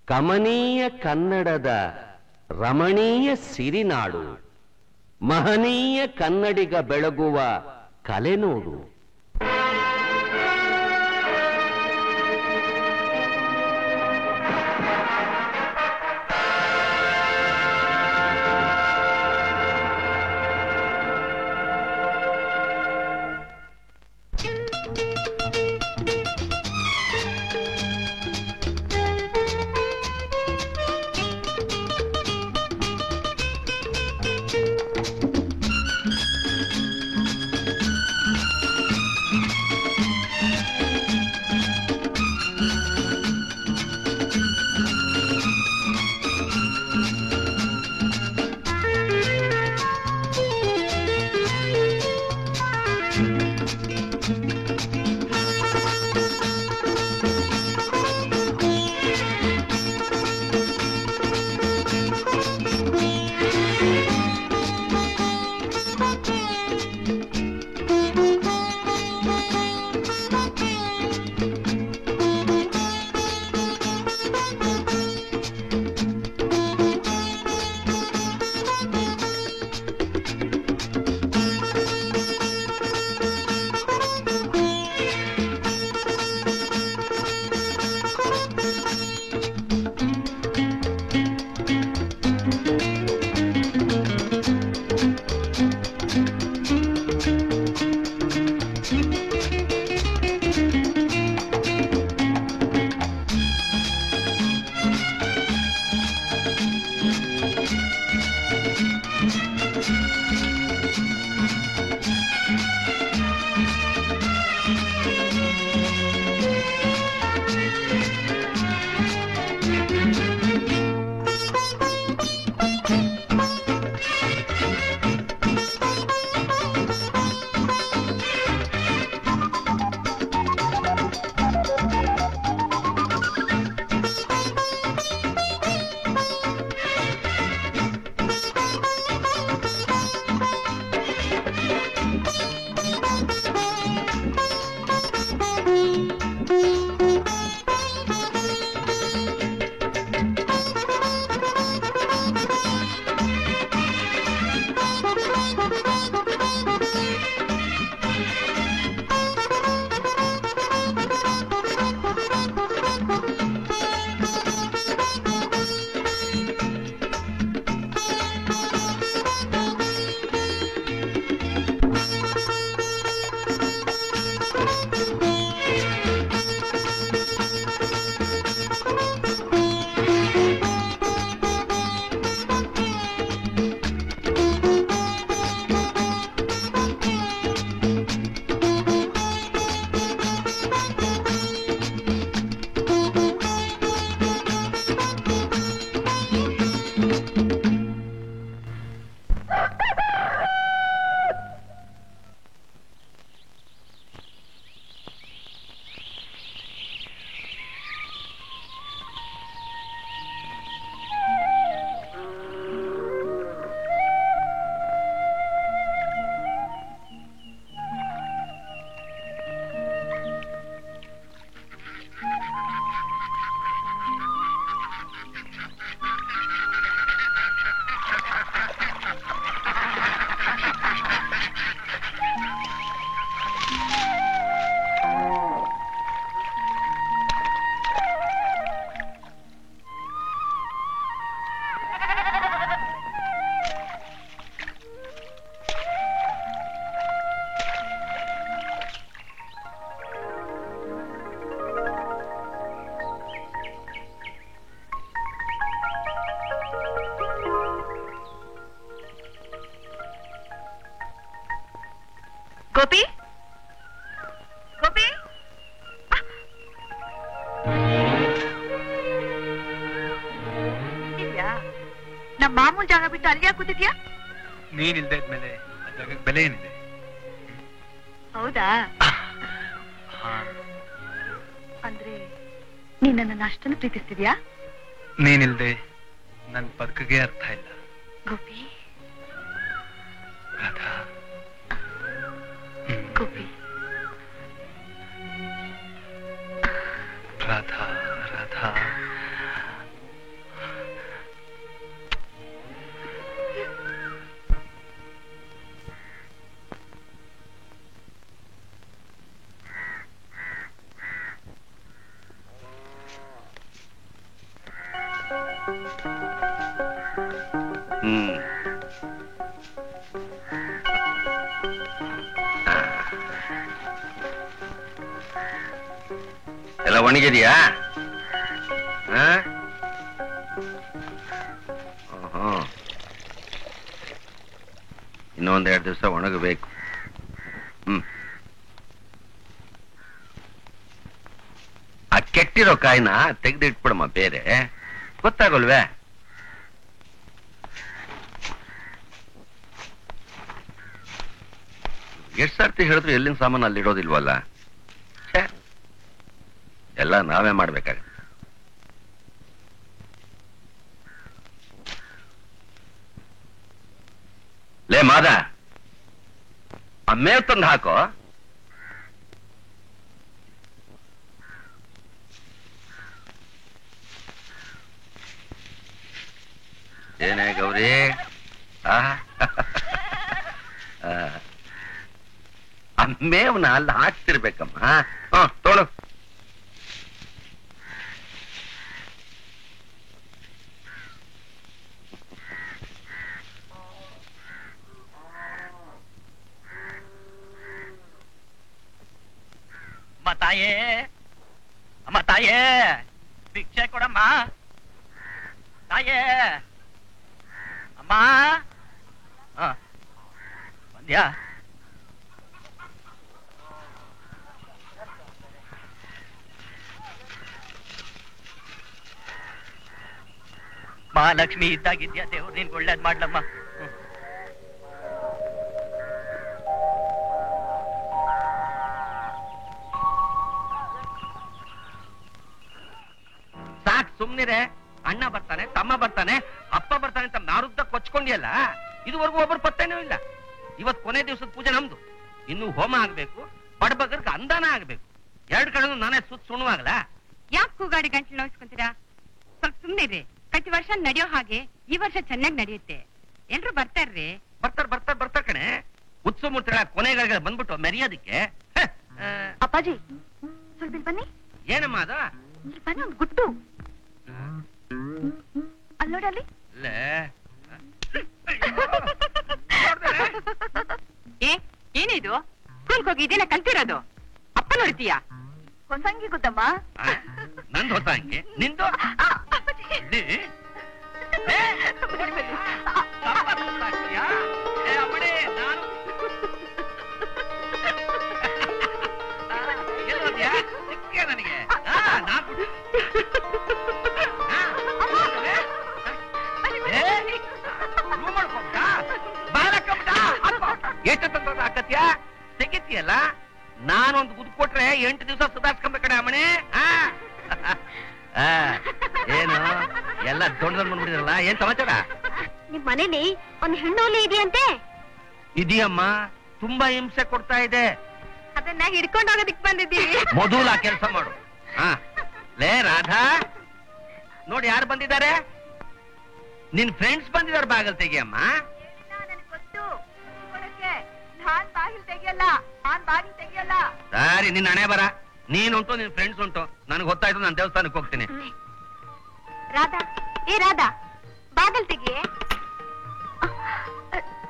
ಕಮನೀಯ ಕನ್ನಡದ ರಮಣೀಯ ಸಿರಿನಾಡು, ಮಹನೀಯ ಕನ್ನಡಿಗ ಬೆಳಗುವ ಕಲೆನೋಡು. ಗೋಪಿ ಗೋಪಿ ನಮ್ಮ ಮಾಮೂಲ್ ಜಾಗ ಬಿಟ್ಟು ಅಲ್ಲಿ ಯಾಕೆ ಕೂತಿದ್ಯಾ? ನೀನಿಲ್ದೇ ಇದ್ಮೇಲೆ ಆ ಜಾಗಕ್ಕೆ ಬೆಲೆ ಏನಿದೆ? ಹೌದಾ? ಅಂದ್ರೆ ನೀನ್ ನನ್ನ ಅಷ್ಟೊಂದು ಪ್ರೀತಿಸ್ತಿದ್ಯಾ? ನೀನಿಲ್ದೆ ನನ್ ಬದುಕಿಗೆ ಅರ್ಥ ಇಲ್ಲ. ಗೋಪಿ ರಾಧಾ, ಗೋಪಿ ರಾಧಾ ರಾಧಾ ಎಲ್ಲ ಒಣಗಿದೆಯಾ? ಇನ್ನೊಂದೆರಡು ದಿವಸ ಒಣಗಬೇಕು. ಆ ಕೆಟ್ಟಿರೋ ಕಾಯಿನ ತೆಗೆದು ಇಟ್ಬಿಡಮ್ಮ, ಬೇರೆ ಗೊತ್ತಾಗಲ್ವೇ? ಎಷ್ಟು ಸರ್ತಿ ಹೇಳಿದ್ರು ಎಲ್ಲಿನ ಸಾಮಾನು ಅಲ್ಲಿ ಇಡೋದಿಲ್ವಲ್ಲ. ಎಲ್ಲ ನಾವೇ ಮಾಡ್ಬೇಕಾಗ. ಲೇ ಮಾದ, ಆ ಮೇವ್ ತಂದು ಹಾಕೋ. ಏನೇ ಗೌರಿ, ಆ ಮೇವ್ನ ಅಲ್ಲಿ ಹಾಕ್ತಿರ್ಬೇಕಮ್ಮ. ತೋಳು. ತಾಯೇ, ಅಮ್ಮ ತಾಯೇ, ಭಿಕ್ಷೆ ಕೊಡಮ್ಮ ತಾಯೇ. ಅಮ್ಮ ಬಂದ್ಯಾ? ಮಹಾಲಕ್ಷ್ಮಿ ಇದ್ದಾಗಿದ್ಯಾ? ದೇವ್ರು ನಿನ್ಗೆ ಒಳ್ಳೇದ್ ಮಾಡ್ಲಮ್ಮ. ಸಾಕ್ ಸುಮ್ನಿರೆ. ಅಣ್ಣ ಬರ್ತಾನೆ, ತಮ್ಮ ಬರ್ತಾನೆ, ಅಪ್ಪ ಬರ್ತಾನೆ ಅಂತ ನಾರುದ್ದ ಕೊಚ್ಕೊಂಡಿಯಲ್ಲ. ಇದುವರೆಗೂ ಒಬ್ಬರು ಪತ್ತೇನೂ ಇಲ್ಲ. ಇವತ್ ಕೊನೆ ದಿವಸದ ಪೂಜೆ ನಮ್ದು. ಇನ್ನು ಹೋಮ ಆಗ್ಬೇಕು, ಬಡಬಗರ್ಗೆ ಅಂದಾನ ಆಗ್ಬೇಕು. ಎರಡು ಕಡೆನೂ ನಾನೇ ಸುಣ್ಣವಾಗಲ್ಲ. ಯಾಕೆ ಕೂಗಾಡಿ ಗಂಟ್ಲು ನೋಯಿಸ್ಕೊಂತೀರಾ? ಸ್ವಲ್ಪ ಸುಮ್ನೆ ಇರ್ರಿ. ಪ್ರತಿ ವರ್ಷ ನಡೆಯೋ ಹಾಗೆ ಈ ವರ್ಷ ಚೆನ್ನಾಗಿ ನಡೆಯುತ್ತೆ. ಎಲ್ರು ಬರ್ತಾರ್ರಿ. ಬರ್ತಾರ ಕಣೆ. ಉತ್ಸವ ಮೂರ್ತಿಗಳ ಕೊನೆಗಳಿಗೆ ಬಂದ್ಬಿಟ್ಟು ಮೆರೆಯೋದಿಕ್ಕೆ. ಅಪ್ಪಾಜಿ ಸ್ವಲ್ಪ ಬನ್ನಿ. ಏನಮ್ಮ ಅದ? ಬನ್ನಿ, ಒಂದು ಗುಟ್ಟು ಅಲ್ಲಿ ನೋಡಲ್ಲಿ. ಏನಿದು? ಸ್ಕೂಲ್ಗೆ ಹೋಗಿ ಇದನ್ನ ಕಲ್ತಿರೋದು? ಅಪ್ಪ ನೋಡ್ತೀಯಾ? ಹೊಸಂಗಿ ಗೊತ್ತಮ್ಮ. ನಂದು ಹೊಸ ಅಂಗಿ, ನಿಂದು ನನಗೆ ಎಷ್ಟು ಹಾಕತ್ಯಾ? ತೆಗಿತೀಯಲ್ಲ. ನಾನೊಂದು ಗುದ್ದು ಕೊಟ್ರೆ 8 ದಿವಸ ಸುಧಾರಿಸ್ಕೊಂಬೇಕಡೆ ಅಮ್ಮಣಿ. ಏನು ಎಲ್ಲ ದೊಡ್ಡ ಬಂದ್ಬಿಟ್ಟಿದ್ರಲ್ಲ, ಏನ್ ಸಮಾಚಾರ? ನಿಮ್ ಮನೇಲಿ ಒಂದು ಹೆಣ್ಣೋಲಿ ಇದೆಯಂತೆ. ಇದೆಯಮ್ಮ, ತುಂಬಾ ಹಿಂಸೆ ಕೊಡ್ತಾ ಇದೆ. ಅದನ್ನ ಹಿಡ್ಕೊಂಡು ಹೋಗೋದಿಕ್ ಬಂದಿದ್ದೀವಿ. ಮೊದಲ ಕೆಲಸ ಮಾಡು. ಲೇ ರಾಧಾ, ನೋಡಿ ಯಾರು ಬಂದಿದ್ದಾರೆ. ನಿನ್ ಫ್ರೆಂಡ್ಸ್ ಬಂದಿದ್ದಾರೆ. ಬಾಗಲ್ ತೆಗಿಯಮ್ಮ. ಸರಿ, ನಿನ್ ಹಣೆ ಬರ. ನೀನುಂಟು, ನಿನ್ ಫ್ರೆಂಡ್ಸ್ ಉಂಟು. ನನಗೆ ಗೊತ್ತಾಯ್ತು. ನಾನು ದೇವಸ್ಥಾನಕ್ಕೆ ಹೋಗ್ತೀನಿ. ರಾಧಾ, ಏ ರಾಧಾ, ಬಾಗಲ್ ತೆಗಿಯೇ.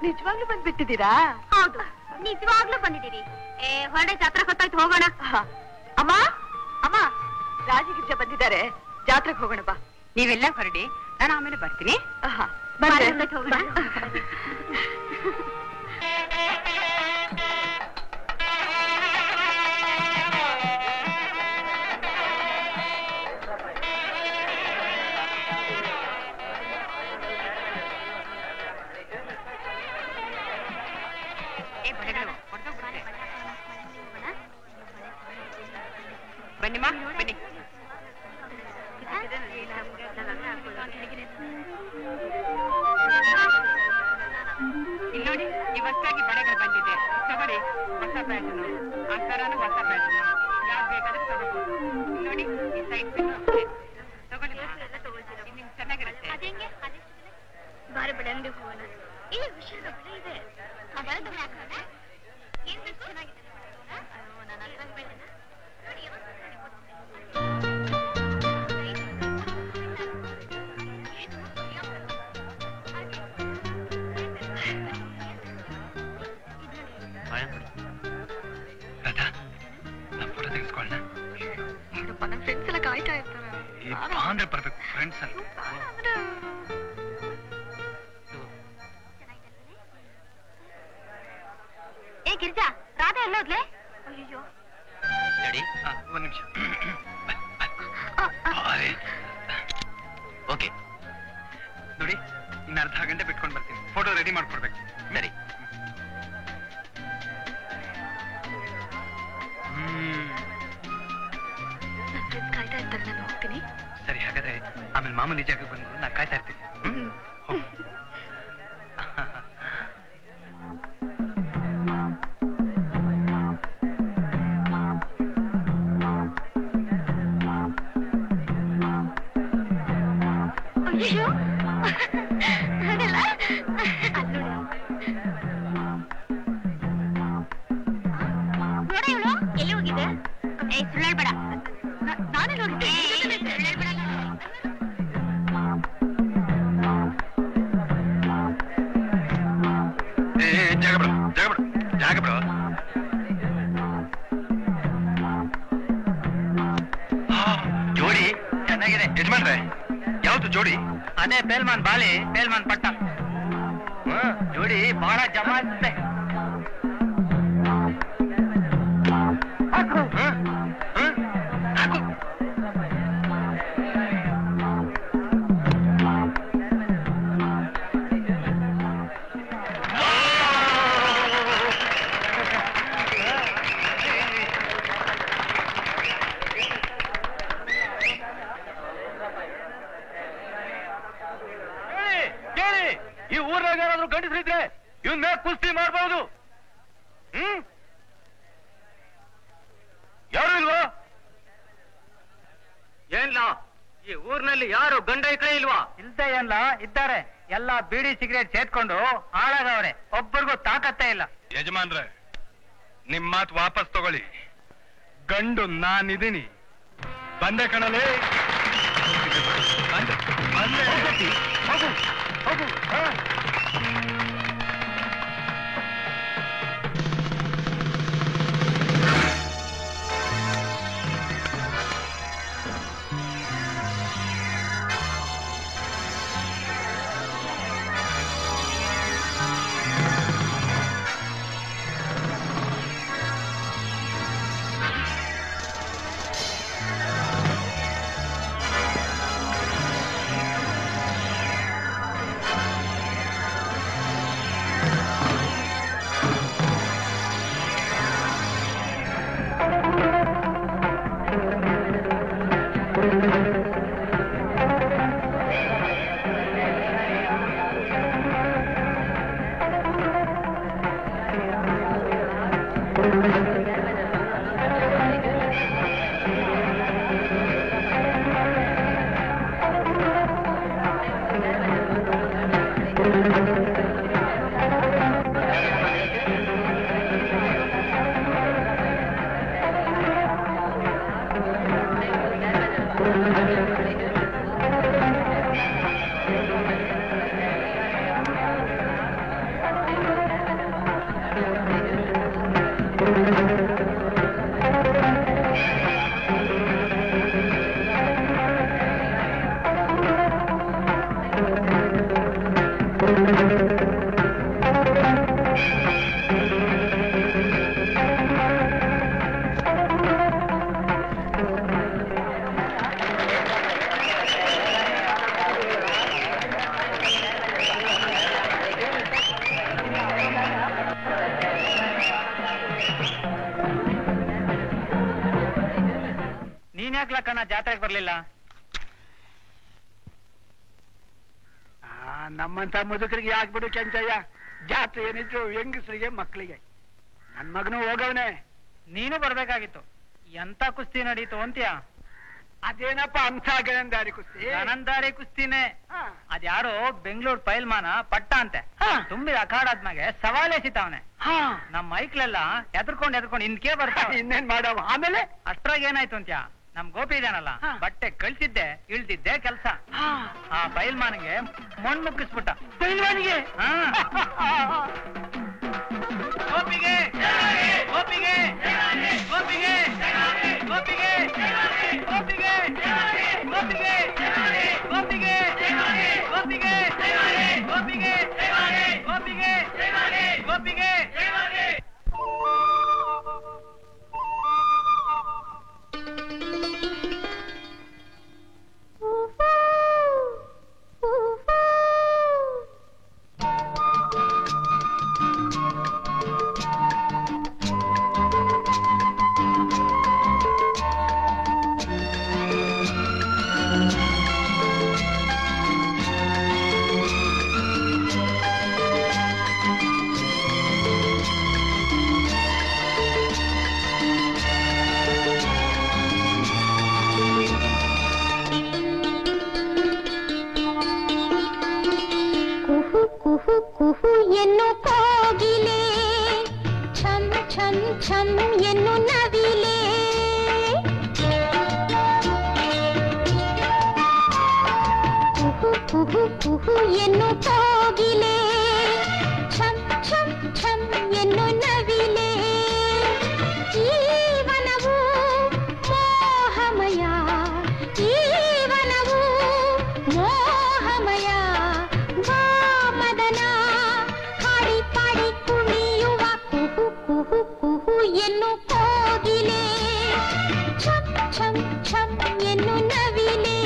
ನಿಜವಾಗ್ಲೂ ಬಂದ್ಬಿಟ್ಟಿದ್ದೀರಾ? ಹೌದು, ನಿಜವಾಗ್ಲೂ ಬಂದಿದ್ದೀರಿ. ಹೊರಡೆ ಜಾತ್ರೆ ಗೊತ್ತಾಯ್ತು, ಹೋಗೋಣ. ಅಮ್ಮ ಅಮ್ಮ, ರಾಜಗಿರ್ಜ ಬಂದಿದ್ದಾರೆ, ಜಾತ್ರೆಗೆ ಹೋಗೋಣ ಬಾ. ನೀವೆಲ್ಲ ಹೊರಡಿ, ನಾನು ಆಮೇಲೆ ಬರ್ತೀನಿ. ಹೋಗೋಣ. ಬನ್ನಿಮ್ಮ, ಬನ್ನಿ. ಇಲ್ಲಿ ನೋಡಿ, ಇವತ್ತಾಗಿ ಬಳೆಗಳು ಬಂದಿದೆ. ತಗೊಳ್ಳಿ, ಹೊಸ ಪ್ಯಾಟರ್ನು. ಆ ಸರನು ಹೊಸ ಪ್ಯಾಟರ್ನು. ಯಾವ್ದು ಬೇಕಾದ್ರೆ ತಗೋಬಹುದು. ನೋಡಿ, ಈ ಸೈಡ್ ತಗೊಳ್ಳಿ. ಇದು ನಿಮ್ಗೆ ಚೆನ್ನಾಗಿರುತ್ತೆ. ಬಾರಿ ಬಳೆ ಅಂಗಡಿ ಹೋಗೋಣ. ಈ ವಿಷಯದ ಬಳೆ ಇದೆ. ಆ ಬಳೆ ತಗೊಂಡು ಹಾಕೋಣ. ಏನ್ ಬೇಕು? ಚೆನ್ನಾಗಿದೆ. ನನ್ನ ಹತ್ರ ಬೇಡ. ನೋಡಿ, ಬಾರಪ್ಪ, ನನ್ ಫ್ರೆಂಡ್ಸ್ ಎಲ್ಲ ಕಾಯ್ತಾ ಇರ್ತಾರೆ. ಅಂದ್ರೆ ಬರ್ಬೇಕು ಫ್ರೆಂಡ್ಸ್ ಅಂತ. ಏ ಗಿರ್ಜಾ, ರಾಧಾ ಎಲ್ಲೋದ್ಲೆ? ಅಯ್ಯೋ ರೆಡಿ? ಒಂದ್ ನಿಮಿಷ. ಓಕೆ ನೋಡಿ, ಇನ್ನು ಅರ್ಧ ಗಂಟೆ ಬಿಟ್ಕೊಂಡು ಬರ್ತೀನಿ. ಫೋಟೋ ರೆಡಿ ಮಾಡ್ಕೊಡ್ಬೇಕು. ಸರಿ. ನನ್ ಫ್ರೆಂಡ್ಸ್ ಕಾಯ್ತಾ ಇರ್ತಾರೆ, ನಾನು ಹೋಗ್ತೀನಿ. ಸರಿ, ಹಾಗಾದ್ರೆ ಆಮೇಲೆ ಮಾಮೂಲಿ ಜಾಗಕ್ಕೆ ಬಂದು ನಾ ಕಾಯ್ತಾ ಇರ್ತೀನಿ. ಅಯ್ಯೋ ಅದಲ್ಲ, ನೋಡ ಇವಳು ಎಲ್ಲಿ ಹೋಗಿದೆ? ಏ ಸುಳ್ಳಾಡ್ಬೇಡ, ನಾನೇ ನೋಡಿದ್ದೆ. ಜಾಗ ಬಿಡು, ಜಾಗ ಬಿಡು, ಜಾಗ ಬಿಡು. ಜೋಡಿ ಚೆನ್ನಾಗಿದೆ. ಯಜಮಾನ್ರೆ, ಯಾವ್ದು ಜೋಡಿ? ಅದೇ ಪೇಲ್ಮಾನ್ ಬಾಲಿ, ಪೇಲ್ಮಾನ್ ಪಟ್ಟ. ಜೋಡಿ ಬಹಳ ಜಮಾಯಿಸುತ್ತೆ. ಈ ಊರ್ನಾಗ ಯಾರಾದ್ರೂ ಗಂಡಸರಿದ್ರೆ ಇವನ್ ಮೇಲೆ ಕುಸ್ತಿ ಮಾಡ್ಬಹುದು. ಯಾರು ಇಲ್ವಾ? ಏನ್ಲಾ, ಈ ಊರ್ನಲ್ಲಿ ಯಾರು ಗಂಡ ಇಕ್ಕಳೇ ಇಲ್ವಾ? ಇಲ್ದೇ ಏನ್ಲ, ಇದ್ದಾರೆ. ಎಲ್ಲ ಬೀಡಿ ಸಿಗರೇಟ್ ಸೇದ್ಕೊಂಡು ಹಾಳಾಗವ್ರೆ. ಒಬ್ಬರಿಗೂ ತಾಕತ್ತೇ ಇಲ್ಲ. ಯಜಮಾನ್ರೆ, ನಿಮ್ ಮಾತು ವಾಪಸ್ ತಗೊಳ್ಳಿ. ಗಂಡು ನಾನಿದ್ದೀನಿ. ಬಂದೆ ಕಣಲೇ, ಬಂದೆ ಬಂದೆ. ಹೋಗು ಹೋಗು. ಕಣ ಜಾತ್ರೆಗೆ ಬರ್ಲಿಲ್ಲ? ನಮ್ಮಂತ ಮುದುಕರಿಗೆ ಯಾಕೆ ಬಿಡು ಕೆಂಚಯ್ಯ, ಜಾತ್ರೆ ಏನಿದ್ರು ಹೆಂಗಸರಿಗೆ ಮಕ್ಕಳಿಗೆ. ನನ್ ಮಗನು ಹೋಗವನೆ. ನೀನು ಬರ್ಬೇಕಾಗಿತ್ತು. ಎಂತ ಕುಸ್ತಿ ನಡೀತು ಅಂತ್ಯಾ? ಅದೇನಪ್ಪ ಅಂಥ ಗಣಂದಾರಿ ಕುಸ್ತಿ? ಗಣಂದಾರಿ ಕುಸ್ತಿನೇ. ಅದ್ಯಾರೋ ಬೆಂಗಳೂರು ಪೈಲ್ಮಾನ ಪಟ್ಟ ಅಂತೆ ತುಂಬಿದ ಅಖಾಡಾದ್ಮಾಗೆ ಸವಾಲೆ ಸಿತಾವನೆ. ನಮ್ಮ ಮೈಕ್ಲೆಲ್ಲ ಎದ್ರಕೊಂಡ್ ಇಂದ್ಕೆ ಬರ್ತಾವ. ಇನ್ನೇನ್ ಮಾಡವ? ಆಮೇಲೆ ಅಷ್ಟ್ರಾಗ ಏನಾಯ್ತು ಅಂತ್ಯಾ, ನಮ್ ಗೋಪಿ ಇದಾನಲ್ಲ, ಬಟ್ಟೆ ಕಳ್ಸಿದ್ದೆ ಇಳ್ದಿದ್ದೆ ಕೆಲ್ಸ. ಆ ಪೈಲ್ಮಾನಿಗೆ ಮಣ್ಣು ಮುಕ್ಕಿಸ್ಬಿಟ್ಟ. ಪೈಲ್ವಾನಿಗೆ? ಗೋಪಿಗೆ ಗೋಪಿಗೆ ಗೋಪಿಗೆ ಗೋಪಿಗೆ ಗೋಪಿಗೆ ಕುಹು ಕುಹು ಎನ್ನು ಕೋಗಿಲೆ ಛಂ ಛಂ ಛಂ ಎನ್ನು ನವಿಲೆ ಜೀವನವು ಮೋಹಮಯ ಜೀವನವು ಮೋಹಮಯ ಮದನ ಹಾಡಿ ಪಾಡಿ ಕುಣಿಯುವ ಕುಹು ಕುಹು ಕುಹು ಎನ್ನು ಕೋಗಿಲೆ ಛಂ ಛಂ ಛಂ ಎನ್ನು ನವಿಲೆ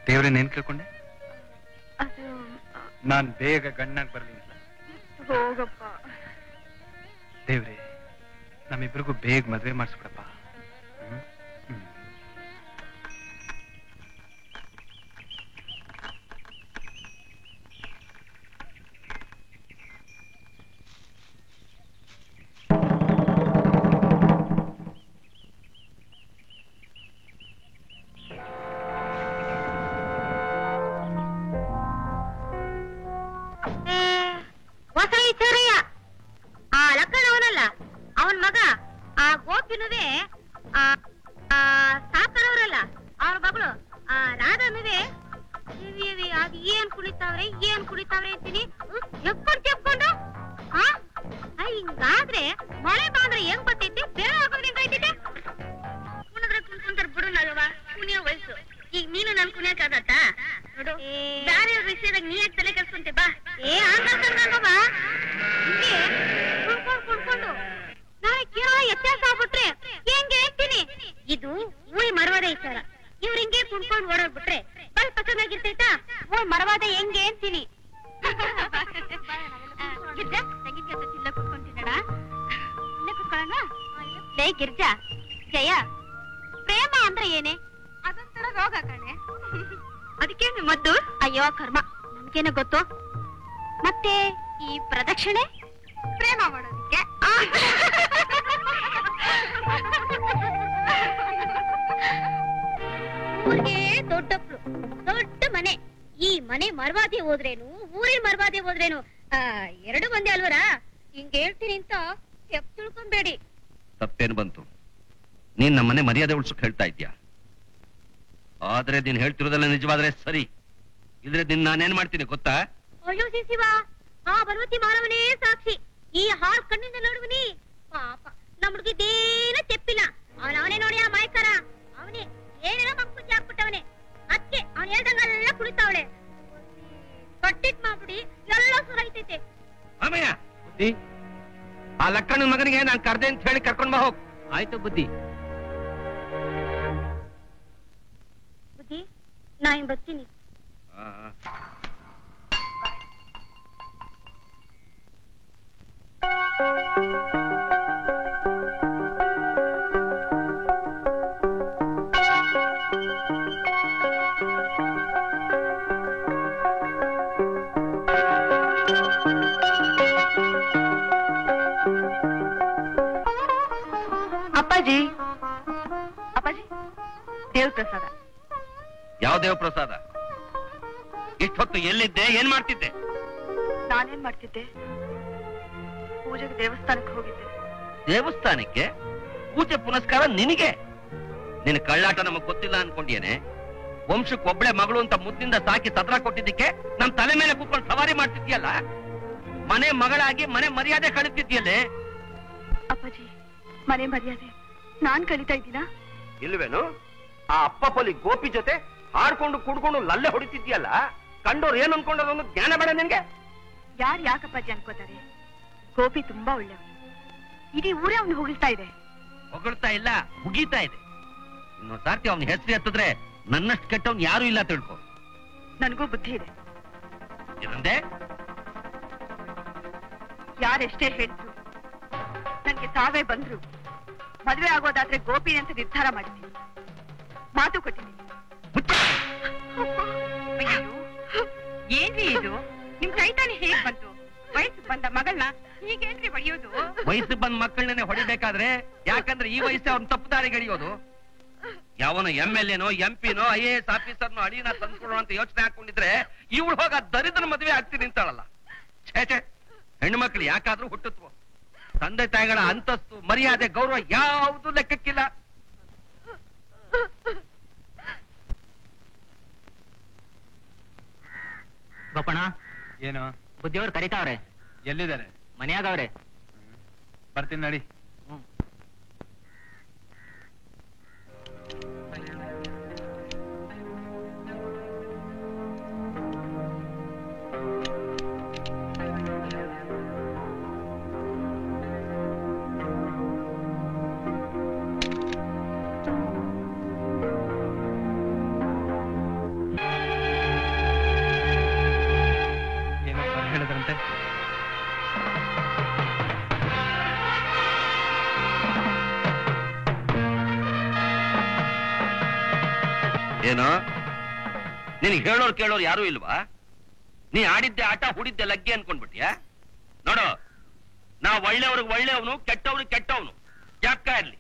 ದೇವ್ರೇನೇನ್ ಕೇಳ್ಕೊಂಡೆ? ನಾನ್ ಬೇಗ ಗಣ್ಣಾಗ್ ಬರ್ಲಿ ಅಂತ. ಹೋಗಪ್ಪ ದೇವ್ರೆ, ನಮ್ಮಿಬ್ರಿಗೂ ಬೇಗ ಮದ್ವೆ ಮಾಡಿಸ್ಬಿಡಪ್ಪ. ಗಿರ್ಜಾ ಜಯ ಪ್ರೇಮ ಅಂದ್ರೆ ಏನೇ? ಅದೊಂಥರ ರೋಗ ಕಣೆ. ಅದಕ್ಕೆ ಮದ್ದು. ಅಯ್ಯೋ ಕರ್ಮ, ಮಾಡೋದಕ್ಕೇನೋ ಗೊತ್ತು. ಮತ್ತೆ ಈ ಪ್ರದಕ್ಷಿಣೆ ಪ್ರೇಮ ಮಾಡೋದಕ್ಕೆ. ಊರಿಗೆ ದೊಡ್ಡಪ್ಳು, ದೊಡ್ಡ ಮನೆ. ಈ ಮನೆ ಮರವಾದಿ ಹೋದ್ರೇನು, ಊರಿನ ಮರವಾದಿ ಹೋದ್ರೇನು ಎರಡು ಒಂದೇ ಅಲ್ವರ? ಹಿಂಗ್ ಹೇಳ್ತೀನಿ ಅಂತ ತಿಳ್ಕೊಂಬೇಡಿ. ತಪ್ಪೇನು ಬಂತು? ನೀನ್ ನಮ್ಮನೆ ಮರ್ಯಾದೆ ಉಳ್ಸಕ್ ಹೇಳ್ತಾ ಇದ್ಯಾ? ಆದ್ರೆ ನೀನ್ ಹೇಳ್ತಿರೋದೆಲ್ಲ ನಿಜವಾದ್ರೆ ಸರಿ, ಇದ್ರೆ ನಿನ್ ನಾನೇನ್ ಮಾಡ್ತೀನಿ ಗೊತ್ತಾ? ಅಯ್ಯೋ ಶಿವ, ಆ ಭಗವತಿ ಮಾನವನೇ ಸಾಕ್ಷಿ. ಈ ಹಾಲ್ ಕಣ್ಣಿಂದ ನೋಡುವನಿ ಪಾಪ ನಮ್ಮ ಹುಡುಗಿದ್ದೇನ ತೆಪ್ಪಿಲ್ಲ. ಅವನೇ ನೋಡಿ ಆ ಮಾಯಕರ, ಅವನೇ ಏನೇನೋ ಮಂಕುಚ್ಚಿ ಹಾಕ್ಬಿಟ್ಟವನೆ. ಅದಕ್ಕೆ ಅವನ್ ಹೇಳ್ದಂಗೆಲ್ಲ ಕುಳಿತಾವಳೆ. ಕಟ್ಟಿಟ್ ಮಾಡ್ಬಿಡಿ, ಎಲ್ಲ ಸುರೈತೈತೆ. ಅಮ್ಮಯ್ಯ, ಆ ಲಕ್ಕಣ್ಣನ ಮಗನಿಗೆ ನಾನ್ ಕರ್ದೆ ಅಂತ ಹೇಳಿ ಕರ್ಕೊಂಡ್ ಬಾ ಹೋಗ್. ಆಯ್ತು ಬುದ್ಧಿ. ಬುದ್ಧಿ, ನಾ ಹಿಂಗ್ ಬರ್ತೀನಿ. ಅಪ್ಪಾಜಿ, ಅಪ್ಪಾಜಿ, ದೇವ್ರ ಪ್ರಸಾದ. ಯಾವ ದೇವ ಪ್ರಸಾದ? ಇಷ್ಟೊತ್ತು ಎಲ್ಲಿದ್ದೆ, ಏನ್ ಮಾಡ್ತಿದ್ದೆ? ನಾನೇನ್ ಮಾಡ್ತಿದ್ದೆ? ಪೂಜೆಗೆ ದೇವಸ್ಥಾನಕ್ಕೆ ಹೋಗಿದ್ದೆ. ದೇವಸ್ಥಾನಕ್ಕೆ? ಪೂಜೆ ಪುನಸ್ಕಾರ ನಿನಗೆ? ನಿನ್ ಕಳ್ಳಾಟ ನಮಗ್ ಗೊತ್ತಿಲ್ಲ ಅನ್ಕೊಂಡಿಯೇನೆ? ವಂಶಕ್ಕೆ ಒಬ್ಳೆ ಮಗಳು ಅಂತ ಮುದ್ದಿಂದ ಸಾಕಿ ಸತ್ರ ಕೊಟ್ಟಿದ್ದಕ್ಕೆ ನಮ್ ತಲೆ ಮೇಲೆ ಕೂತ್ಕೊಂಡು ಸವಾರಿ ಮಾಡ್ತಿದ್ಯಲ್ಲ. ಮನೆ ಮಗಳಾಗಿ ಮನೆ ಮರ್ಯಾದೆ ಕಳಿತಿದ್ಯಲ್ಲೇ. ಅಪ್ಪಾಜಿ, ಮನೆ ಮರ್ಯಾದೆ ನಾನ್ ಕಲಿತಾ ಇದ್ದೀನಾ? ಇಲ್ವೇನು? ಆ ಅಪ್ಪ ಪೊಲಿ ಗೋಪಿ ಜೊತೆ ಹಾಡ್ಕೊಂಡು ಕುಡ್ಕೊಂಡು ಲಲ್ಲೆ ಹೊಡಿತಿದ್ಯಲ್ಲ. ಕಂಡೋರು ಏನ್ ಅನ್ಕೊಂಡೋರು ಅನ್ನೋ ಜ್ಞಾನ ಬೇಡ ನಿನ್ಗೆ? ಯಾರು ಯಾಕಪ್ಪಾಜಿ ಅನ್ಕೋತಾರೆ? ಗೋಪಿ ತುಂಬಾ ಒಳ್ಳೆಯವನು. ಇಡೀ ಊರೇ ಅವನು ಹೊಗಳ್ತಾ ಇದೆ. ಹೊಗಳ್ತಾ ಇಲ್ಲ, ಮುಗೀತಾ ಇದೆ. ಇನ್ನೊಂದ್ ಸಾರ್ತಿ ಅವನ ಹೆಸರು ಎತ್ತಿದ್ರೆ ನನ್ನಷ್ಟು ಕೆಟ್ಟವ್ನು ಯಾರು ಇಲ್ಲ ತಿಳ್ಕೊ. ನನಗೂ ಬುದ್ಧಿ ಇದೆ. ಏನಂದೆ? ಯಾರೆಷ್ಟೇ ಹೇಳಿದ್ರು, ನನ್ಗೆ ಸಾವೇ ಬಂದ್ರು ಮದ್ವೆ ಆಗೋದಾದ್ರೆ ಗೋಪಿ ಅಂತ ನಿರ್ಧಾರ ಮಾಡಿದ್ದೀನಿ. ಮಾತು ಕೊಟ್ಟಿದ್ದೀನಿ. ಏನ್ರಿ ಇದು? ನಿಮ್ ಕೈತಾನೆ ಹೇಗ್ ಬಂತು? ವಯಸ್ಸು ಬಂದ ಮಗಳನ್ನ ಹೀಗೇನ್ರಿ ಹೊಡೆಯೋದು? ವಯಸ್ಸು ಬಂದ ಮಕ್ಕಳನ್ನೇ ಹೊಡಿಬೇಕಾದ್ರೆ, ಯಾಕಂದ್ರೆ ಈ ವಯಸ್ಸು ಅವ್ನ ತಪ್ಪು ದಾರಿಗೆ ಎಳೆಯೋದು. ಯಾವನೋ MLA ನೋ MP ನೋ IAS ಆಫೀಸರ್ನೋ ಅಡಿನ ತಂದ್ಕೊಡೋ ಅಂತ ಯೋಚನೆ ಹಾಕೊಂಡಿದ್ರೆ ಇವಳು ಹೋಗ ದರಿದ್ರ ಮದುವೆ ಆಗ್ತೀನಿ ಅಂತಾಳಲ್ಲ. ಛೇ, ಹೆಣ್ಣು ಮಕ್ಳು ಯಾಕಾದ್ರೂ ಹುಟ್ಟುತ್ತೋ. ತಂದೆ ತಾಯಿಗಳ ಅಂತಸ್ತು, ಮರ್ಯಾದೆ, ಗೌರವ ಯಾವುದು ಲೆಕ್ಕಕ್ಕಿಲ್ಲ. ಗೋಪಣ್ಣ, ಏನು? ಬುದ್ಧಿಯವ್ರು ಕರೀತಾವ್ರೆ. ಎಲ್ಲಿದ್ದಾರೆ? ಮನೆಯಾಗವ್ರೆ. ಬರ್ತೀನಿ ನಡಿ. ಹೇಳಿದ್ರಂತೆ? ಏನೋ ನಿನಗೆ ಹೇಳೋರು ಕೇಳೋರು ಯಾರು ಇಲ್ವಾ? ನೀ ಆಡಿದ್ದೆ ಆಟ, ಹೂಡಿದ್ದೆ ಲಗ್ಗೆ ಅನ್ಕೊಂಡ್ಬಿಟ್ಯಾ? ನೋಡು, ನಾ ಒಳ್ಳೆಯವ್ರಿಗೆ ಒಳ್ಳೆಯವನು, ಕೆಟ್ಟವ್ರಿಗೆ ಕೆಟ್ಟವನು. ಯಾಕ ಇರ್ಲಿ?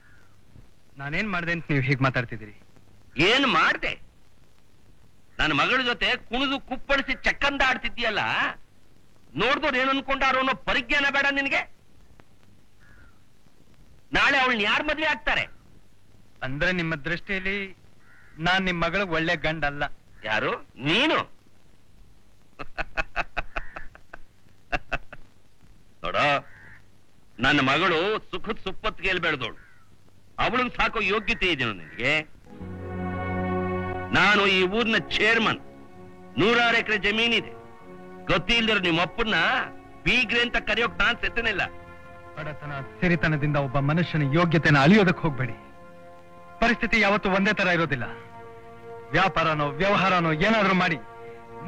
ನಾನೇನ್ ಮಾಡ್ದೆ ಅಂತ ನೀವು ಹೀಗೆ ಮಾತಾಡ್ತಿದ್ದೀರಿ? ಏನ್ ಮಾಡ್ದೆ? ನನ್ನ ಮಗಳ ಜೊತೆ ಕುಣಿದು ಕುಪ್ಪಳಿಸಿ ಚಕ್ಕಂದ ಆಡ್ತಿದ್ಯಲ್ಲ, ನೋಡ್ದವ್ರು ಏನ್ ಅನ್ಕೊಂಡಾರೋ ಅನ್ನೋ ಪರಿಜ್ಞಾನ ಬೇಡ ನಿನಗೆ? ನಾಳೆ ಅವಳನ್ನ ಯಾರು ಮದ್ವೆ ಆಗ್ತಾರೆ? ಅಂದ್ರೆ ನಿಮ್ಮ ದೃಷ್ಟಿಯಲ್ಲಿ ನಾನ್ ನಿಮ್ ಮಗಳಿಗೆ ಒಳ್ಳೆ ಗಂಡ ಅಲ್ಲ? ಯಾರು? ನೀನು? ನೋಡ, ನನ್ನ ಮಗಳು ಸುಖದ ಸುಪ್ಪತ್ತಿಗೆ ಬೆಳೆದೋಳು. ಅವಳನ್ನ ಸಾಕೋ ಯೋಗ್ಯತೆ ಇದೆಯೋ ನಿನಗೆ? ನಾನು ಈ ಊರಿನ ಚೇರ್ಮನ್. 100 ಎಕರೆ ಜಮೀನಿದೆ. ಗತಿ ಇಲ್ದಿರೋ ನಿಮ್ಮ ಅಪ್ಪನ್ನ ಬೀಗ್ರೆ ಅಂತ ಕರೆಯೋಕ್ ನಾನ್ ಸೆತ್ತನಿಲ್ಲ. ಬಡತನ, ಸಿರಿತನದಿಂದ ಒಬ್ಬ ಮನುಷ್ಯನ ಯೋಗ್ಯತೆನ ಅಳಿಯೋದಕ್ಕೆ ಹೋಗ್ಬೇಡಿ. ಪರಿಸ್ಥಿತಿ ಯಾವತ್ತೂ ಒಂದೇ ತರ ಇರೋದಿಲ್ಲ. ವ್ಯಾಪಾರನೋ ವ್ಯವಹಾರನೋ ಏನಾದ್ರೂ ಮಾಡಿ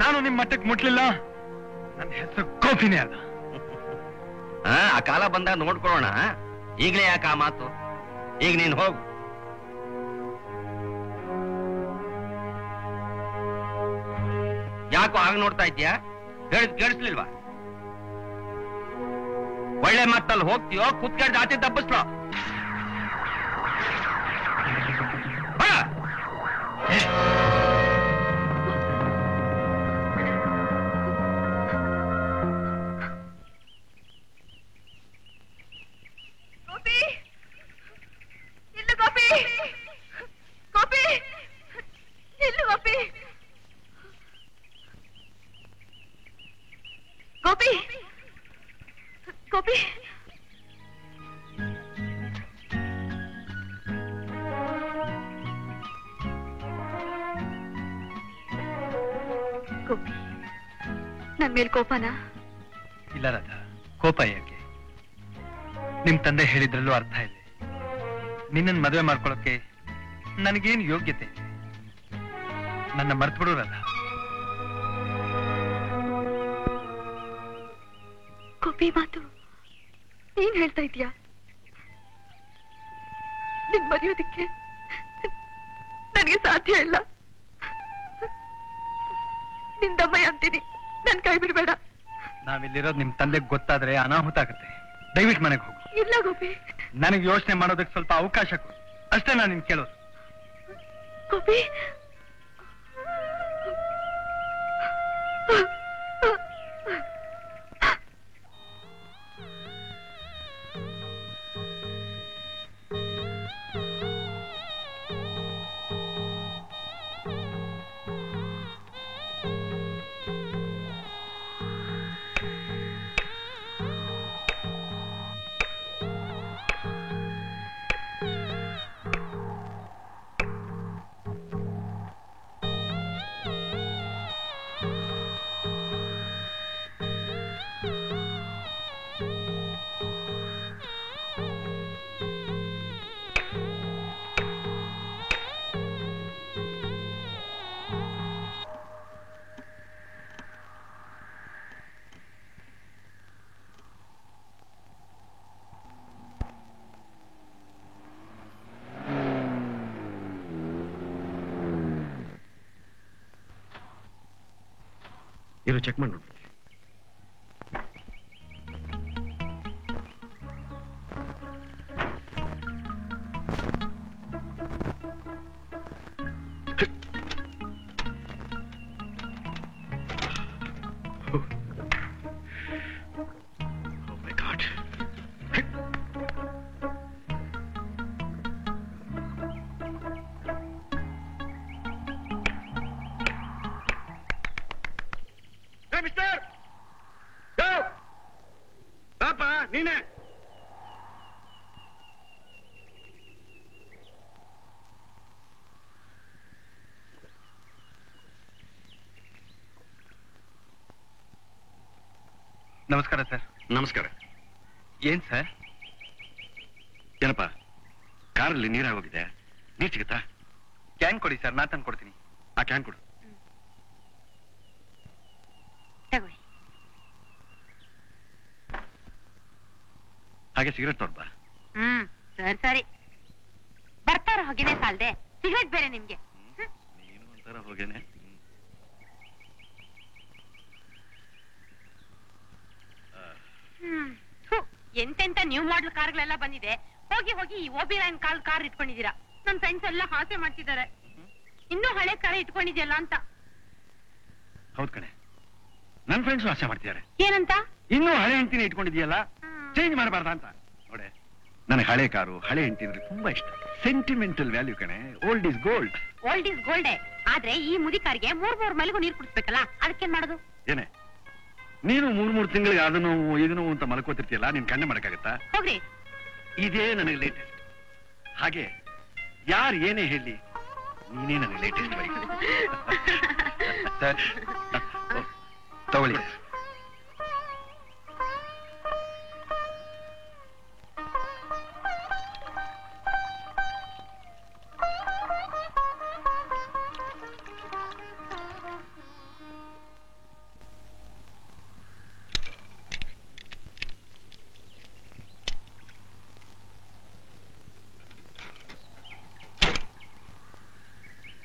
ನಾನು ನಿಮ್ ಮಟ್ಟಕ್ಕೆ ಮುಟ್ಲಿಲ್ಲ, ನನ್ನ ಹೆಸರು ಗೋಪಿನೇ ಅಲ್ಲ. ಆ ಕಾಲ ಬಂದಾಗ ನೋಡ್ಕೊಳ್ಳೋಣ. ಈಗಲೇ ಯಾಕೆ ಆ ಮಾತು? ಈಗ ನೀನ್ ಹೋಗು. ಯಾಕೋ ಹಾಗೆ ನೋಡ್ತಾ ಇದ್ಯಾ? ಕೇಳಿಸ್ಲಿಲ್ವಾ? ಒಳ್ಳೆ ಮಾತಲ್ಲಿ ಹೋಗ್ತೀಯೋ ಕುತ್ಕೊಂಡು ಆಚೆ ತಪ್ಪಿಸ್ಲೋ? ನನ್ ಮೇಲ್ ಕೋಪನಾ? ಇಲ್ಲ ರಾಧಾ, ಕೋಪ ಯಾಕೆ? ನಿಮ್ ತಂದೆ ಹೇಳಿದ್ರಲ್ಲೂ ಅರ್ಥ ಇದೆ. ನಿನ್ನನ್ ಮದುವೆ ಮಾಡ್ಕೊಳಕ್ಕೆ ನನಗೇನು ಯೋಗ್ಯತೆ ಇದೆ? ನನ್ನ ಮರ್ತ್ಬಿಡು ರಾಧಾ. ಗೋಪಿ ಮಾತು ನೀನ್ ಹೇಳ್ತಾ ಇದೀಯಾ? ನಿನ್ ಮರೆಯೋದಿಕ್ಕೆ ನನಗೆ ಸಾಧ್ಯ ಇಲ್ಲ. ನಿಂದಮ್ಮಯ್ಯ ಅಂತೀನಿ, ನನ್ ಕೈ ಬಿಡ್ಬೇಡ. ನಾವಿಲ್ಲಿರೋದು ನಿಮ್ ತಂದೆಗೆ ಗೊತ್ತಾದ್ರೆ ಅನಾಹುತ ಆಗುತ್ತೆ. ದಯವಿಟ್ಟು ಮನೆಗೆ ಹೋಗು. ಇಲ್ಲ ಗೋಪಿ, ನನಗೆ ಯೋಚನೆ ಮಾಡೋದಕ್ಕೆ ಸ್ವಲ್ಪ ಅವಕಾಶ ಕೊಡು, ಅಷ್ಟೇ ನಾನು ನಿನ್ ಕೇಳೋದು. ಗೋಪಿ, ಇರು, ಚೆಕ್ ಮಾಡಿ ನೋಡಿ. ನೀನೆ ನಮಸ್ಕಾರ ಸರ್. ನಮಸ್ಕಾರ. ಏನ್ ಸರ್? ಏನಪ್ಪ, ಕಾರಲ್ಲಿ ನೀರಾಗೋಗಿದೆ, ನೀರ್ ಸಿಗುತ್ತಾ? ಕ್ಯಾನ್ ಕೊಡಿ ಸರ್, ನಾ ತಂದು ಕೊಡ್ತೀನಿ. ಆ ಕ್ಯಾನ್ ಕೊಡು. ತಗೊಳ್ಳಿ. ಹಾಗೆ ಸಿಗರೇಟ್ ತೋರ್ಬಾ. ಸರಿ ಸರಿ. ಬರ್ತಾರ ಹೊಗೆನೆ ಸಾಲ್ದೆ, ಸಿಗರೇಟ್ ಬೇರೆ ನಿಮ್ಗೆ. ನೀನು ಒಂಥರ ಹೋಗೇನೆ. ಎಂತೆಂತ ನ್ಯೂ ಮಾಡೆಲ್ ಕಾರ್ಗಳೆಲ್ಲ ಬಂದಿದೆ. ಹೋಗಿ ಹೋಗಿ ಈ ಓಬಿರಾಯನ್ ಕಾರ್ ಇಟ್ಕೊಂಡಿದ್ದೀರಾ. ನನ್ ಫ್ರೆಂಡ್ಸ್ ಎಲ್ಲ ಹಾಸ್ಯ ಮಾಡ್ತಿದ್ದಾರೆ. ಇನ್ನೂ ಹಳೆ ಕಾರ್ ಇಟ್ಕೊಂಡಿದ್ಯಲ್ಲ ಅಂತ. ಹೌದ್ ಕಣೆ, ನನ್ ಫ್ರೆಂಡ್ಸ್ ಆಸೆ ಮಾಡ್ತಿದ್ದಾರೆ. ಏನಂತ? ಇನ್ನೂ ಹಳೆ ಹೆಂಡತಿನ ಇಟ್ಕೊಂಡಿದ್ಯಲ್ಲ, ಚೇಂಜ್ ಮಾಡಬಾರ್ದ ಅಂತ. ನೋಡೆ, ನನಗೆ ಹಳೆ ಕಾರು, ಹಳೆ ಹೆಂಡತಿ ಅಂದ್ರೆ ತುಂಬಾ ಇಷ್ಟ. ಸೆಂಟಿಮೆಂಟಲ್ ವ್ಯಾಲ್ಯೂ ಕಣೆ. Old is gold. Old is gold. ಆದ್ರೆ ಈ ಮುದಿಕಾರಿಗೆ 3 ಮೈಲಿಗೂ ನೀರು ಕುಡಿಸ್ಬೇಕಲ್ಲ, ಅದಕ್ಕೇನ್ ಮಾಡೋದು? ಏನೇ, ನೀನು 3 ತಿಂಗಳಿಗೆ ಅದನ್ನು ಇದನ್ನು ಅಂತ ಮಲ್ಕೋತಿರ್ತೀಯಲ್ಲ, ನೀನ್ ಕಣ್ಣೆ ಮಾಡಕ್ಕಾಗತ್ತಾ? ಹೋಗ್ರಿ. ಇದೇ ನನಗೆ ಲೇಟೆಸ್ಟ್. ಹಾಗೆ ಯಾರು ಏನೇ ಹೇಳಿ, ನೀನೇ ನನಗೆ ಲೇಟೆಸ್ಟ್ ಬೈಕ್. ಸರ್ ತಗೊಳ್ಳಿ.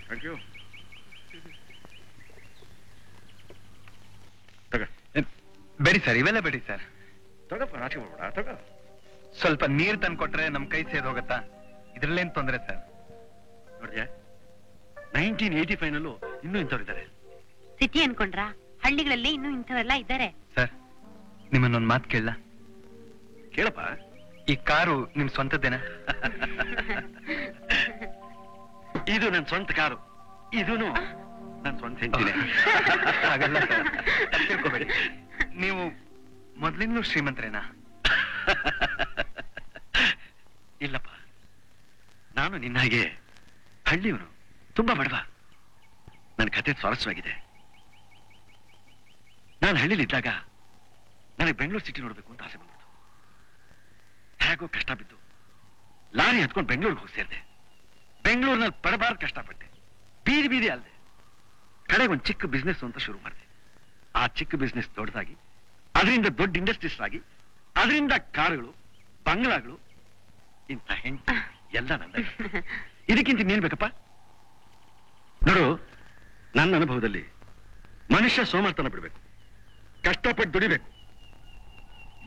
Thank you. Okay. ಬೇಡಿ ಸರ್, ಇವೆಲ್ಲ ಬೇಡಿ ಸರ್. ತಗೋಪ್ಪ, ನಾಚಿಕೆ ಮಾಡ್ಬೇಡ, ತಗೋ. ಸ್ವಲ್ಪ ನೀರ್ ತಂದ್ಕೊಟ್ರೆ ನಮ್ ಕೈ ಸೇದ್ ಹೋಗತ್ತಾ? ಇದ್ರಲ್ಲೇನ್ ತೊಂದ್ರೆ ಸರ್? ನೋಡಿದ್ಯಾ, 1985 ನಲ್ಲೂ ಇನ್ನೂ ಇಂಥವ್ರಿದ್ದಾರೆ. ಸಿಟಿ ಅನ್ಕೊಂಡ್ರ? ಹಳ್ಳಿಗಳಲ್ಲಿ ಇನ್ನೂ ಇಂಥವೆಲ್ಲ ಇದ್ದಾರೆ. ಸರ್, ನಿಮ್ಮನ್ನೊಂದ್ ಮಾತು ಕೇಳಲ್ಲ? ಕೇಳಪ್ಪ. ಈ ಕಾರು ನಿಮ್ ಸ್ವಂತದ್ದೇನಾ? ಇದು ನನ್ನ ಸ್ವಂತ ಕಾರು, ಇದೂನು ನನ್ನ ಸ್ವಂತ ಹೆಂಡತಿನೇ. ಹಾಗಲ್ಲ ಸರ್, ತಿಳ್ಕೊಬೇಡಿ. ನೀವು ಮೊದ್ಲಿಂದಲೂ ಶ್ರೀಮಂತರೇನಾ? ಇಲ್ಲಪ್ಪ, ನಾನು ನಿನ್ನ ಹಾಗೆ ಹಳ್ಳಿಯವನು, ತುಂಬಾ ಬಡವ. ನನ್ನ ಕತೆ ಸ್ವಾರಸ್ಯವಾಗಿದೆ. ನಾನು ಹಳ್ಳಿಲಿದ್ದಾಗ ನನಗೆ ಬೆಂಗಳೂರು ಸಿಟಿ ನೋಡ್ಬೇಕು ಅಂತ ಆಸೆ ಬಂದ್ಬಿಡ್ತು. ಹೇಗೋ ಕಷ್ಟ ಬಿದ್ದು ಲಾರಿ ಹತ್ಕೊಂಡು ಬೆಂಗಳೂರಿಗೆ ಹೋಗಿ ಸೇರಿದೆ. ಬೆಂಗಳೂರಿನಲ್ಲಿ ಪಡಬಾರ್ದು ಕಷ್ಟಪಟ್ಟೆ, ಬೀದಿ ಬೀದಿ ಅಲ್ಲದೆ ಕಡೆಗೆ ಒಂದು ಚಿಕ್ಕ ಬಿಸ್ನೆಸ್ ಅಂತ ಶುರು ಮಾಡಿದೆ. ಆ ಚಿಕ್ಕ ಬಿಸ್ನೆಸ್ ದೊಡ್ಡದಾಗಿ, ಅದರಿಂದ ದೊಡ್ಡ ಇಂಡಸ್ಟ್ರೀಸ್ ಆಗಿ, ಅದರಿಂದ ಕಾರುಗಳು, ಬಂಗ್ಲಾಗಳು, ಇಂಥ ಹೆಂಡತಿ ಎಲ್ಲ ನಂದ. ಇದಕ್ಕಿಂತ ಇನ್ನೇನ್ ಬೇಕಪ್ಪ? ನೋಡು, ನನ್ನ ಅನುಭವದಲ್ಲಿ ಮನುಷ್ಯ ಸೋಮಾರ್ತನ ಬಿಡ್ಬೇಕು, ಕಷ್ಟಪಟ್ಟು ದುಡಿಬೇಕು.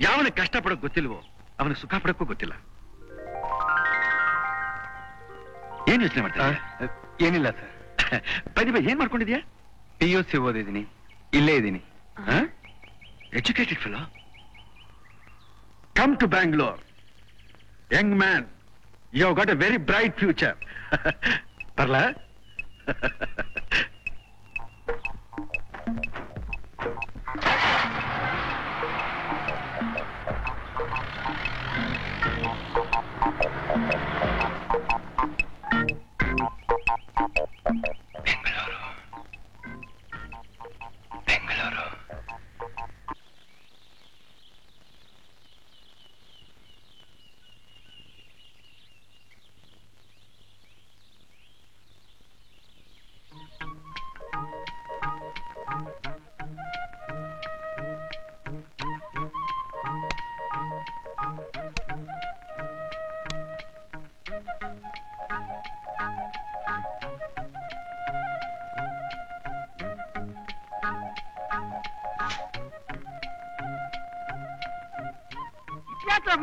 ಯಾವನಿಗೆ ಕಷ್ಟಪಡೋಕ್ ಗೊತ್ತಿಲ್ವೋ ಅವನಿಗೆ ಸುಖ ಪಡಕ್ಕೂ ಗೊತ್ತಿಲ್ಲ. ಏನ್ ಯೋಚನೆ ಮಾಡ್ತಾರೆ? ಏನಿಲ್ಲ ಸರ್. ಬನ್ನಿ, ಏನ್ ಮಾಡ್ಕೊಂಡಿದ್ಯಾ? PUC ಓದಿದ್ದೀನಿ, ಇಲ್ಲೇ ಇದ್ದೀನಿ. Educated fellow, come to Bangalore. Young man, you have got a very bright future. ಬರ್ಲಾ? ಬೆಂಗಳೂರು.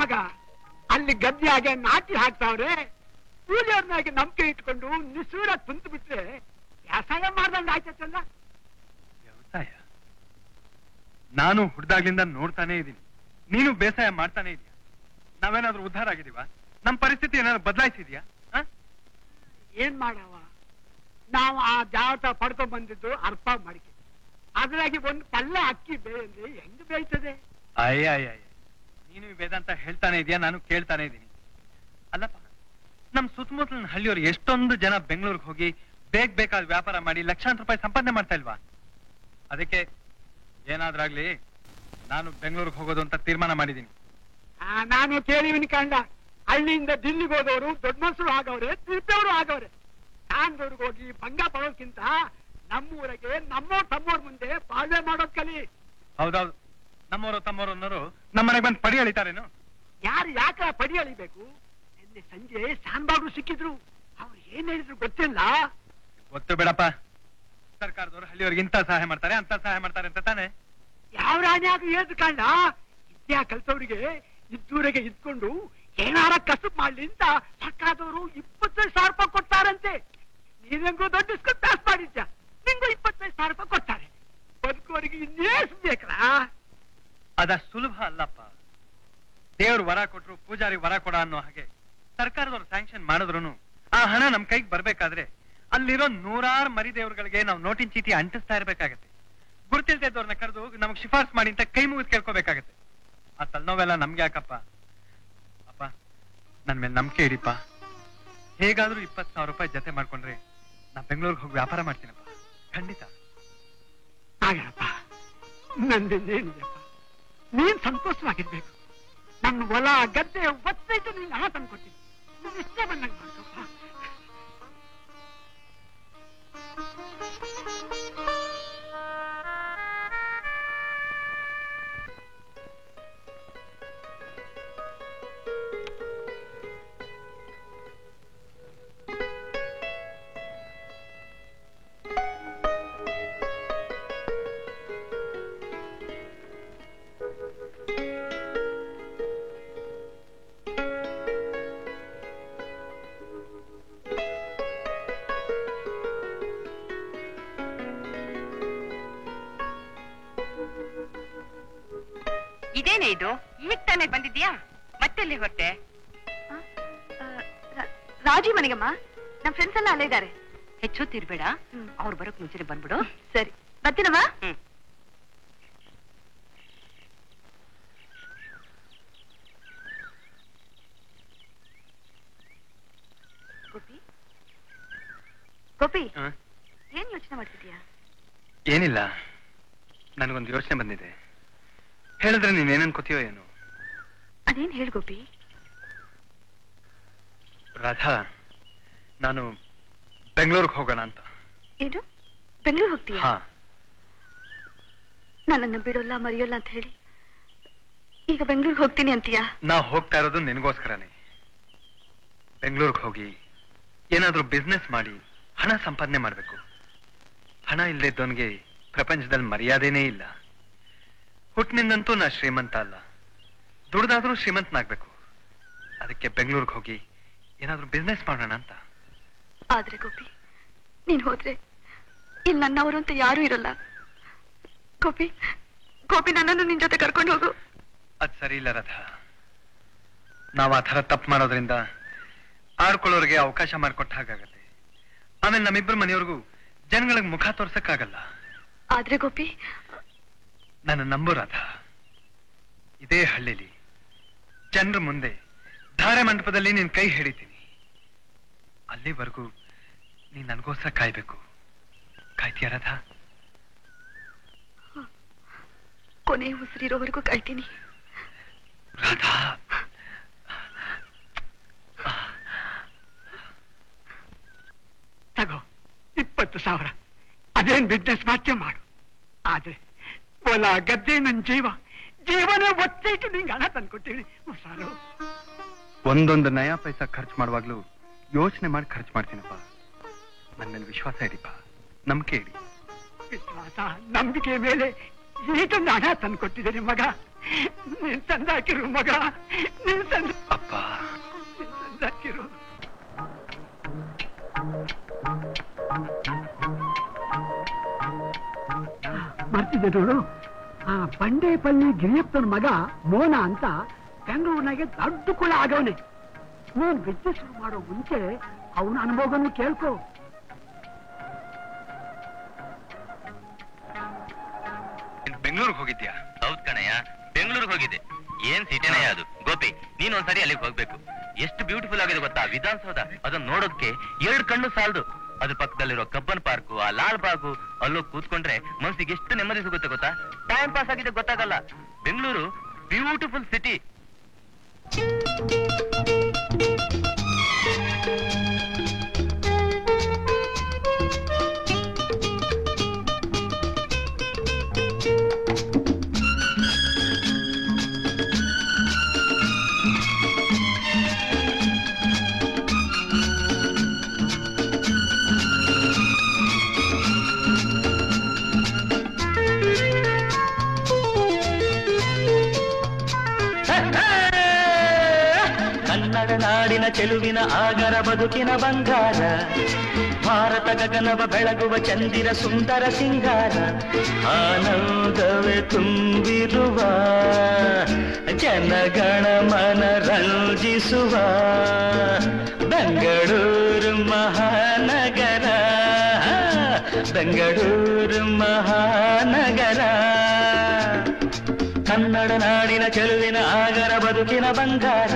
ಮಗ ಅಲ್ಲಿ ಗದ್ದೆಯಾಗೆ ನಾಟಿ ಹಾಕ್ತಾವ್ರೆ. ಕೂಲಿಯವ್ರನ್ನಾಗಿ ನಂಬಿಕೆ ಇಟ್ಕೊಂಡು ನಿಸೂರ ಕುಂತು ಬಿಟ್ರೆ ವ್ಯವಸಾಯ ಮಾಡ್ದಂಗ ಆಯ್ತಲ್ಲ. ವ್ಯವಸಾಯ? ನಾನು ಹುಡ್ದಾಗ್ಲಿಂದ ನೋಡ್ತಾನೆ ಇದ್ದೀನಿ, ನೀನು ಬೇಸಾಯ ಮಾಡ್ತಾನೆ ಇದೀಯ. ನಾವೇನಾದ್ರೂ ಉದ್ಧಾರ ಆಗಿದೀವ? ನಮ್ ಪರಿಸ್ಥಿತಿ ಏನಾದ್ರು ಬದಲಾಯಿಸಿದ್ಯಾ? ಏನ್ ಮಾಡವ, ನಾವು ಆ ಜಾವಟ ಪಡ್ಕೊಂಡ್ ಬಂದಿದ್ದು ಅರ್ಥ ಮಾಡಿಕೆ. ಅದ್ರಾಗಿ ಒಂದು ಪಲ್ಲ ಅಕ್ಕಿ ಬೇಯಂದ್ರೆ ಹೆಂಗ್ ಬೇಯ್ತದೆ? ಅಯ್ಯ, ನೀನು ವೇದಾಂತ ಹೇಳ್ತಾನೆ ಇದೆಯಾ, ನಾನು ಕೇಳ್ತಾನೆ ಇದ್ದೀನಿ. ಅಲ್ಲಪ್ಪ, ನಮ್ ಸುತ್ತಮುತ್ತಲಿನ ಹಳ್ಳಿಯವರು ಎಷ್ಟೊಂದು ಜನ ಬೆಂಗಳೂರಿಗೆ ಹೋಗಿ ಬೇಕಾದ ವ್ಯಾಪಾರ ಮಾಡಿ ಲಕ್ಷಾಂತರ ರೂಪಾಯಿ ಸಂಪಾದನೆ ಮಾಡ್ತಾ ಇಲ್ವಾ? ಅದಕ್ಕೆ ಏನಾದ್ರಾಗ್ಲಿ ನಾನು ಬೆಂಗಳೂರಿಗೆ ಹೋಗೋದು ಅಂತ ತೀರ್ಮಾನ ಮಾಡಿದ್ದೀನಿ. ನಾನು ಕೇಳಿವಿನಿ ಕಂಡ, ಹಳ್ಳಿಯಿಂದ ದಿಲ್ಲಿಗೆ ಹೋದವರು ದೊಡ್ಡ ಮನುಷ್ಯರು ಆಗವ್ರೆ, ತಿರುಪೇವರು ಆಗವ್ರೆ. ಕಾಂದೂರ್ಗೆ ಹೋಗಿ ಭಂಗ ಪಡೋಕ್ಕಿಂತ ನಮ್ಮೂರಿಗೆ ನಮ್ಮೋರ್ ತಮ್ಮೋರ್ ಮುಂದೆ ಬಾಳ್ವೆ ಮಾಡೋದ್ ಕಲಿ. ಹೌದೌದು, ನಮ್ಮವರು ತಮ್ಮವರು ಅನ್ನೋರು ನಮ್ಮನೆಗೆ ಬಂದು ಪಡಿ ಅಳಿತಾರೇನು? ಯಾರು ಯಾಕ ಪಡಿ ಅಳಿಬೇಕು? ನಿನ್ನೆ ಸಂಜೆ ಶಾನ್ಬಾಗ್ರು ಸಿಕ್ಕಿದ್ರು. ಅವ್ರು ಏನ್ ಹೇಳಿದ್ರು ಗೊತ್ತಿಲ್ಲ. ಗೊತ್ತು ಬಿಡಪ್ಪ, ಸರ್ಕಾರದವರು ಹಳ್ಳಿಯವ್ರಿಗೆ ಇಂಥ ಸಹಾಯ ಮಾಡ್ತಾರೆ ಅಂತ ಸಹಾಯ ಮಾಡ್ತಾರೆ ಅಂತ ತಾನೆ. ಯಾವ ರಾಣ್ಯಾಗ ಹೇಳಿದ್ರು ಕಂಡ, ವಿದ್ಯಾ ಕಲ್ತವ್ರಿಗೆ ಇದ್ದೂರಿಗೆ ಇದ್ಕೊಂಡು ಏನಾರ ಕಸಬ್ ಮಾಡ್ಲಿ ಅಂತ ಸರ್ಕಾರದವರು 25,000 ರೂಪಾಯಿ ಕೊಡ್ತಾರಂತೆ. ನೀನೆಂಗೋ ದೊಡ್ಡ ಸ್ಕೂಲ್ ಪಾಸ್ ಮಾಡಿದ್ಯಾ, ನಿಂಗೂ 25,000 ರೂಪಾಯಿ ಕೊಡ್ತಾರೆ. ಬದುಕೋರಿಗೆ ಇನ್ನೇಸ್ ಬೇಕಲ್ಲ? ಅದ ಸುಲಭ ಅಲ್ಲಪ್ಪ. ದೇವ್ರು ವರ ಕೊಟ್ರು ಪೂಜಾರಿ ವರ ಕೊಡ ಅನ್ನೋ ಹಾಗೆ ಸರ್ಕಾರದವ್ರು ಸ್ಯಾಂಕ್ಷನ್ ಮಾಡಿದ್ರು ಆ ಹಣ ನಮ್ ಕೈಗೆ ಬರ್ಬೇಕಾದ್ರೆ ಅಲ್ಲಿರೋ 100 ಮರಿ ದೇವ್ರುಗಳಿಗೆ ನಾವು ನೋಟಿನ ಚೀಟಿ ಅಂಟಿಸ್ತಾ ಇರ್ಬೇಕಾಗತ್ತೆ. ಗುರುತಿಲ್ದೇ ಇದ್ದವ್ರನ್ನ ಕರೆದು ನಮಗ್ ಶಿಫಾರ್ಸ್ ಮಾಡಿ ಅಂತ ಕೈ ಮುಗಿದು ಕೇಳ್ಕೋಬೇಕಾಗತ್ತೆ. ಆ ತಲೆನೋವೆಲ್ಲ ನಮ್ಗೆ ಯಾಕಪ್ಪ? ಅಪ್ಪ, ನನ್ ಮೇಲೆ ನಂಬಿಕೆ ಇಡಿಪ್ಪ. ಹೇಗಾದ್ರೂ 20,000 ರೂಪಾಯಿ ಜೊತೆ ಮಾಡ್ಕೊಂಡ್ರೆ ನಾ ಬೆಂಗಳೂರಿಗೆ ಹೋಗಿ ವ್ಯಾಪಾರ ಮಾಡ್ತೀನಪ್ಪ, ಖಂಡಿತ. ಆಗಪ್ಪ, ನಂದೇನಿದೆಪ್ಪ, ನೀನ್ ಸಂತೋಷವಾಗಿರ್ಬೇಕು. ನನ್ನ ಹೊಲ ಗದ್ದೆ ಒತ್ತೈತೆ ನೀನ್ ಹಣ ತಂದ್ಕೊಡ್ತೀನಿ. ನೀನ್ ಇಷ್ಟೇ ಬಂದಂಗ ಮಾಡ್ಕಪ್ಪ. ಏನೇ ಇದು ಈಗ ತಾನೇ ಬಂದಿದ್ಯಾ? ಮತ್ತೆಲ್ಲಿ ಹೊರಟೆ? ರಾಜಿ ಮನೆಗಮ್ಮ, ನಮ್ ಫ್ರೆಂಡ್ಸ್ ಎಲ್ಲ ಅಲ್ಲೇ ಇದ್ದಾರೆ. ಹೆಚ್ಚುತ್ತಿರ್ಬೇಡ, ಅವ್ರು ಬರೋಕ್ ಮುಂಚೆ ಬಂದ್ಬಿಡು. ಸರಿ, ಬರ್ತೀನಮ್ಮ. ಗೋಪಿ, ಗೋಪಿ, ಏನ್ ಯೋಚನೆ ಮಾಡ್ತಿದ್ಯಾ? ಏನಿಲ್ಲ, ನನಗೊಂದು ಯೋಚನೆ ಬಂದಿದೆ. ಹೇಳಿದ್ರೆ ನೀನೇನ್ ಅನ್ಕೋತೀಯೋ ಏನು? ಅದೇನ್ ಹೇಳು ಗೋಪಿ. ರಾಧಾ, ನಾನು ಬೆಂಗಳೂರಿಗೆ ಹೋಗೋಣ ಅಂತ. ಏನು, ಬೆಂಗಳೂರು ಹೋಗ್ತೀಯಾ? ಹಾ. ನನ್ನನ್ನು ಬಿಡೋಲ್ಲ ಮರೆಯೋಲ್ಲ ಅಂತ ಹೇಳಿ ಈಗ ಬೆಂಗಳೂರಿಗೆ ಹೋಗ್ತೀನಿ ಅಂತೀಯಾ? ನಾ ಹೋಗ್ತಾ ಇರೋದು ನಿನಗೋಸ್ಕರನೇ. ಬೆಂಗಳೂರಿಗೆ ಹೋಗಿ ಏನಾದ್ರೂ ಬಿಸ್ನೆಸ್ ಮಾಡಿ ಹಣ ಸಂಪಾದನೆ ಮಾಡ್ಬೇಕು. ಹಣ ಇಲ್ಲದಿದ್ದವನಿಗೆ ಪ್ರಪಂಚದಲ್ಲಿ ಮರ್ಯಾದೆನೇ ಇಲ್ಲ. ಹುಟ್ಟಿನಿಂದಂತೂ ನಾ ಶ್ರೀಮಂತ ಅಲ್ಲ, ದುಡ್ದಾದ್ರೂ ಶ್ರೀಮಂತನಾಗ್ಬೇಕು. ಅದಕ್ಕೆ ಬೆಂಗಳೂರಿಗೆ ಹೋಗಿ ಏನಾದ್ರೂ ಬಿಸ್ನೆಸ್ ಮಾಡೋಣ ಅಂತ. ಆದ್ರೆ ಗೋಪಿ, ನೀನ್ ಹೋದ್ರೆ ಇಲ್ಲಿ ನನ್ನವರು ಅಂತ ಯಾರು ಇರಲ್ಲ. ಗೋಪಿ, ಗೋಪಿ, ನನ್ನನ್ನು ನಿನ್ ಜೊತೆ ಕರ್ಕೊಂಡು ಹೋಗು. ಅದ್ ಸರಿ ಇಲ್ಲ ರಾಧಾ. ನಾವ್ ಆ ಥರ ತಪ್ಪು ಮಾಡೋದ್ರಿಂದ ಆಡ್ಕೊಳ್ಳೋರಿಗೆ ಅವಕಾಶ ಮಾಡಿಕೊಟ್ಟ ಹಾಗಾಗತ್ತೆ. ಆಮೇಲೆ ನಮ್ಮಿಬ್ಬರು ಮನೆಯವ್ರಿಗೂ ಜನಗಳಿಗೆ ಮುಖ ತೋರ್ಸಕ್ಕಾಗಲ್ಲ. ಆದ್ರೆ ಗೋಪಿ, ನನ್ನ ನಂಬು ರಾಧಾ. ಇದೇ ಹಳ್ಳಿಲಿ ಜನರ ಮುಂದೆ ಧಾರೆ ಮಂಟಪದಲ್ಲಿ ನಿನ್ ಕೈ ಹಿಡಿತೀನಿ. ಅಲ್ಲಿವರೆಗೂ ನೀನ್ ನನಗೋಸ್ಕರ ಕಾಯ್ಬೇಕು. ಕಾಯ್ತೀಯ ರಾಧಾ? ಕೊನೆ ಉಸಿರಿರೋವರೆಗೂ ಕಾಯ್ತೀನಿ ರಾಧಾ. ತಗೋ 20,000. ಅದೇನ್ ಬಿಸ್ನೆಸ್ ಮಾಡ್ತೇ ಮಾಡು. ಆದ್ರೆ ಹೊಲ ಗದ್ದೆ ನನ್ ಜೀವನ ಒತ್ತಿಟ್ಟು ನಿಂಗೆ ಹಣ ತಂದ್ಕೊಡ್ತೀವಿ. ಹುಷಾರು. ಒಂದೊಂದು ನಯಾ ಪೈಸಾ ಖರ್ಚು ಮಾಡುವಾಗ್ಲೂ ಯೋಚನೆ ಮಾಡಿ ಖರ್ಚು ಮಾಡ್ತೀನಪ್ಪ. ನನ್ನ ಮೇಲೆ ವಿಶ್ವಾಸ ಇಡಿಪ್ಪ, ನಂಬಿಕೆ ಇಡಿ. ವಿಶ್ವಾಸ ನಂಬಿಕೆ ಮೇಲೆ ಈಟೊಂದು ಹಣ ತಂದ್ಕೊಟ್ಟಿದ್ದೇನೆ ಮಗ. ನೀನ್ ತಂದಾಕಿರು ಮಗ, ನೀನ್ ಅಪ್ಪ. ತಂದಾಕಿರು. ಬರ್ತಿದ್ದೆ ನೋಡು, ಆ ಬಂಡೇಪಲ್ಲಿ ಗಿರಿಯಪ್ಪನ ಮಗ ಮೋನ ಅಂತ ಬೆಂಗಳೂರಿನಾಗೆ ದೊಡ್ಡ ಕುಳ ಆಗವನೆ. ನೀನ್ ಬಿಸ್ನೆಸ್ ಶುರು ಮಾಡೋ ಮುಂಚೆ ಅವನ ಅನುಭವನು ಕೇಳ್ಕೊ. ಬೆಂಗಳೂರಿಗೆ ಹೋಗಿದ್ಯಾ? ಹೌದ್ ಕಣಯ್ಯ, ಬೆಂಗಳೂರಿಗೆ ಹೋಗಿದ್ದೆ. ಏನ್ ಸಿಟಿನಯ್ಯ ಅದು. ಗೋಪಿ, ನೀನ್ ಒಂದ್ಸರಿ ಅಲ್ಲಿಗೆ ಹೋಗ್ಬೇಕು. ಎಷ್ಟು ಬ್ಯೂಟಿಫುಲ್ ಆಗಿದೆ ಗೊತ್ತಾ ವಿಧಾನಸೌಧ. ಅದನ್ನ ನೋಡೋದಕ್ಕೆ 2 ಕಣ್ಣು ಸಾಲದು. ಅದ್ರ ಪಕ್ಕದಲ್ಲಿರೋ ಕಬ್ಬನ್ ಪಾರ್ಕು, ಆ ಲಾಲ್ ಬಾಗು, ಅಲ್ಲೋಗಿ ಕೂತ್ಕೊಂಡ್ರೆ ಮನಸ್ಸಿಗೆ ಎಷ್ಟು ನೆಮ್ಮದಿ ಸಿಗುತ್ತೆ ಗೊತ್ತಾ. ಟೈಮ್ ಪಾಸ್ ಆಗಿದೆ ಗೊತ್ತಾಗಲ್ಲ. Bengaluru beautiful city. ಕನ್ನಡ ನಾಡಿನ ಚೆಲುವಿನ ಆಗರ ಬದುಕಿನ ಬಂಗಾರ, ಭಾರತ ಗಗನವ ಬೆಳಗುವ ಚಂದಿರ ಸುಂದರ ಸಿಂಗಾರ, ಆನಂದವೇ ತುಂಬಿರುವ ಜನಗಣ ಮನ ರಂಜಿಸುವ ಬೆಂಗಳೂರು ಮಹಾನಗರ, ಬೆಂಗಳೂರು ಮಹಾನಗರ. ಕನ್ನಡ ನಾಡಿನ ಚೆಲುವಿನ ಆಗರ ಬದುಕಿನ ಬಂಗಾರ,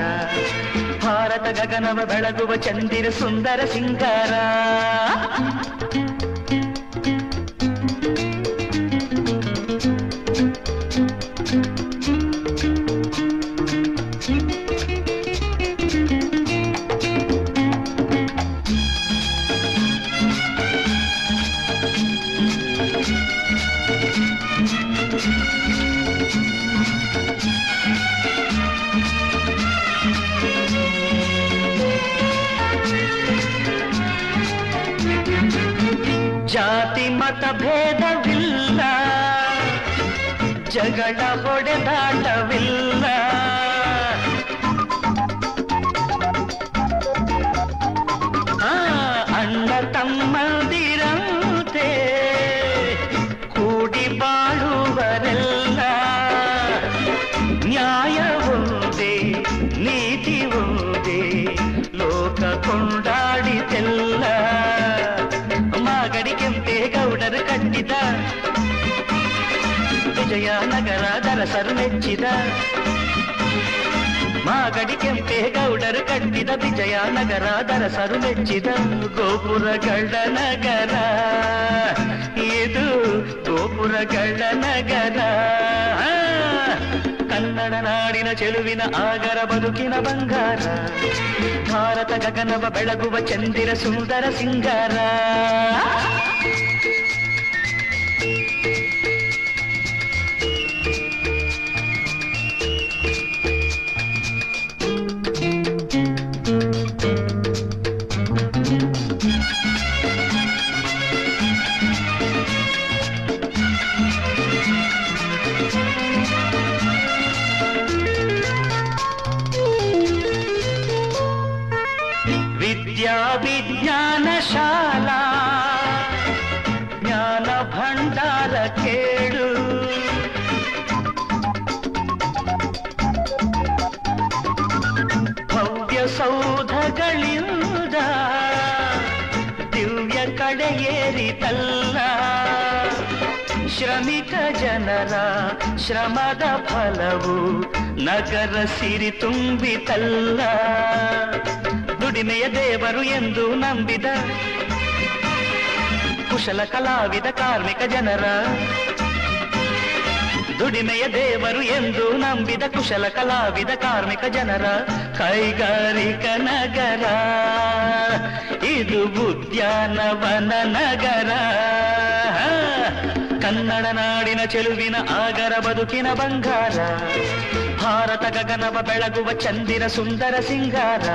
ಭಾರತ ಗಗನವ ಬೆಳಗುವ ಚಂದಿರ ಸುಂದರ ಸಿಂಗಾರ. ಜಾತಿ ಮತ ಭೇದವಿಲ್ಲ, ಜಗಳ ಹೊಡೆದಾಟವಿಲ್ಲ, ಅಣ್ಣ ತಮ್ಮಂದಿರಂತೆ ಕೂಡಿ ಬಾಳುವರೆಲ್ಲ, ಮೆಚ್ಚಿದ ವಿಜಯನಗರ ದರಸರು ಮೆಚ್ಚಿದ ಮಾಗಡಿ ಕೆಂಪೇಗೌಡರು ಕಟ್ಟಿದ ವಿಜಯನಗರ ದರಸರು ಮೆಚ್ಚಿದ ಗೋಪುರಗಳ ನಗರ ಇದು ಗೋಪುರಗಳ ನಗರ ಕನ್ನಡ ನಾಡಿನ ಚೆಲುವಿನ ಆಗರ ಬದುಕಿನ ಬಂಗಾರ ಭಾರತ ಗಗನವ ಬೆಳಗುವ ಚಂದಿರ ಸುಂದರ ಸಿಂಗಾರ ವಿದ್ಯಾ ವಿಜ್ಞಾನ ಶಾಲಾ ಜ್ಞಾನ ಭಂಡಾರ ಕೇಳು ಭವ್ಯ ಸೌಧಗಳಿಂದ ದಿವ್ಯ ಕಡೆಯೇರಿತಲ್ಲ ಶ್ರಮಿಕ ಜನರ ಶ್ರಮದ ಫಲವು ನಗರ ಸಿರಿ ತುಂಬಿತಲ್ಲ ದುಡಿಮೆಯ ದೇವರು ಎಂದು ನಂಬಿದ ಕುಶಲ ಕಲಾವಿದ ಕಾರ್ಮಿಕ ಜನರ ದುಡಿಮೆಯ ದೇವರು ಎಂದು ನಂಬಿದ ಕುಶಲ ಕಲಾವಿದ ಕಾರ್ಮಿಕ ಜನರ ಕೈಗಾರಿಕ ನಗರ ಇದು ಉದ್ಯಾನವನ ನಗರ ಕನ್ನಡ ನಾಡಿನ ಚೆಲುವಿನ ಆಗರ ಬದುಕಿನ ಬಂಗಾರ ಭಾರತ ಗಗನವ ಬೆಳಗುವ ಚಂದಿರ ಸುಂದರ ಸಿಂಗಾರ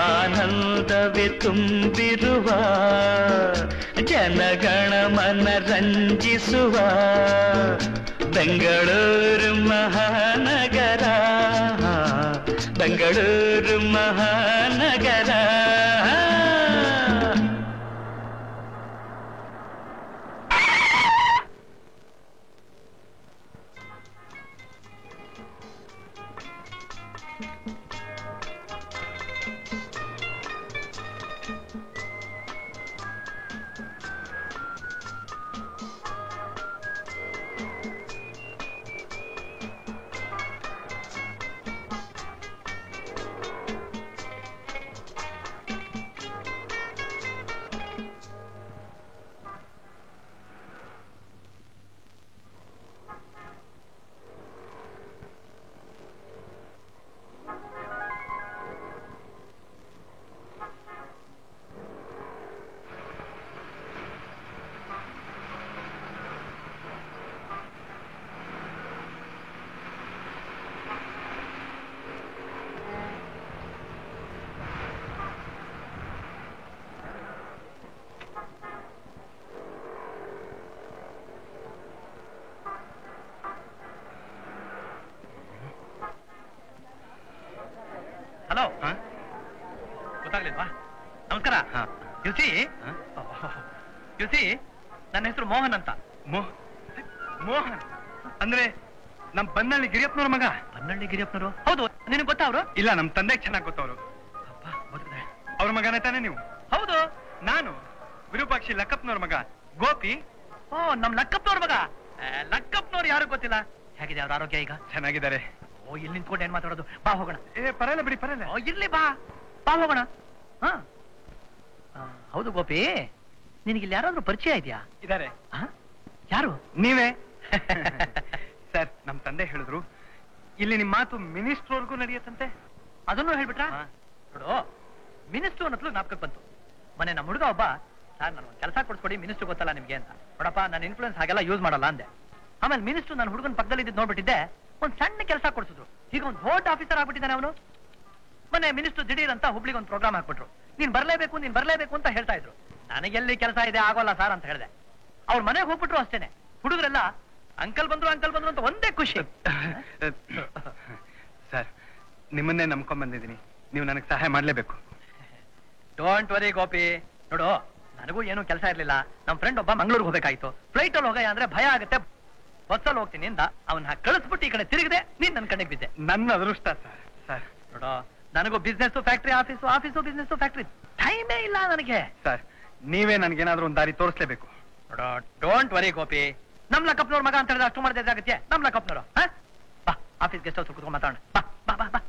ಆನಂದವೇ ತುಂಬಿರುವ ಜನಗಣ ಮನ ರಂಜಿಸುವ ಬೆಂಗಳೂರು ಮಹಾನಗರ ಬೆಂಗಳೂರು ಮಹಾನಗರ ಹಲೋ ಗೊತ್ತಾಗ್ಲಿಲ್ವಾ ನಮಸ್ಕಾರ ಯುಸಿ ಯುಸಿ ನನ್ನ ಹೆಸರು ಮೋಹನ್ ಅಂತ ಮೋಹನ್ ಅಂದ್ರೆ ನಮ್ ಬನ್ನಳ್ಳಿ ಗಿರಿಯಪ್ಪನವ್ರ ಮಗ ಬನ್ನಳ್ಳಿ ಗಿರಿಯಪ್ಪನವರು ಹೌದು ನಿನಗೆ ಗೊತ್ತಾ ಅವರು ಇಲ್ಲ ನಮ್ ತಂದೆಗೆ ಚೆನ್ನಾಗಿ ಗೊತ್ತವ್ರು ಅವ್ರ ಮಗನೇ ತಾನೇ ನೀವು ಹೌದು ನಾನು ವಿರೂಪಾಕ್ಷಿ ಲಕ್ಕಪ್ಪನವ್ರ ಮಗ ಗೋಪಿ ಓ ನಮ್ ಲಕ್ಕಪ್ಪನವ್ರ ಮಗ ಲಕ್ಕಪ್ಪನವ್ರು ಯಾರು ಗೊತ್ತಿಲ್ಲ ಹೇಗಿದೆ ಅವ್ರ ಆರೋಗ್ಯ ಈಗ ಚೆನ್ನಾಗಿದ್ದಾರೆ ಓ ಇಲ್ಲಿ ನಿಂತ್ಕೊಂಡು ಏನ್ ಮಾತಾಡೋದು ಬಾ ಹೋಗೋಣ ಪರಲ್ಲ ಬಿಡಿ ಪರಲ್ಲ ಇರ್ಲಿ ಬಾ ಬಾ ಹೋಗೋಣ ಹೌದು ಗೋಪಿ ನಿನಗಿಲ್ಲಿ ಯಾರಾದ್ರೂ ಪರಿಚಯ ಇದೆಯಾ ಇದಾರೆ ಯಾರು ನೀವೇ ಸರ್ ನಮ್ ತಂದೆ ಹೇಳಿದ್ರು ಇಲ್ಲಿ ನಿಮ್ ಮಾತು ಮಿನಿಸ್ಟ್ರ್ವರ್ಗೂ ನಡೆಯತ್ತಂತೆ ಅದನ್ನು ಹೇಳ್ಬಿಟ್ರಾ ನೋಡು ಮಿನಿಸ್ಟ್ರು ಅನ್ನತ್ಲು ಜ್ಞಾಪಕಕ್ಕೆ ಬಂತು ಮನೆ ನಮ್ಮ ಹುಡುಗ ಒಬ್ಬ ಸರ್ ನಾನು ಒಂದು ಕೆಲಸ ಕೊಡ್ಸ್ಕೊಡಿ ಮಿನಿಸ್ಟ್ರು ಗೊತ್ತಲ್ಲ ನಿಮ್ಗೆ ಅಂತ ನೋಡಪ್ಪ ನನ್ನ ಇನ್ಫ್ಲೂಯೆನ್ಸ್ ಹಾಗೆಲ್ಲ ಯೂಸ್ ಮಾಡಲ್ಲ ಅಂದೆ ಆಮೇಲೆ ಮಿನಿಸ್ಟ್ರು ನನ್ನ ಹುಡುಗನ ಪಕ್ಕದಲ್ಲಿ ಇದ್ದು ನೋಡ್ಬಿಟ್ಟಿದ್ದೆ ಒಂದ್ ಸಣ್ಣ ಕೆಲಸ ಕೊಡ್ಸಿದ್ರು ಈಗ ಒಂದು ದೊಡ್ಡ ಆಫೀಸರ್ ಆಗ್ಬಿಟ್ಟಿದ್ದಾನೆ ಅವನು ಮೊನ್ನೆ ಮಿನಿಸ್ಟ್ರು ದಿಢೀರ್ ಅಂತ ಹುಬ್ಳಿಗೆ ಒಂದು ಪ್ರೋಗ್ರಾಮ್ ಹಾಕ್ಬಿಟ್ರು ನೀನ್ ಬರ್ಲೇಬೇಕು ಅಂತ ಹೇಳ್ತಾ ಇದ್ರು ನನಗೆಲ್ಲಿ ಕೆಲಸ ಇದೆ ಆಗೋಲ್ಲ ಸರ್ ಅಂತ ಹೇಳಿದೆ ಅವ್ರ ಮನೆಗೆ ಹೋಗ್ಬಿಟ್ರು ಅಷ್ಟೇನೆ ಹುಡುಗರೆಲ್ಲ ಅಂಕಲ್ ಬಂದ್ರು ಅಂತ ಒಂದೇ ಖುಷಿ ಸರ್ ನಿಮ್ಮನ್ನೇ ನಂಬ್ಕೊಂಡ್ ಬಂದಿದ್ದೀನಿ ನೀವು ನನಗೆ ಸಹಾಯ ಮಾಡ್ಲೇಬೇಕು ಡೋಂಟ್ ವರಿ ಗೋಪಿ ನೋಡು ನನಗೂ ಏನು ಕೆಲಸ ಇರ್ಲಿಲ್ಲ ನಮ್ ಫ್ರೆಂಡ್ ಒಬ್ಬ ಮಂಗಳೂರಿಗೆ ಹೋಗ್ಬೇಕಾಯ್ತು ಫ್ಲೈಟ್ ಅಲ್ಲಿ ಹೋಗಯ್ಯ ಅಂದ್ರೆ ಭಯ ಆಗುತ್ತೆ ಬಸ್ಸಲ್ಲಿ ಹೋಗ್ತೀನಿ ಅಂತ ಅವನ್ನ ಕಳಿಸ್ಬಿಟ್ಟು ಈ ಕಡೆ ತಿರುಗಿದೆ ನೀನ್ ನನ್ ಕಣ್ಣಿಗೆ ಬಿದ್ದೆ ನನ್ನ ಅದೃಷ್ಟ ಸರ್ ನೋಡು ನನಗೂ business factory office business factory ಟೈಮೇ ಇಲ್ಲ ನನಗೆ ಸರ್ ನೀವೇ ನನ್ಗೇನಾದ್ರೂ ಒಂದು ದಾರಿ ತೋರಿಸ್ಲೇಬೇಕು ಡೋಂಟ್ ವರಿ ಗೋಪಿ. ನಮ್ ಲಕ್ಕಪ್ಪನವ್ರ ಮಗ ಅಂತ ಹೇಳಿದ್ರೆ ಅಷ್ಟು ಮಾಡಿದ್ರೆ ಆಗತ್ತೆ. ನಮ್ ಲಕ್ಕಪ್ಪನವರು ಬಾ, ಆಫೀಸ್ ಗೆಸ್ಟ್ ಹೌಸ್ ಕುತ್ಕೊಂಡು ಮಾತಾಡೋಣ. ಬಾ ಬಾ ಬಾ ಬಾ.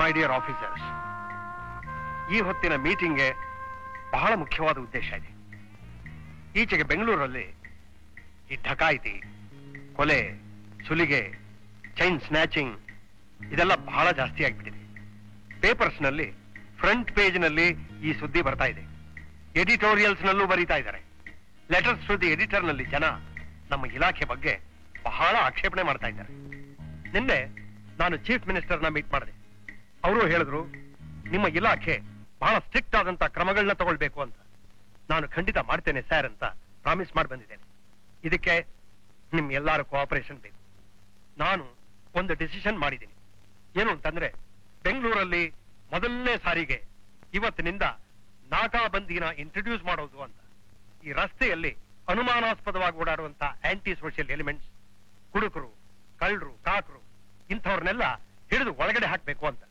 ಮೈ ಡಿಯರ್ ಆಫೀಸರ್ಸ್, ಈ ಹೊತ್ತಿನ ಮೀಟಿಂಗ್ಗೆ ಬಹಳ ಮುಖ್ಯವಾದ ಉದ್ದೇಶ ಇದೆ. ಈಚೆಗೆ ಬೆಂಗಳೂರಲ್ಲಿ ಈ ಢಕಾಯಿತಿ, ಕೊಲೆ, ಸುಲಿಗೆ, ಚೈನ್ ಸ್ನ್ಯಾಚಿಂಗ್ ಇದೆಲ್ಲ ಬಹಳ ಜಾಸ್ತಿ ಆಗ್ಬಿಟ್ಟಿದೆ. ಪೇಪರ್ಸ್ ನಲ್ಲಿ ಫ್ರಂಟ್ ಪೇಜ್ ನಲ್ಲಿ ಈ ಸುದ್ದಿ ಬರ್ತಾ ಇದೆ. ಎಡಿಟೋರಿಯಲ್ಸ್ ನಲ್ಲೂ ಬರೀತಾ ಇದ್ದಾರೆ. ಲೆಟರ್ಸ್ ಟು ದಿ ಎಡಿಟರ್ ನಲ್ಲಿ ಜನ ನಮ್ಮ ಇಲಾಖೆ ಬಗ್ಗೆ ಬಹಳ ಆಕ್ಷೇಪಣೆ ಮಾಡ್ತಾ ಇದ್ದಾರೆ. ನಿನ್ನೆ ನಾನು ಚೀಫ್ ಮಿನಿಸ್ಟರ್ನ ಮೀಟ್ ಮಾಡಿದೆ. ಅವರು ಹೇಳಿದ್ರು ನಿಮ್ಮ ಇಲಾಖೆ ಬಹಳ ಸ್ಟ್ರಿಕ್ಟ್ ಆದಂತ ಕ್ರಮಗಳನ್ನ ತಗೊಳ್ಬೇಕು ಅಂತ. ನಾನು ಖಂಡಿತ ಮಾಡ್ತೇನೆ ಸರ್ ಅಂತ ಪ್ರಾಮಿಸ್ ಮಾಡಿ ಬಂದಿದ್ದೇನೆ. ಇದಕ್ಕೆ ನಿಮ್ ಎಲ್ಲಾರು ಕೋಆಪರೇಷನ್ ಬೇಕು. ನಾನು ಒಂದು ಡಿಸಿಷನ್ ಮಾಡಿದ್ದೀನಿ. ಏನು ಅಂತಂದ್ರೆ, ಬೆಂಗಳೂರಲ್ಲಿ ಮೊದಲನೇ ಸಾರಿಗೆ ಇವತ್ತಿನಿಂದ ನಾಕಾಬಂದಿನ ಇಂಟ್ರೊಡ್ಯೂಸ್ ಮಾಡೋದು ಅಂತ. ಈ ರಸ್ತೆಯಲ್ಲಿ ಅನುಮಾನಾಸ್ಪದವಾಗಿ ಓಡಾಡುವಂತ ಆಂಟಿ ಸೋಷಿಯಲ್ ಎಲಿಮೆಂಟ್ಸ್, ಕುಡುಕರು, ಕಳ್ಳರು, ಕಾಕರು ಇಂಥವ್ರನ್ನೆಲ್ಲ ಹಿಡಿದು ಒಳಗಡೆ ಹಾಕ್ಬೇಕು ಅಂತ.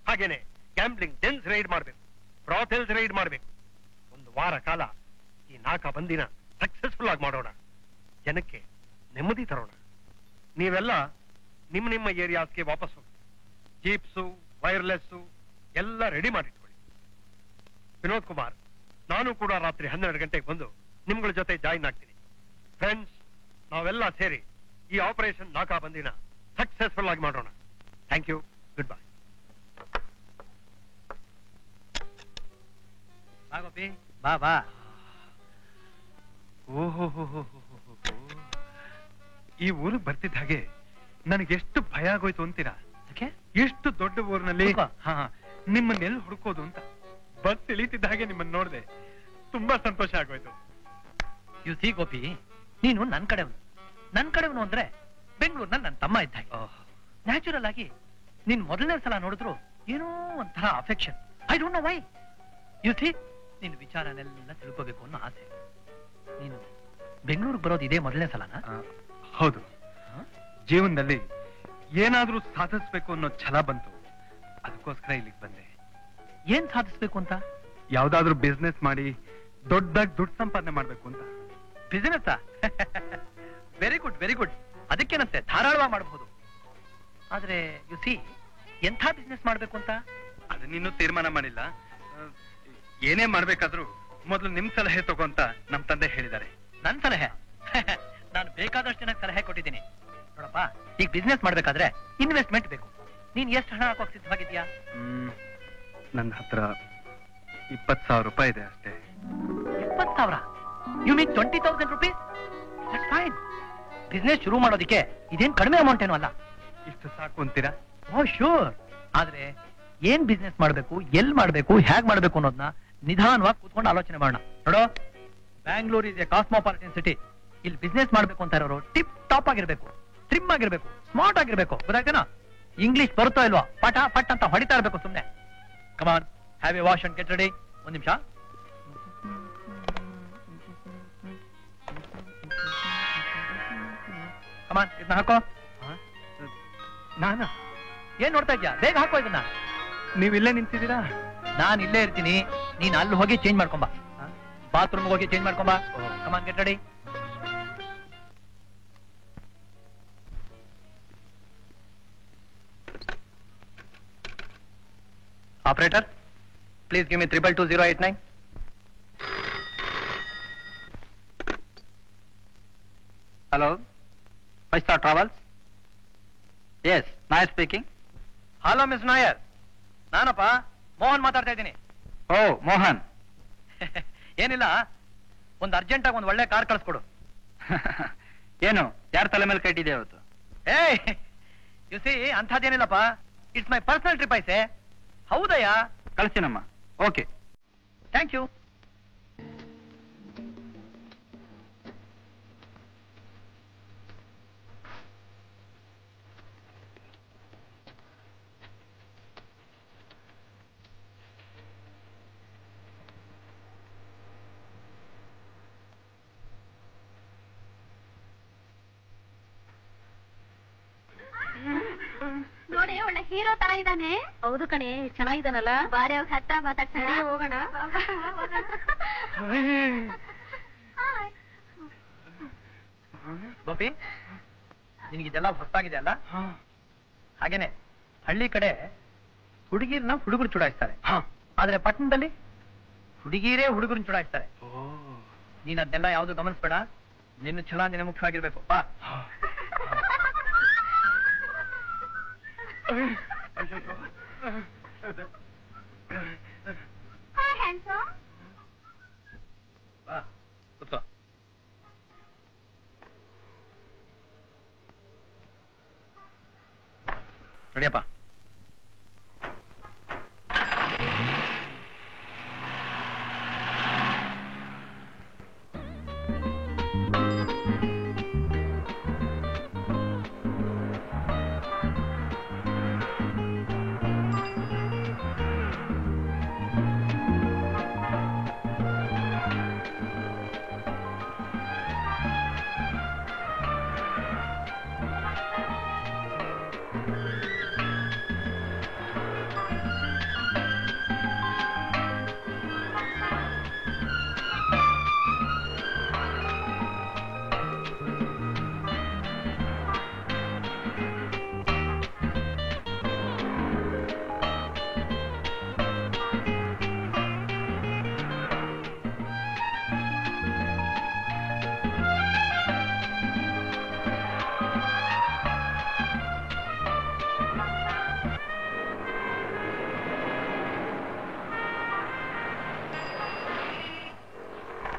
ಹಾಗೇನೆ ಗ್ಯಾಂಬ್ಲಿಂಗ್ ಡೆನ್ಸ್ ರೈಡ್ ಮಾಡ್ಬೇಕು, ಬ್ರಾಥೆಲ್ಸ್ ರೈಡ್ ಮಾಡ್ಬೇಕು. ಒಂದು ವಾರ ಕಾಲ ಈ ನಾಕಾಬಂದಿನ ಸಕ್ಸಸ್ಫುಲ್ ಆಗಿ ಮಾಡೋಣ. ಜನಕ್ಕೆ ನೆಮ್ಮದಿ ತರೋಣ. ನೀವೆಲ್ಲ ನಿಮ್ಮ ನಿಮ್ಮ ಏರಿಯಾಸ್ಗೆ ವಾಪಸ್ ಹೋಗಿ ಜೀಪ್ಸು, ವೈರ್ಲೆಸ್ಸು ಎಲ್ಲ ರೆಡಿ ಮಾಡಿಟ್ಕೊಳ್ಳಿ. ವಿನೋದ್ ಕುಮಾರ್, ನಾನು ಕೂಡ ರಾತ್ರಿ 12 ಗಂಟೆಗೆ ಬಂದು ನಿಮ್ಗಳ ಜೊತೆ ಜಾಯಿನ್ ಆಗ್ತೀನಿ. ಫ್ರೆಂಡ್ಸ್, ನಾವೆಲ್ಲ ಸೇರಿ ಈ ಆಪರೇಷನ್ ನಾಕಾಬಂದಿನ ಸಕ್ಸಸ್ಫುಲ್ ಆಗಿ ಮಾಡೋಣ. Thank you. Goodbye. Gopi ಬಾ ಬಾ. ಓಹೋ, ಈ ಊರಿಗೆ ಬರ್ತಿದ್ದ ಹಾಗೆ ನನಗೆ ಎಷ್ಟು ಭಯ ಆಗೋಯ್ತು ಅಂತೀರಾ? ಎಷ್ಟು ದೊಡ್ಡ ಊರಿನಲ್ಲಿ ನಿಮ್ಮನ್ನೆಲ್ಲಿ ಹುಡುಕೋದು ಅಂತ. ಬಸ್ ಇಳಿತಿದ್ದ ಹಾಗೆ ನಿಮ್ಮನ್ನ ನೋಡಿದೆ, ತುಂಬಾ ಸಂತೋಷ ಆಗೋಯ್ತು. ಯು ಸಿ ಗೋಪಿ, ನೀನು ನನ್ ಕಡೆವನು ಅಂದ್ರೆ ಬೆಂಗಳೂರಿನಲ್ಲಿ ನನ್ನ ತಮ್ಮ ಇದ್ದ ಹಾಗೆ. ನ್ಯಾಚುರಲ್ ಆಗಿ ನೀನ್ ಮೊದಲನೇ ಸಲ ನೋಡಿದ್ರು ಏನೋ ಒಂಥರ affection. I don't know why. U C, ನಿನ್ ವಿಚಾರನೆಲ್ಲ ತಿಳ್ಕೋಬೇಕು ಅನ್ನೋ ಆಸೆ. ನೀನು ಬೆಂಗಳೂರಿಗೆ ಬರೋದು ಇದೇ ಮೊದಲನೇ ಸಲನಾ? ಹೌದು. ಜೀವನದಲ್ಲಿ ಏನಾದ್ರೂ ಸಾಧಿಸ್ಬೇಕು ಅನ್ನೋ ಛಲ ಬಂತು. ಅದಕ್ಕೋಸ್ಕರ ಇಲ್ಲಿಗೆ ಬಂದೆ. ಏನ್ ಸಾಧಿಸ್ಬೇಕು ಅಂತ? ಯಾವ್ದಾದ್ರೂ ಬಿಸ್ನೆಸ್ ಮಾಡಿ ದೊಡ್ಡದಾಗಿ ದುಡ್ಡು ಸಂಪಾದನೆ ಮಾಡ್ಬೇಕು ಅಂತ. Business? Very good, very good. ಅದಕ್ಕೇನಂತೆ, ಧಾರಾಳವಾಗಿ ಮಾಡಬಹುದು. ಆದ್ರೆ ಯು ಸಿ, ಎಂಥ ಬಿಸ್ನೆಸ್ ಮಾಡ್ಬೇಕು ಅಂತ ಅದನ್ನಿನ್ನೂ ತೀರ್ಮಾನ ಮಾಡಿಲ್ಲ. ಏನೇ ಮಾಡ್ಬೇಕಾದ್ರೂ ಮೊದಲು ನಿಮ್ ಸಲಹೆ ತಗೋ ಅಂತ ನಮ್ ತಂದೆ ಹೇಳಿದ್ದಾರೆ. ನನ್ ಸಲಹೆ? ನಾನು ಬೇಕಾದಷ್ಟು ಜನಕ್ಕೆ ಸಲಹೆ ಕೊಟ್ಟಿದ್ದೀನಿ. ನೋಡಪ್ಪ, ಈಗ ಬಿಸ್ನೆಸ್ ಮಾಡ್ಬೇಕಾದ್ರೆ ಇನ್ವೆಸ್ಟ್ಮೆಂಟ್ ಬೇಕು. ನೀನ್ ಎಷ್ಟು ಹಣ ಹಾಕೋಕ್ ಸಿದ್ಧವಾಗಿದ್ಯಾ? ನನ್ನ ಹತ್ರ 20,000 ರೂಪಾಯಿ ಇದೆ ಅಷ್ಟೇ. 20,000? You mean 20,000 rupees? That's fine. Business ಶುರು ಮಾಡೋದಿಕ್ಕೆ ಇದೇನ್ ಕಡಿಮೆ ಅಮೌಂಟ್ ಏನೂ ಅಲ್ಲ. ಇಷ್ಟು ಸಾಕು ಅಂತೀರಾ? ಓ ಶೂರ್. ಆದ್ರೆ ಏನ್ ಬಿಸ್ನೆಸ್ ಮಾಡ್ಬೇಕು, ಎಲ್ ಮಾಡ್ಬೇಕು, ಹೇಗ್ ಮಾಡ್ಬೇಕು ಅನ್ನೋದನ್ನ ನಿಧಾನವಾಗಿ ಕೂತ್ಕೊಂಡು ಆಲೋಚನೆ ಮಾಡೋಣ. ನೋಡೋ, Bangalore is A cosmopolitan city. ಇಲ್ಲಿ ಬಿಸ್ನೆಸ್ ಮಾಡ್ಬೇಕು ಅಂತ ಇರೋರು ಟಿಪ್ ಟಾಪ್ ಆಗಿರ್ಬೇಕು, ಸ್ಲಿಮ್ ಆಗಿರ್ಬೇಕು, ಸ್ಮಾರ್ಟ್ ಆಗಿರ್ಬೇಕು. ಗೊತ್ತಾಯ್ತೇನಾ? ಇಂಗ್ಲಿಷ್ ಬರುತ್ತೋ ಇಲ್ವಾ, ಪಟ ಪಟ್ ಅಂತ ಹೊಡಿತಾ ಇರ್ಬೇಕು ಸುಮ್ನೆ. Come on, have a wash and get ready. ಒಂದ್ ನಿಮಿಷ. ಕಮಾನ್, ಇದನ್ನ ಹಾಕೋ. ನಾನಾ? ಏನ್ ನೋಡ್ತಾ ಇದ್ಯಾ? ಬೇಗ ಹಾಕೋ ಇದನ್ನ. ನೀವಿಲ್ಲೇ ನಿಂತಿದ್ದೀರಾ? ನಾನ್ ಇಲ್ಲೇ ಇರ್ತೀನಿ, ನೀನ್ ಅಲ್ಲಿ ಹೋಗಿ ಚೇಂಜ್ ಮಾಡ್ಕೊಂಬಾ. ಬಾತ್ರೂಮ್ ಹೋಗಿ ಚೇಂಜ್ ಮಾಡ್ಕೊಂಬಾ. Come on, get ready. Operator, please give me 222-089. Hello, 5-star travels? Yes, Nair speaking. Hello, Miss Nair. ನಾನಪ್ಪ ಮೋಹನ್ ಮಾತಾಡ್ತಾ ಇದ್ದೀನಿ. ಓ ಮೋಹನ್. ಏನಿಲ್ಲ, ಒಂದು ಅರ್ಜೆಂಟ್ ಆಗಿ ಒಂದು ಒಳ್ಳೆ ಕಾರ್ ಕಳಿಸ್ಕೊಡು. ಏನು, ಯಾರ ತಲೆ ಮೇಲೆ ಕಟ್ಟಿದೆ ಅವತ್ತು? ಏಯ್, ಯು ಸಿ, ಅಂಥದ್ದೇನಿಲ್ಲಪ್ಪ. It's my personal trip I say. ಹೌದಯ್ಯ, ಕಳಿಸ್ತೀನಮ್ಮ. Okay, thank you. ನೋಡೇ ಒಳ್ಳೆ ಹೀರೋ ತರ ಇದ್ದಾನೆ. ಹೌದು ಕಣೆ, ಚೆನ್ನಾಗಿದ್ದಾನಲ್ಲ. ಬಾರಿ ಅವ್ರ ಹತ್ರ ಮಾತಾಡ್ತಾರೆ, ಹೋಗೋಣ. ಗೋಪಿ, ನಿನಗಿದೆಲ್ಲ ಹೊತ್ತಾಗಿದೆ ಅಲ್ಲ? ಹಾಗೇನೆ ಹಳ್ಳಿ ಕಡೆ ಹುಡುಗಿರ್ನ ಹುಡುಗರು ಚುಡಾಯಿಸ್ತಾರೆ, ಆದ್ರೆ ಪಟ್ಟಣದಲ್ಲಿ ಹುಡುಗಿರೇ ಹುಡುಗರನ್ನ ಚುಡಾಯಿಸ್ತಾರೆ. ನೀನ್ ಅದನ್ನೆಲ್ಲ ಯಾವ್ದು ಗಮನಿಸ್ಬೇಡ. ನಿನ್ನ ಛಲ ನಿನ್ನ ಮುಖ್ಯವಾಗಿರ್ಬೇಕು. ಬಾ. ಬಾ, ಕೂತ್ಕೋ. ನಡಿಯಪ್ಪ.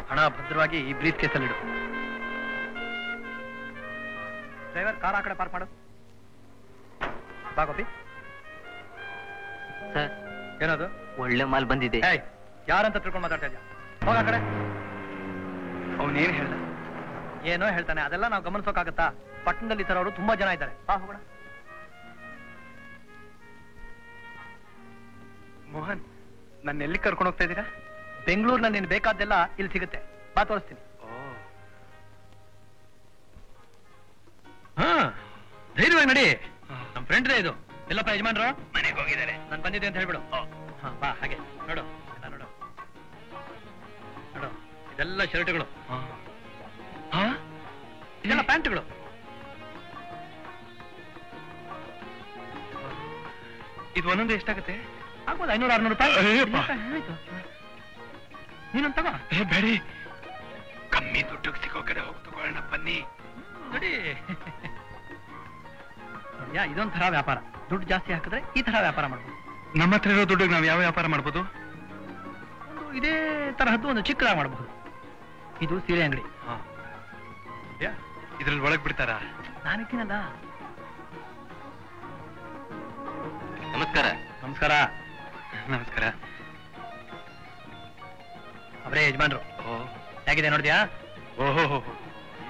ಹಣ ಭದ್ರವಾಗಿ ಈ ಬ್ರೀಫ್ ಕೇಸಲ್ಲಿಡು. ಡ್ರೈವರ್, ಕಾರ್ ಆ ಕಡೆ ಪಾರ್ಕ್ ಮಾಡು. ಬಾ ಗೋಪಿ. ಸರ್, ಏನದು? ಒಳ್ಳೆ ಮಾಲ್ ಬಂದಿದೆ. ಯಾರಂತ ತಿಳ್ಕೊಂಡು ಮಾತಾಡ್ತಾ ಇದ್ಯಾ? ಹೋಗ ಆ ಕಡೆ. ಅವನೇನ್ ಹೇಳ್ದ? ಏನೋ ಹೇಳ್ತಾನೆ, ಅದೆಲ್ಲ ನಾವು ಗಮನಿಸೋಕಾಗತ್ತಾ? ಪಟ್ಟಣದಲ್ಲಿ ತರೋರು ತುಂಬಾ ಜನ ಇದ್ದಾರೆ. ಬಾ ಹೋಗೋಣ. ಮೋಹನ್, ನನ್ನ ಎಲ್ಲಿ ಕರ್ಕೊಂಡು ಹೋಗ್ತಾ ಇದ್ದೀರಾ? ಬೆಂಗಳೂರಿನಲ್ಲಿ ನೀನು ಬೇಕಾದ್ದೆಲ್ಲ ಇಲ್ಲಿ ಸಿಗುತ್ತೆ. ಬಾ, ತೋರಿಸ್ತೀನಿ. ಧೈರ್ಯವಾಗಿ ನಡಿ. ನಮ್ಮ ಫ್ರೆಂಡ್ ಇದು. ಎಲ್ಲಪ್ಪ ಯಜಮಾನ್ರು? ಮನೆಗೆ ಹೋಗಿದ್ದಾರೆ. ನಾನು ಬಂದಿದ್ದೆ ಅಂತ ಹೇಳ್ಬಿಡು. ಬಾ, ಹಾಗೆ ನೋಡು. ನೋಡು ನೋಡು, ಇದೆಲ್ಲ ಶರ್ಟ್ಗಳು, ಇದೆಲ್ಲ ಪ್ಯಾಂಟ್ಗಳು. ಇದು ಒಂದೊಂದು ಎಷ್ಟಾಗುತ್ತೆ? ಆಗ್ಬೋದು 500-600 ರೂಪಾಯಿ. ನೀನೊಂದು ತಗೋ. ಬೇಡಿ, ಕಮ್ಮಿ ದುಡ್ಡಿಗೆ ಸಿಗೋ ಕಡೆ ಹೋಗಿ ತಗೊಳ್ಳೋಣ ಬನ್ನಿ. ನೋಡಿ, ಇದೊಂಥರ ವ್ಯಾಪಾರ. ದುಡ್ಡು ಜಾಸ್ತಿ ಹಾಕಿದ್ರೆ ಈ ತರ ವ್ಯಾಪಾರ ಮಾಡ್ಬೋದು. ನಮ್ಮ ಹತ್ರ ಇರೋ ದುಡ್ಡಿಗೆ ನಾವು ಯಾವ ವ್ಯಾಪಾರ ಮಾಡ್ಬೋದು? ಒಂದು ಇದೇ ತರಹದ್ದು ಒಂದು ಚಿಕ್ಕದಾಗಿ ಮಾಡಬಹುದು. ಇದು ಸೀರೆ ಅಂಗಡಿ. ಇದ್ರಲ್ಲಿ ಒಳಗ್ ಬಿಡ್ತಾರ? ನಾನಿದ್ದೀನಲ್ಲ. ನಮಸ್ಕಾರ. ನಮಸ್ಕಾರ. ನಮಸ್ಕಾರ. ಅವರೇ ಯಜಮಾನ್ರು. ಹೇಗಿದೆ ನೋಡಿದ್ಯಾ? ಓಹೋ,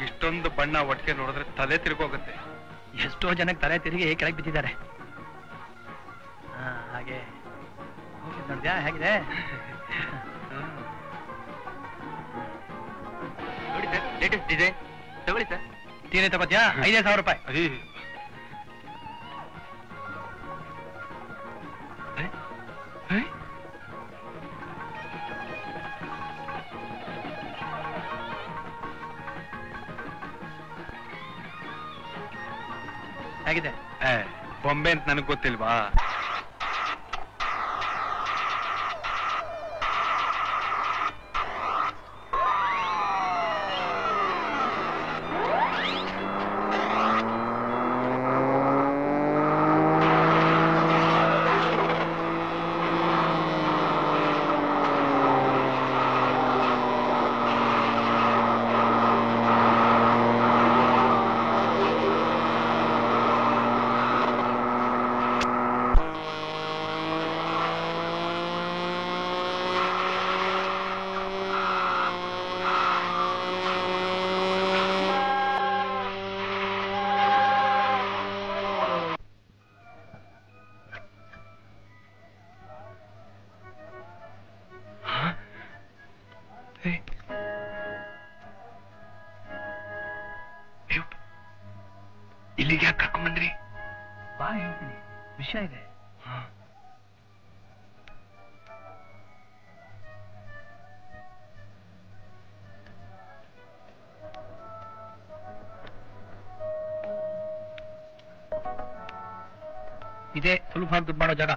ಇಷ್ಟೊಂದು ಬಣ್ಣ ಒಟ್ಟಿಗೆ ನೋಡಿದ್ರೆ ತಲೆ ತಿರುಗೋಗುತ್ತೆ. ಎಷ್ಟೋ ಜನಕ್ಕೆ ತಲೆ ತಿರುಗಿ ಕೆಳಗೆ ಬಿದ್ದಿದ್ದಾರೆ. ಹಾಗೆ ನೋಡಿದ್ಯಾ ಹೇಗಿದೆ? ನೋಡಿ ಸರ್, ಲೇಟೆಸ್ಟ್ ಡಿಸೈನ್ ತಗೊಳ್ಳಿ ಸರ್. ತೀರೆ ತಗೋತ್ಯಾ? 5,000 ರೂಪಾಯಿ. ಹೇಗಿದೆ? ಬೊಂಬೆ ಅಂತ ನನಗೆ ಗೊತ್ತಿಲ್ವಾ? ಇಲ್ಲಿಗೆ ಯಾಕೆ ಕರ್ಕೊಂಡ್ಬಂದ್ರಿ? ಬಾ ಹೇಳ್ತೀನಿ. ವಿಷಯ ಇದೆ. ಇದೇ ಸುಲಭ ದುಡ್ಡು ಮಾಡೋ ಜಾಗ.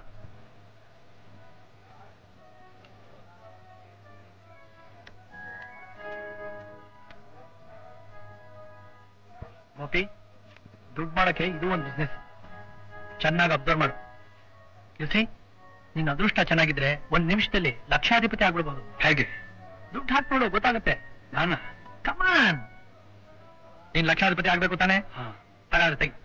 ಗೋಪಿ, ದುಡ್ಡು ಮಾಡಕ್ಕೆ ಇದು ಒಂದು ಬಿಸ್ನೆಸ್. ಚೆನ್ನಾಗಿ ಅಬ್ಸರ್ವ್ ಮಾಡು. ಯುಸಿ, ನಿನ್ನ ಅದೃಷ್ಟ ಚೆನ್ನಾಗಿದ್ರೆ 1 ನಿಮಿಷದಲ್ಲಿ ಲಕ್ಷಾಧಿಪತಿ ಆಗ್ಬಿಡ್ಬಹುದು. ಹೇಗೆ? ದುಡ್ಡು ಹಾಕ್ಬಿಡು, ಗೊತ್ತಾಗುತ್ತೆ. ನಾನ ಕಮಾನ್, ನೀನ್ ಲಕ್ಷಾಧಿಪತಿ ಆಗ್ಬೇಕು ತಾನೆ? ಹಾಗಾದ್ರೆ ತೆಗಿ.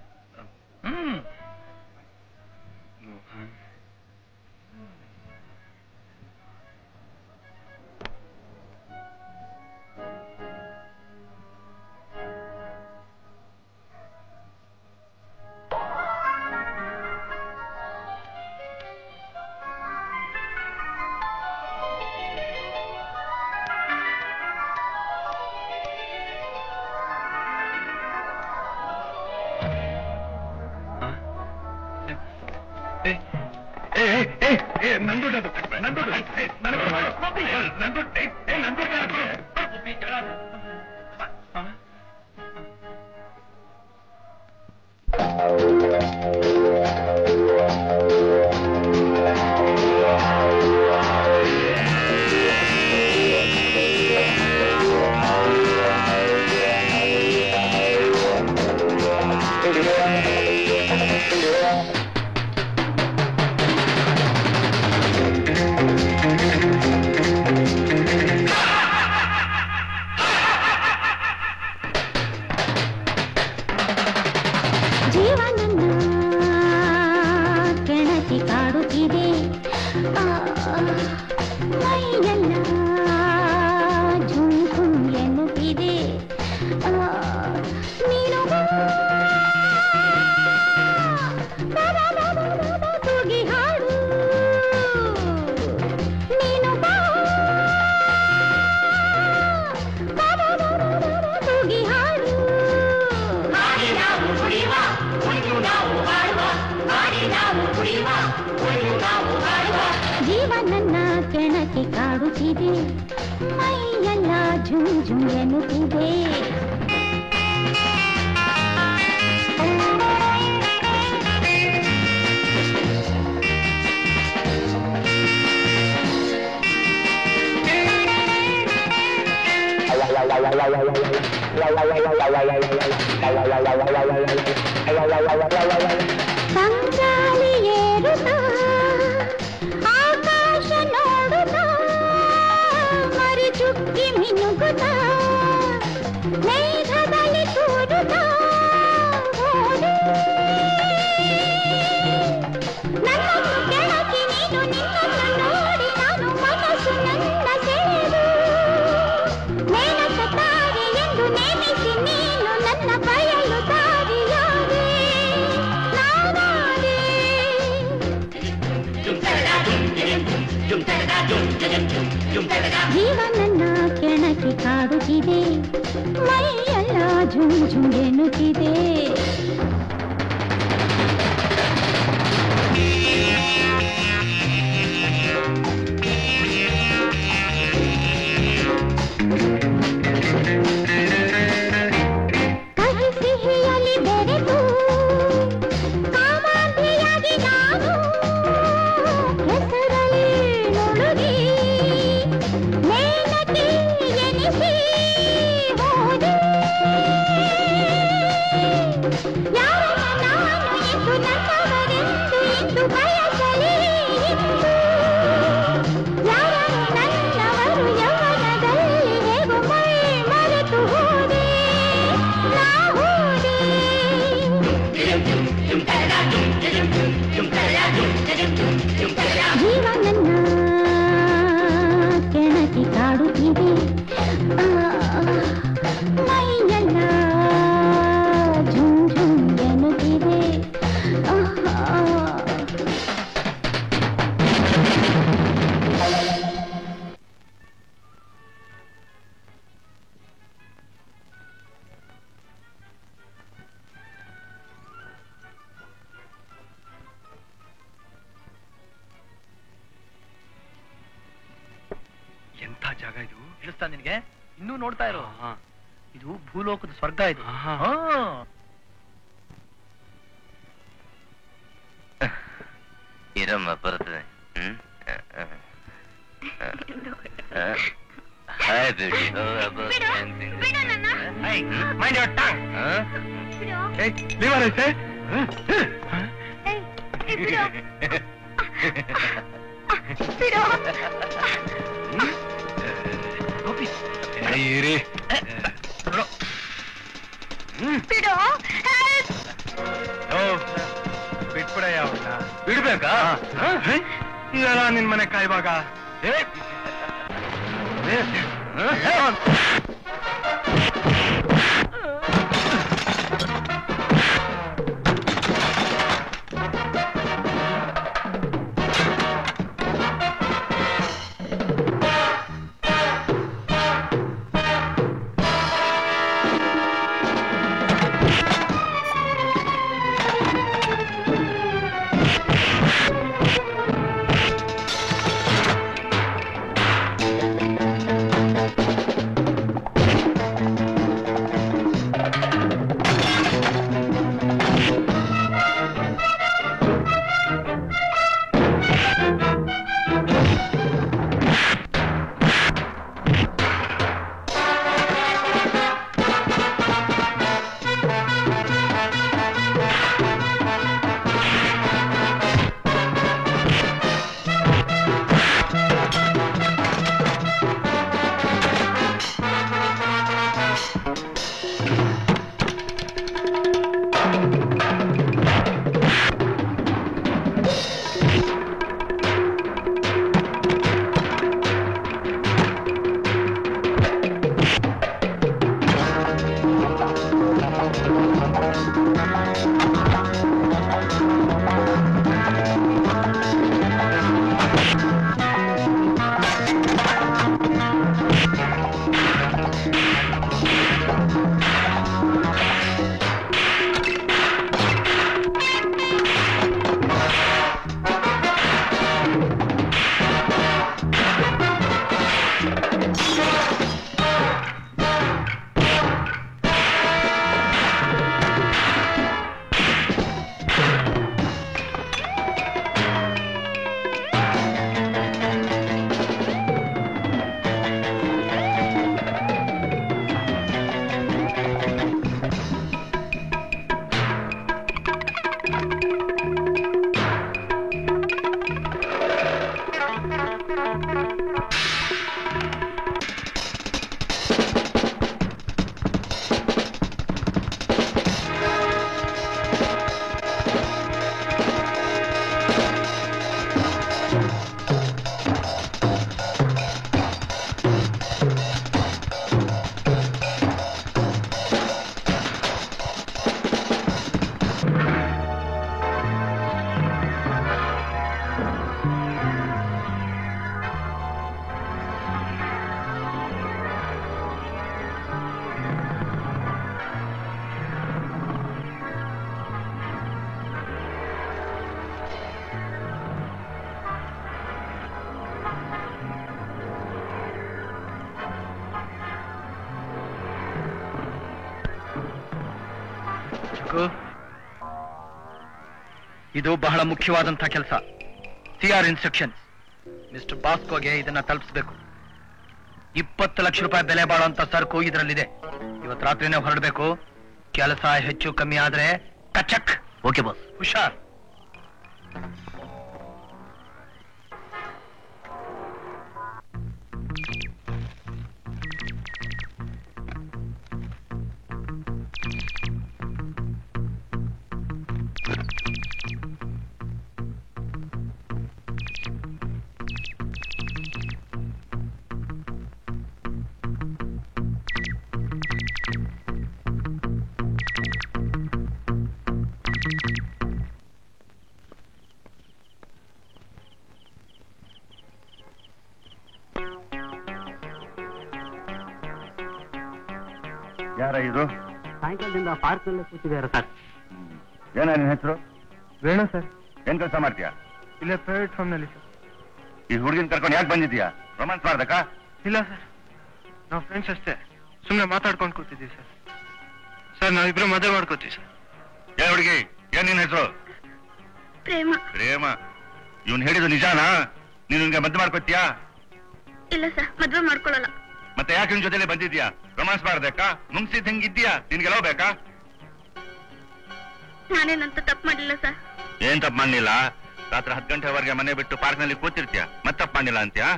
ಜೀವನನ್ನ ಕೆಣಕಿ ಕಾಡುತ್ತಿದೆ, ಮೈಯೆಲ್ಲ ಝುಮ್ ಝುಮ್ ಎನ್ನುತ್ತಿದೆ. ಸಂಗಾಳಿ ಏರುತ್ತಾ ಆಕಾಶ ನೋಡುತ್ತಾ ಮರಿ ಚುಕ್ಕಿ ಮಿನುಗುತ್ತಾ ಮೇಘದಲ್ಲಿ ತೂರುತ್ತಾ ನನ್ನನ್ನು ಕೆಳಕಿ ನೀನು ನಿನ್ನನ್ನು ನೋಡಿ ನಾನು ಮನಸ್ಸು ನನ್ನ ಸೆಳೆದು ಮೇಲಕ್ಕ ತಾರೆ ಎಂದು ನೇಮಿಸಿ ನೀನು ನನ್ನ ಬಯಲು ದಾರಿಯಾದೆ ನಾನಾದೆ. ಜೀವನನ್ನ ಕೆಣಕಿ ಕಾಡುತ್ತಿದೆ, ಮೈಯೆಲ್ಲ ಝುಮ್ ಝುಮ್ ಎನ್ನುತ್ತಿದೆ. ಕಹಿ ಸಿಹಿಯಲ್ಲಿ ಬೆರೆತು ಕಾಮಾಂಧಿಯಾಗಿ ನಾನು ಹೆಸರಲ್ಲಿ ನುಡುಗಿ ಮೇಲಕ್ಕೆ ಎನಿಸಿ ಹೋದೆ. ಜಾಗ ಇದು? ತಿಳಿಸ್ತಾ ನಿನ್ಗೆ? ಇನ್ನೂ ನೋಡ್ತಾ ಇರೋ. ಇದು ಭೂಲೋಕದ ಸ್ವರ್ಗ ಇದು. ಇರಮ್ಮ ಬರ್ತದೆ. ಬಿಟ್ಬಿಡ ಯಾವನ್ನ ಬಿಡ್ಬೇಕಾ? ಇದೆಲ್ಲ ನಿನ್ ಮನೆ ಕಾಯುವಾಗ ಇದು ಬಹಳ ಮುಖ್ಯವಾದಂತ ಕೆಲಸ. CR instructions. ಮಿಸ್ಟರ್ ಬಾಸ್ಕೋಗೆ ಇದನ್ನ ತಲುಪಿಸಬೇಕು. 20 ಲಕ್ಷ ರೂಪಾಯಿ ಬೆಲೆ ಬಾಳುವಂತ ಸರಕು ಇದರಲ್ಲಿದೆ. ಇವತ್ತು ರಾತ್ರಿನೇ ಹೊರಡಬೇಕು. ಕೆಲಸ ಹೆಚ್ಚು ಕಮ್ಮಿ ಆದ್ರೆ ಕಚಕ್. Okay boss. ಹುಷಾರ್. ಯಾರ ಇದು? ಸಾಯಂಕಾಲದಿಂದ ಪಾರ್ಕ್ ನಲ್ಲಿ ಕೂತಿದ್ದಾರೆ ಸರ್. ಏನ ನಿನ್ನ ಹೆಸರು? ವೇಣು ಸರ್. ಏನ್ ಕೆಲಸ ಮಾಡ್ತೀಯಾ? ಇಲ್ಲೇ ಪ್ರೈವೇಟ್ ಫಾರ್ಮ್ ನಲ್ಲಿ ಸರ್. ಈ ಹುಡುಗಿನ ಕರ್ಕೊಂಡು ಯಾಕೆ ಬಂದಿದ್ಯಾ? ರೊಮ್ಯಾನ್ಸ್ ಮಾಡ್ದಕ್ಕ? ಇಲ್ಲ ಸರ್, ನಾವು ಫ್ರೆಂಡ್ಸ್ ಅಷ್ಟೇ, ಸುಮ್ಮನೆ ಮಾತಾಡ್ಕೊಂಡು ಕೂತಿದ್ದೀವಿ ಸರ್. ಸರ್ ನಾವಿಬ್ರು ಮದುವೆ ಮಾಡ್ಕೋತೀವಿ ಸರ್. ಏ ಹುಡುಗಿ, ಏನ್ ನಿನ್ನ ಹೆಸರು? ಪ್ರೇಮ. ಪ್ರೇಮ? ಇವನ್ ಹೇಳಿದ್ದು ನಿಜಾನಾ? ನೀನು ನಿನ್ಗೆ ಮದುವೆ ಮಾಡ್ಕೋತೀಯಾ? ಇಲ್ಲ ಸರ್, ಮದ್ವೆ ಮಾಡ್ಕೊಳ್ಳಲ್ಲ. ಮತ್ತೆ ಯಾಕೆ ನಿನ್ ಜೊತೆಲೆ ಬಂದಿದ್ಯಾ? ರೊಮಾನ್ಸ್ ಮಾಡ್ಬೇಕಾ? ಮುಂಗ್ಸಿದ್ ಹಿಂಗಿದ್ಯಾ? ನಿನ್ಗೆಲ್ಲೋ ಬೇಕಾ? ನಾನೇನಂತ ತಪ್ಪು ಮಾಡಿಲ್ಲ ಸರ್. ಏನ್ ತಪ್ಪು ಮಾಡ್ಲಿಲ್ಲ? ರಾತ್ರಿ 10 ಗಂಟೆವರೆಗೆ ಮನೆ ಬಿಟ್ಟು ಪಾರ್ಕ್ ನಲ್ಲಿ ಕೂತಿರ್ತೀಯ, ಮತ್ತೆ ತಪ್ಪು ಮಾಡಿಲ್ಲ ಅಂತ್ಯಾ?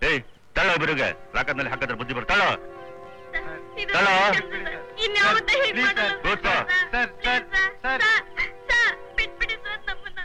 ಏಯ್ ತಳ್ಳೋ ಒಬ್ಬರಿಗೆ, ರಾಕದ್ನಲ್ಲಿ ಹಾಕಿದ್ರೆ ಬುದ್ಧಿ ಬರ್ತಾಳೋ? ತಳ್ಳೋ. ಇನ್ಯಾವತ್ತೂ ಹೀಗ್ ಮಾಡಲ್ಲ ಕೂತ್ಕೋ. ಸರ್, ಬಿಟ್ಬಿಡಿ ಸರ್ ನಮ್ಮನ್ನ.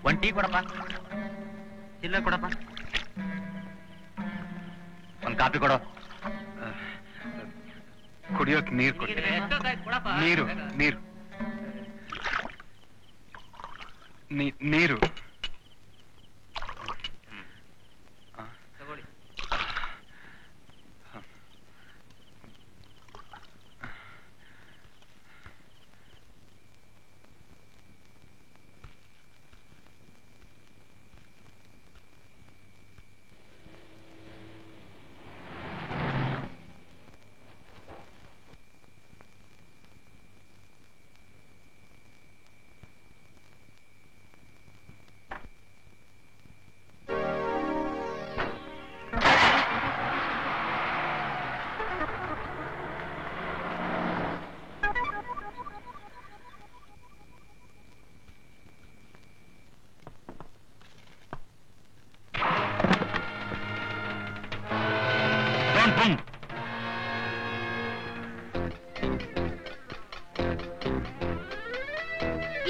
ಒಂದ್ ಟೀ ಕೊಡಪ್ಪ, ಚಿಲ್ಲರೆ ಕೊಡಪ್ಪ, ಒಂದ್ ಕಾಪಿ ಕೊಡು. ಕುಡಿಯೋಕ್ ನೀರು ಕೊಡಿ. ನೀರು ನೀರು ನೀರು ತಗೊಳ್ಳಿ.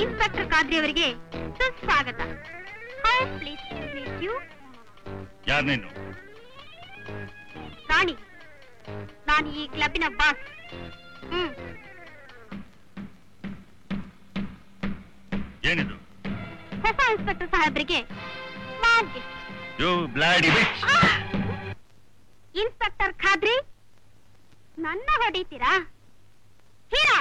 ಇನ್ಸ್ಪೆಕ್ಟರ್ ಖಾದ್ರಿ ಅವರಿಗೆ ಸುಸ್ವಾಗತ. ಯಾರು ನೀನು? ರಾಣಿ, ನಾನು ಈ ಕ್ಲಬ್ಬಿನ ಬಾಸ್. ಏನಿದು? ಹೊಸ ಇನ್ಸ್ಪೆಕ್ಟರ್ ಸಾಹೇಬ್ರಿಗೆ ಇನ್ಸ್ಪೆಕ್ಟರ್ ಖಾದ್ರಿ, ನನ್ನ ಹೊಡಿತೀರಾ? ಹೀರಾ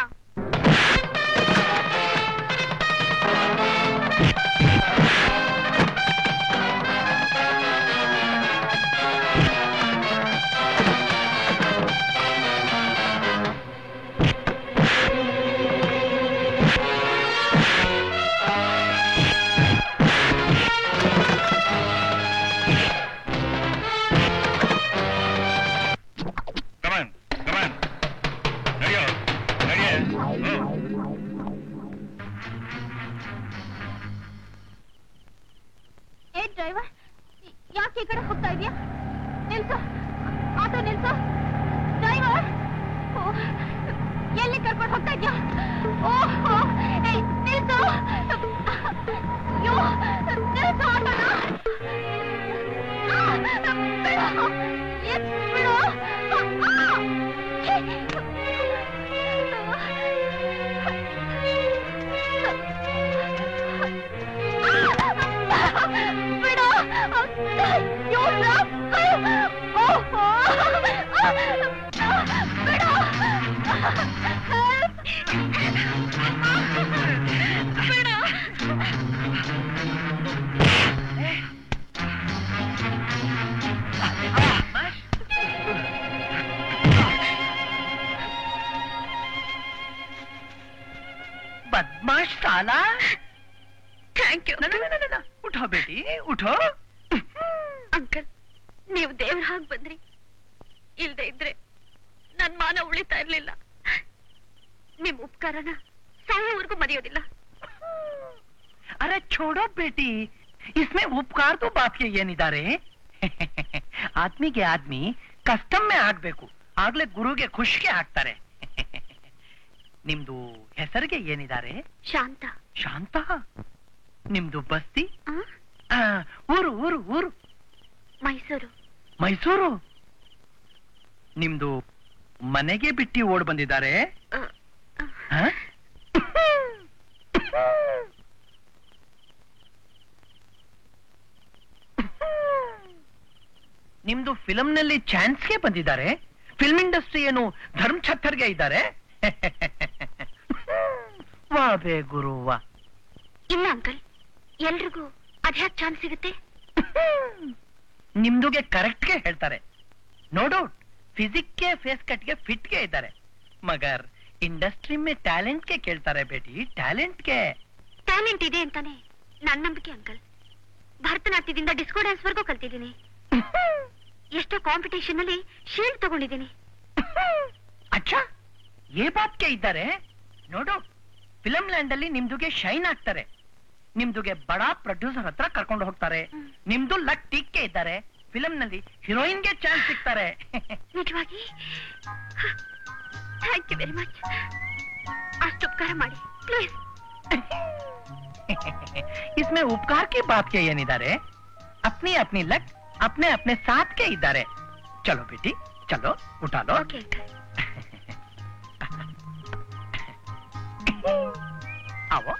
ಡ್ರೈವರ್, ಯಾಕೆ ಈ ಕಡೆ ಹೋಗ್ತಾ ಇದೆಯಾ? ನಿಲ್ಸು, ಆಟೋ ನಿಲ್ಸು. ಡ್ರೈವರ್, ಎಲ್ಲಿ ಕರ್ಕೊಂಡು ಹೋಗ್ತಾ ಇದೆಯಾ? ನಿಲ್ಸು, ನಿಲ್ಸು ಆಟೋನ. ಬಿಡು. बदमाश साला। Thank you. ना उठो बेटी उठो। अंकल ನೀವು ದೇವ್ರ ಹಾಗೆ ಬಂದ್ರಿ, ಇಲ್ದೆ ಇದ್ರೆ ನನ್ ಮಾನ ಉಳಿತಾ ಇರ್ಲಿಲ್ಲ. ನಿಮ್ ಉಪಕಾರನ ಸಾಯೋವರೆಗೂ ಮರೆಯೋದಿಲ್ಲ. अरे छोड़ो बेटी, इसमें उपकार तो बात के ಏನಿದ್ದಾರೆ. ಆದ್ಮಿಗೆ ಆದ್ಮಿ ಕಸ್ಟಮ್ಮೆ ಆಗ್ಬೇಕು, ಆಗ್ಲೇ ಗುರುಗೆ ಖುಷಿಗೆ ಆಗ್ತಾರೆ. ನಿಮ್ದು ಹೆಸರಿಗೆ ಏನಿದ್ದಾರೆ? ಶಾಂತ. ಶಾಂತ? ನಿಮ್ದು ಬಸ್ತಿ? ಊರು ಊರು ಊರು? ಮೈಸೂರು. ಮೈಸೂರು? ನಿಮ್ದು ಮನೆಗೆ ಬಿಟ್ಟು ಓಡ್ ಬಂದಿದ್ದಾರೆ? ನಿಮ್ದು ಫಿಲಂನಲ್ಲಿ ಚಾನ್ಸ್ಗೆ ಬಂದಿದ್ದಾರೆ. ಫಿಲ್ಮ್ ಇಂಡಸ್ಟ್ರಿ ಏನು ಧರ್ಮ ಛತ್ತರ್ಗೆ ಇದ್ದಾರೆ. ವಾ ಬೇ ಗುರುವ. ಇಲ್ಲ ಅಂಕಲ್, ಎಲ್ರಿಗೂ ಅದ್ಯಾಕ್ ಚಾನ್ಸ್ ಸಿಗುತ್ತೆ? ನಿಮ್ದುಗೆ ಕರೆಕ್ಟ್ಗೆ ಹೇಳ್ತಾರೆ. ನೋ ಡೌಟ್ ಫಿಸಿಕ್ಗೆ ಫೇಸ್ ಕಟ್ಗೆ ಫಿಟ್ಗೆ ಇದ್ದಾರೆ. ಮಗರ್ ಇಂಡಸ್ಟ್ರಿ ಮೇ ಟ್ಯಾಲೆಂಟ್ಗೆ ಕೇಳ್ತಾರೆ ಬೇಟಿ, ಟ್ಯಾಲೆಂಟ್ಗೆ. ಟ್ಯಾಲೆಂಟ್ ಇದೆ ಅಂತಾನೆ ನನ್ನ ನಂಬಿಕೆ ಅಂಕಲ್. ಭರತನಾಟ್ಯದಿಂದ ಡಿಸ್ಕೋ ಡ್ಯಾನ್ಸ್ ವರ್ಗೂ ಕಲ್ತಿದ್ದೀನಿ. ಎಷ್ಟೋ ಕಾಂಪಿಟೇಷನ್ ಅಲ್ಲಿ ಶೀಲ್ಡ್ ತಗೊಂಡಿದ್ದೀನಿ. ಅಚ್ಚಾ ಏ ಬಾತ್ಗೆ ಇದ್ದಾರೆ. ನೋ ಡೌಟ್ ಫಿಲಂ ಲ್ಯಾಂಡ್ ಅಲ್ಲಿ ನಿಮ್ದುಗೆ ಶೈನ್ ಆಗ್ತಾರೆ. ನಿಮ್ದುಗೆ ಬಡಾ ಪ್ರೊಡ್ಯೂಸರ್ ಹತ್ರ ಕರ್ಕೊಂಡು ಹೋಗ್ತಾರೆ. ನಿಮ್ದು ಲಕ್ ಟೀಕ್ಗೆ ಇದ್ದಾರೆ. ಫಿಲಂ ನಲ್ಲಿ ಹೀರೋಯಿನ್ಗೆ ಚಾನ್ಸ್ ಸಿಗ್ತಾರೆ. ನಿಜವಾಗಿ ಥ್ಯಾಂಕ್ ಯು ವೆರಿ ಮಚ್. ಅಷ್ಟು ಉಪಕಾರ ಮಾಡಿ ಪ್ಲೀಸ್. इसमें उपकार की बात के ಏನಿದ್ದಾರೆ? अपनी अपनी लक अपने अपने साथ के इದ್ದಾರೆ. चलो बेटी चलो उठा लो. ओके आओ.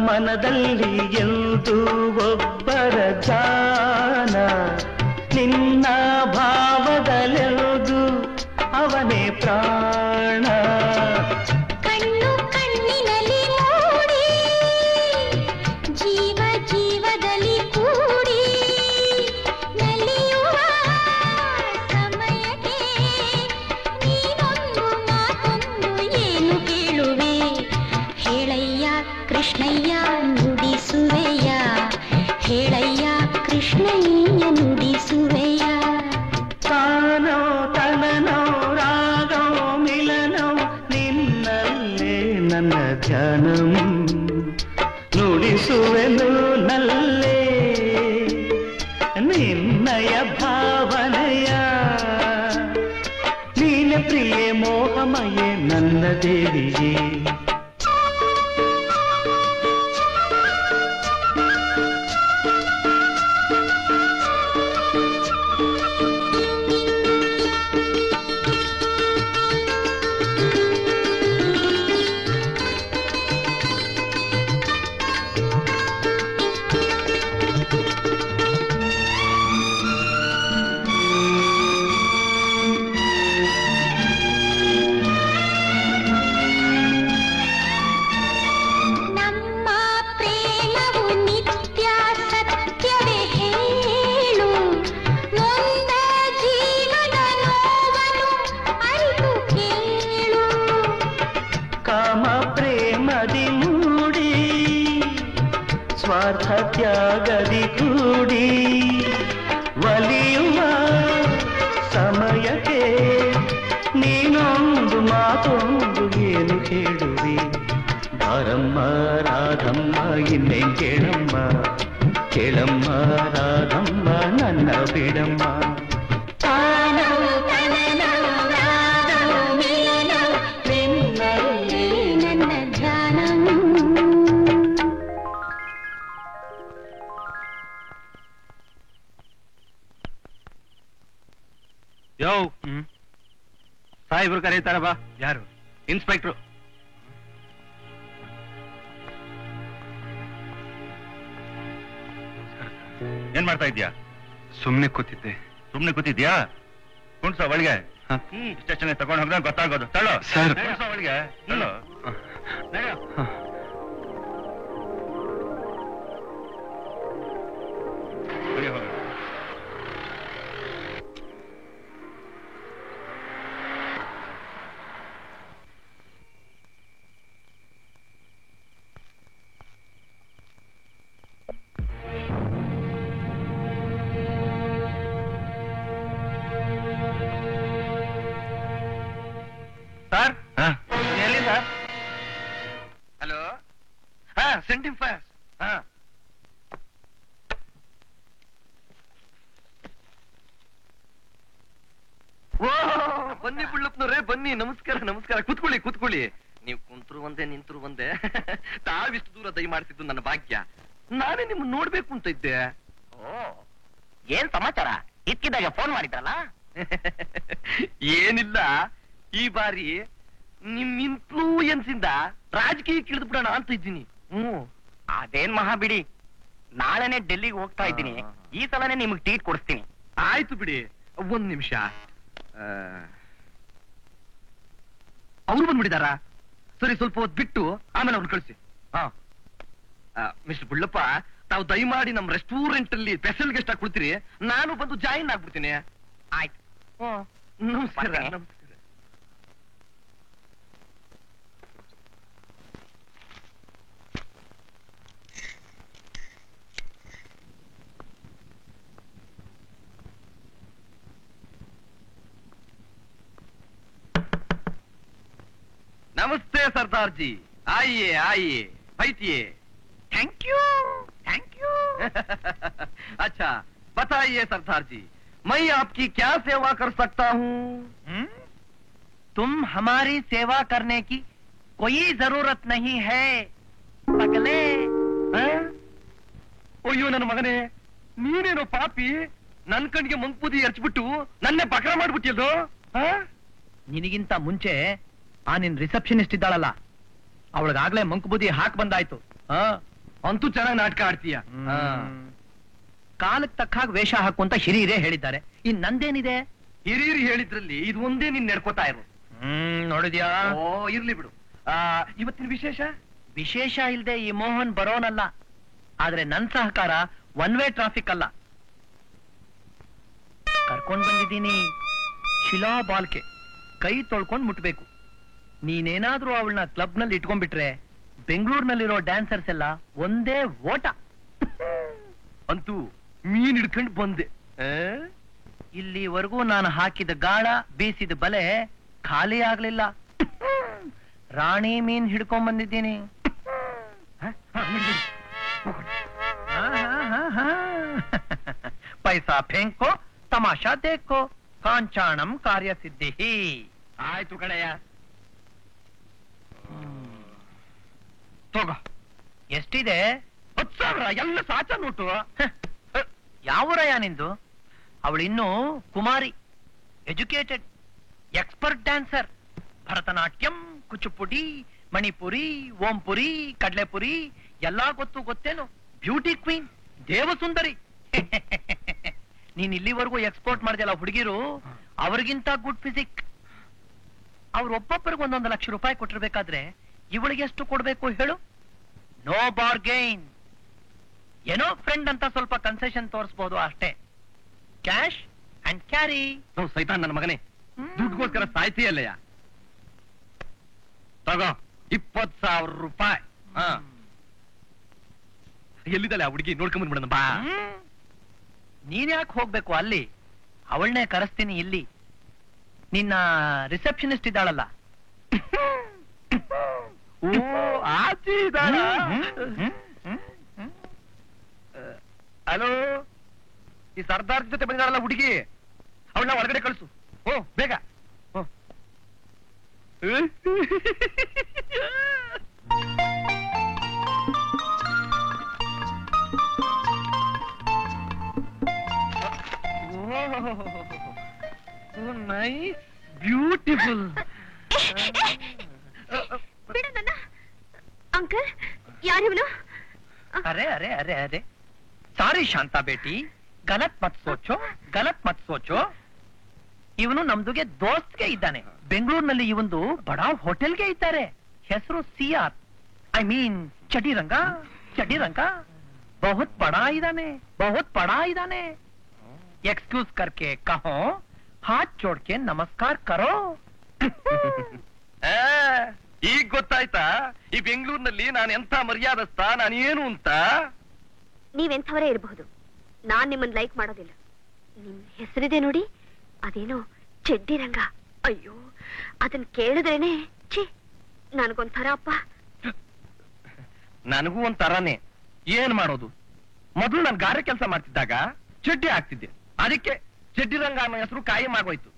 ಮನದಲ್ಲಿ ಎಂದು ಒಬ್ಬರ ಜಾನ, ನಿನ್ನ ಭಾವದಲ್ಲೆವುದು ಅವನೇ ಪ್ರಾಣ. ಕಣ್ಣು ಕಣ್ಣಿನಲ್ಲಿ ನೋಡಿ, ಜೀವ ಜೀವದಲ್ಲಿ ಕೂಡಿ ನಲಿಯುವ ಸಮಯಕ್ಕೆ ನೀನೊಂದು ಮಾತೊಂದು ಏನು ಕೇಳುವೆ? ಹೇಳಯ್ಯ ಕೃಷ್ಣಯ್ಯ ನುಡಿಸುವೆಯ, ಹೇಳಯ್ಯ ಕೃಷ್ಣಯ್ಯ ನುಡಿಸುವೆಯ. ತಾನೋ ತನನೋ ರಾಗೋ ಮಿಲನೋ ನಿನ್ನಲ್ಲೇ ನನ್ನ ಧ್ಯಾನಂ, ನುಡಿಸುವೆನು ನಲ್ಲೇ ನಿನ್ನಯ ಭಾವನೆಯ. ನೀನೆ ಪ್ರಿಯೆ ಮೋಹಮಯೇ ನನ್ನ ದೇವಿಯೇ. ಸ್ವಾರ್ಥ ತ್ಯಾಗದಿ ಕೂಡಿ ಒಲಿಯುವ ಸಮಯಕ್ಕೆ ನೀನೊಂದು ಮಾತೊಂದು ಏನು ಹೇಳುವಿ ಬಾರಮ್ಮ ರಾಧಮ್ಮ ಇನ್ನೇ ಕೇಳಮ್ಮ ಕೇಳಮ್ಮ ರಾಧಮ್ಮ ನನ್ನ ಬಿಡಮ್ಮ ಯೋ ಸಾಹೇಬ್ರು ಕರೀತಾರ ಬಾ. ಯಾರು? ಇನ್ಸ್ಪೆಕ್ಟ್ರು. ಏನ್ ಮಾಡ್ತಾ ಇದ್ಯಾ? ಸುಮ್ನೆ ಕೂತಿದ್ದೆ. ಸುಮ್ನೆ ಕೂತಿದ್ಯಾ? ಕುಣ್ಸ ಒಳಗೆ. ಸ್ಟೇಷನ್ ತಗೊಂಡ್ ಹೋದ್ರೆ ಗೊತ್ತಾಗೋದು. ತಳ್ಳೋ ಸರ್. ಒಳಗೆ ತಳ್ಳೋ. ಸರ್ ಎಲ್ಲಿ sir? Hello send him fast. ಬನ್ನಿ ಬುಳ್ಳಪ್ಪನವ್ರೆ, ಬನ್ನಿ. ನಮಸ್ಕಾರ ನಮಸ್ಕಾರ. ಕೂತ್ಕೊಳ್ಳಿ ಕೂತ್ಕೊಳ್ಳಿ. ನೀವು ಕುಂತ್ರು ಒಂದೇ ನಿಂತ್ರು ಒಂದೇ. ತಾವಿಷ್ಟು ದೂರ ದಯ ಮಾಡ್ತಿದ್ದು ನನ್ನ ಭಾಗ್ಯ. ನಾನೇ ನಿಮ್ಮನ್ನ ನೋಡ್ಬೇಕು ಅಂತ ಇದ್ದೆ. ಏನ್ ಸಮಾಚಾರ? ಇಕ್ಕಿದಾಗ ಫೋನ್ ಮಾಡಿದ್ರಲ್ಲ? ಏನಿಲ್ಲ, ಈ ಬಾರಿ ನಿಮ್ ಇನ್ಫ್ಲೂಯೆನ್ಸ್ ಇಂದ ರಾಜಕೀಯಕ್ಕೆ ಇಳಿದು ಬಿಡೋಣ ಅಂತ ಇದ್ದೀನಿ. ಅದೇನ್ ಮಹಾ ಬಿಡಿ, ನಾಳೆನೆ ಡೆಲ್ಲಿಗೆ ಹೋಗ್ತಾ ಇದ್ದೀನಿ. ಈ ಸಲನೇ ನಿಮ್ಗೆ ಟೀಟ್ ಕೊಡಿಸ್ತೀನಿ. ಆಯ್ತು ಬಿಡಿ. ಒಂದ್ ನಿಮಿಷ. ಅವ್ರು ಬಂದ್ಬಿಟ್ಟಿದಾರ? ಸರಿ, ಸ್ವಲ್ಪ ಹೊತ್ತು ಬಿಟ್ಟು ಆಮೇಲೆ ಅವ್ರು ಕಳಿಸಿ. ಮಿಸ್ಟರ್ ಬುಳ್ಳಪ್ಪ, ತಾವು ದಯಮಾಡಿ ನಮ್ಮ ರೆಸ್ಟೋರೆಂಟ್ ಅಲ್ಲಿ ಸ್ಪೆಷಲ್ ಗೆಸ್ಟ್ ಆಗಿ ಕೊಡ್ತೀರಿ. ನಾನು ಬಂದು ಜಾಯಿನ್ ಆಗ್ಬಿಡ್ತೀನಿ. ಆಯ್ತು. ನಮಸ್ಕಾರ. ಬರ್ತೇನೆ. ನಮಸ್ಕಾರ. नमस्ते सरदार जी, आइए आइए, बैठिए। Thank you thank you. अच्छा बताइए सरदार जी, मैं आपकी क्या सेवा कर सकता हूँ? तुम हमारी सेवा करने की कोई जरूरत नहीं है पगले। ಅಯ್ಯೋ ನನ್ನ ಮಗನೇ, ನೀನೇನೋ ಪಾಪಿ, ನನ್ ಕಣ್ಣಿಗೆ ಮಂಕ್ಪೂದಿ ಎರಚ್ಬಿಟ್ಟು ನನ್ನೇ ಬಕ್ರ ಮಾಡ್ಬಿಟ್ಟಿಯಲ್ಲೋ. ನಿನಗಿಂತ ಮುಂಚೆ ಆ ನಿನ್ ರಿಸೆಪ್ಷನಿಸ್ಟ್ ಇದ್ದಾಳಲ್ಲ, ಅವಳಿಗಾಗ್ಲೇ ಮಂಕುಬುದ್ಧಿ ಹಾಕ್ ಬಂದಾಯ್ತು. ಅಂತೂ ಚೆನ್ನಾಗಿ ನಾಟಕ ಆಡ್ತೀಯ. ಕಾಲಕ್ಕೆ ತಕ್ಕ ಹಾಗೆ ವೇಷ ಹಾಕು ಅಂತ ಹಿರಿಯರೇ ಹೇಳಿದ್ದಾರೆ. ಇನ್ ನಂದೇನಿದೆ? ಹಿರಿಯರು ಹೇಳಿದ್ರಲ್ಲಿ ಇದು ಒಂದೇ ನೀನ್ ನಡ್ಕೋತಾ ಇರು. ನೋಡಿದ್ಯಾ? ಓ ಇರ್ಲಿ ಬಿಡು. ಇವತ್ತಿನ ವಿಶೇಷ? ವಿಶೇಷ ಇಲ್ದೆ ಈ ಮೋಹನ್ ಬರೋನಲ್ಲ. ಆದ್ರೆ ನನ್ ಸಹಕಾರ ಒನ್ ವೇ ಟ್ರಾಫಿಕ್ ಅಲ್ಲ. ಕರ್ಕೊಂಡ್ ಬಂದಿದ್ದೀನಿ ಶಿಲಾ ಬಾಲ್ಕೆ. ಕೈ ತೊಳ್ಕೊಂಡ್ ಮುಟ್ಬೇಕು. ನೀನೇನಾದ್ರೂ ಅವಳನ್ನ ಕ್ಲಬ್ ನಲ್ಲಿ ಇಟ್ಕೊಂಡ್ಬಿಟ್ರೆ ಬೆಂಗಳೂರಿನಲ್ಲಿರೋ ಡ್ಯಾನ್ಸರ್ಸ್ ಎಲ್ಲ ಒಂದೇ ಓಟ. ಅಂತೂ ಮೀನ್ ಹಿಡ್ಕೊಂಡು ಬಂದೆ. ಇಲ್ಲಿವರೆಗೂ ನಾನು ಹಾಕಿದ ಗಾಳ ಬೀಸಿದ ಬಲೆ ಖಾಲಿ ಆಗ್ಲಿಲ್ಲ. ರಾಣಿ ಮೀನ್ ಹಿಡ್ಕೊಂಡ್ ಬಂದಿದ್ದೀನಿ. ಪೈಸಾ ಫೇಂಕೋ ತಮಾಷಾ ದೇಖೋ ಕಾಂಚಾಣಂ ಕಾರ್ಯ ಸಿದ್ಧಿ. ಆಯ್ತು ಕಡೆಯ, ತಗೋ. ಎಷ್ಟಿದೆ? 10,000. ಎಲ್ಲ ಸಾಚ ನೋಟು. ಯಾವೂರಯ್ಯ ನಿಂದು? ಅವಳಿನ್ನೂ ಕುಮಾರಿ, educated, expert dancer. Bharatanatyam, Kuchipudi, Manipuri, Ompuri, ಕಡ್ಲೆಪುರಿ ಎಲ್ಲಾ ಗೊತ್ತೇನು? Beauty queen, ದೇವಸುಂದರಿ. ನೀನ್ ಇಲ್ಲಿವರೆಗೂ ಎಕ್ಸ್ಪೋರ್ಟ್ ಮಾಡ್ದಲ್ಲ ಹುಡುಗಿರು, ಅವ್ರಿಗಿಂತ ಗುಡ್ ಫಿಸಿಕ್. ಅವ್ರೊಬ್ಬೊಬ್ಬರಿಗೆ 1 ಲಕ್ಷ ರೂಪಾಯಿ ಕೊಟ್ಟಿರ್ಬೇಕಾದ್ರೆ ಇವಳಿಗೆ ಎಷ್ಟು ಕೊಡ್ಬೇಕು ಹೇಳು? No bargain. ಏನೋ ಫ್ರೆಂಡ್ ಅಂತ ಸ್ವಲ್ಪ ಕನ್ಸೆಷನ್ ತೋರಿಸಬಹುದು ಅಷ್ಟೇ. Cash and carry. ಸೈತಾನ್ ನನ್ನ ಮಗನೇ, ದುಡ್ಗೋಸ್ಕರ ಸಾಯ್ತೀಯಲ್ಲಯ್ಯ. ತಗೋ 20,000 ರೂಪಾಯಿ. ಎಲ್ಲಿದ್ದಾಳೆ ಆ ಹುಡುಗಿ ನೋಡ್ಕೊಂಡ್ ಬಂದ್ಬಿಡೋಣ ಬಾ. ನೀನ್ ಯಾಕೆ ಹೋಗ್ಬೇಕು ಅಲ್ಲಿ? ಅವಳನ್ನೇ ಕರೆಸ್ತೀನಿ ಇಲ್ಲಿ. ನಿನ್ನ ರಿಸೆಪ್ಷನಿಸ್ಟ್ ಇದ್ದಾಳಲ್ಲ. ಓ ಆಚೆ ಇದ್ದಾಳ. ಹಲೋ, ಈ ಸರ್ದಾರ್ ಜೊತೆ ಬಂದಿದ್ದಾಳಲ್ಲ ಹುಡುಗಿ, ಅವಳನ್ನ ಹೊರಗಡೆ ಕಳಿಸು. ಓ ಬೇಗ. Nice, beautiful. ಬಿಡು ನನ್ನ. ಅಂಕಲ್, ಯಾರಿವನು? अरे अरे अरे अरे सारी शांता बेटी, गलत मत सोचो, गलत मत सोचो. ಇವನು ನಮ್ದುಗೆ ದೋಸ್ತ್ಗೆ ಇದ್ದಾನೆ. ಬೆಂಗಳೂರಿನಲ್ಲಿ ಇವೊಂದು ಬಡಾ ಹೋಟೆಲ್ಗೆ ಇದ್ದಾರೆ. ಹೆಸರು ಸಿಆರ್, ಐ ಮೀನ್ ಚಡಿರಂಗ. ಚಡಿರಂಗ ಬಹುತ್ ಬಡಾ ಇದ್ದಾನೆ, ಬಹುತ್ ಬಡಾ ಇದ್ದಾನೆ. एक्सक्यूज करके कहो, हाथ जोड़ के नमस्कार करो. ಈಗ ಗೊತ್ತಾಯ್ತಾ ಈ ಬೆಂಗಳೂರಿನಲ್ಲಿ ನಾನು ಎಂತ ಮರ್ಯಾದಸ್ತ, ನಾನು ಏನು ಅಂತ? ನೀವೆಂಥವರೇ ಇರಬಹುದು, ನಾನ್ ನಿಮ್ಮನ್ನ ಲೈಕ್ ಮಾಡೋದಿಲ್ಲ. ನಿಮ್ ಹೆಸರಿದೆ ನೋಡಿ, ಅದೇನೋ ಚೆಡ್ಡಿರಂಗ. ಅಯ್ಯೋ, ಅದನ್ನ ಕೇಳಿದ್ರೇನೆ ಛೀ, ನನಗೊಂಥರ ಅಪ್ಪ. ನನಗೂ ಒಂಥರಾನೇ. ಏನ್ ಮಾಡೋದು, ಮೊದಲು ನಾನು ಗಾರೆ ಕೆಲಸ ಮಾಡ್ತಿದ್ದಾಗ ಚಡ್ಡಿ ಆಗ್ತಿದ್ದೆ, ಅದಕ್ಕೆ ಚಡ್ಡಿರಂಗ ಅನ್ನೋ ಹೆಸರು ಕಾಯಂ ಆಗೋಯ್ತು.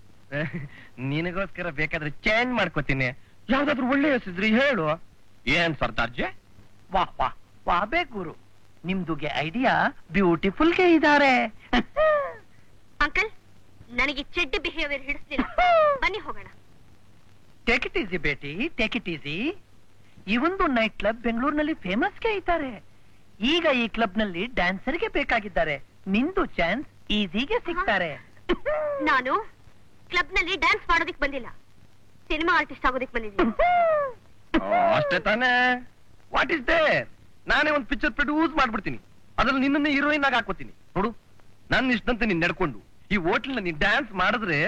ನಿನಗೋಸ್ಕರ ಬೇಕಾದ್ರೆ ಚೇಂಜ್ ಮಾಡ್ಕೋತೀನಿ. ಯಾವ್ದಾದ್ರು ಒಳ್ಳೆ ಹೆಸರಿದ್ರಿ ಹೇಳು. ಏನ್ ಸರ್ದಾರ್ಜೆ? ವಾಹ್ ವಾಹ್ ವಾಹ್ ಬೇ ಗುರು, ನಿಮ್ದುಗೆ ಐಡಿಯಾ ಬ್ಯೂಟಿಫುಲ್ಗೆ ಇದ್ದಾರೆ. ಅಂಕಲ್, ನನಗೆ ಚೆಡ್ಡಿ ಬಿಹೇವಿಯರ್ ಹಿಡಿಸ್ಲಿಲ್ಲ. ಬನ್ನಿ ಹೋಗೋಣ. Take it easy Beti, take it easy. ಈ ಒಂದು ನೈಟ್ ಕ್ಲಬ್ ಬೆಂಗಳೂರಿನಲ್ಲಿ ಫೇಮಸ್ಗೆ ಇದ್ದಾರೆ. ಈಗ ಈ ಕ್ಲಬ್ ನಲ್ಲಿ ಡ್ಯಾನ್ಸರ್ಗೆ ಬೇಕಾಗಿದ್ದಾರೆ. ನಿಂದು ಚಾನ್ಸ್ ಈಸಿಗೆ ಸಿಗ್ತಾರೆ. ನಾನು ಕ್ಲಬ್ ನಲ್ಲಿ ಡ್ಯಾನ್ಸ್ ಮಾಡೋದಿಕ್ ಬಂದಿಲ್ಲ, ಸಿನಿಮಾ ಆರ್ಟಿಸ್ಟ್ ಆಗೋದಿಕ್ ಬಂದಿದ್ದೀನಿ. ಅಷ್ಟೇ ತಾನೇ? What is there? ನಾನೇ ಒಂದು ಪಿಕ್ಚರ್ ಪ್ರೊಡ್ಯೂಸ್ ಮಾಡ್ಬಿಡ್ತೀನಿ, ಅದ್ರಲ್ಲಿ ನಿನ್ನನ್ನೇ ಹೀರೋಯಿನ್ ಆಗಿ ಹಾಕೋತೀನಿ. ನೋಡು, ನನ್ನ ಇಷ್ಟಂತೆ ನೀನ್ ನಡ್ಕೊಂಡು ಈ ಹೋಟ್ಲ್ ನೀನ್ ಡ್ಯಾನ್ಸ್ ಮಾಡಿದ್ರೆ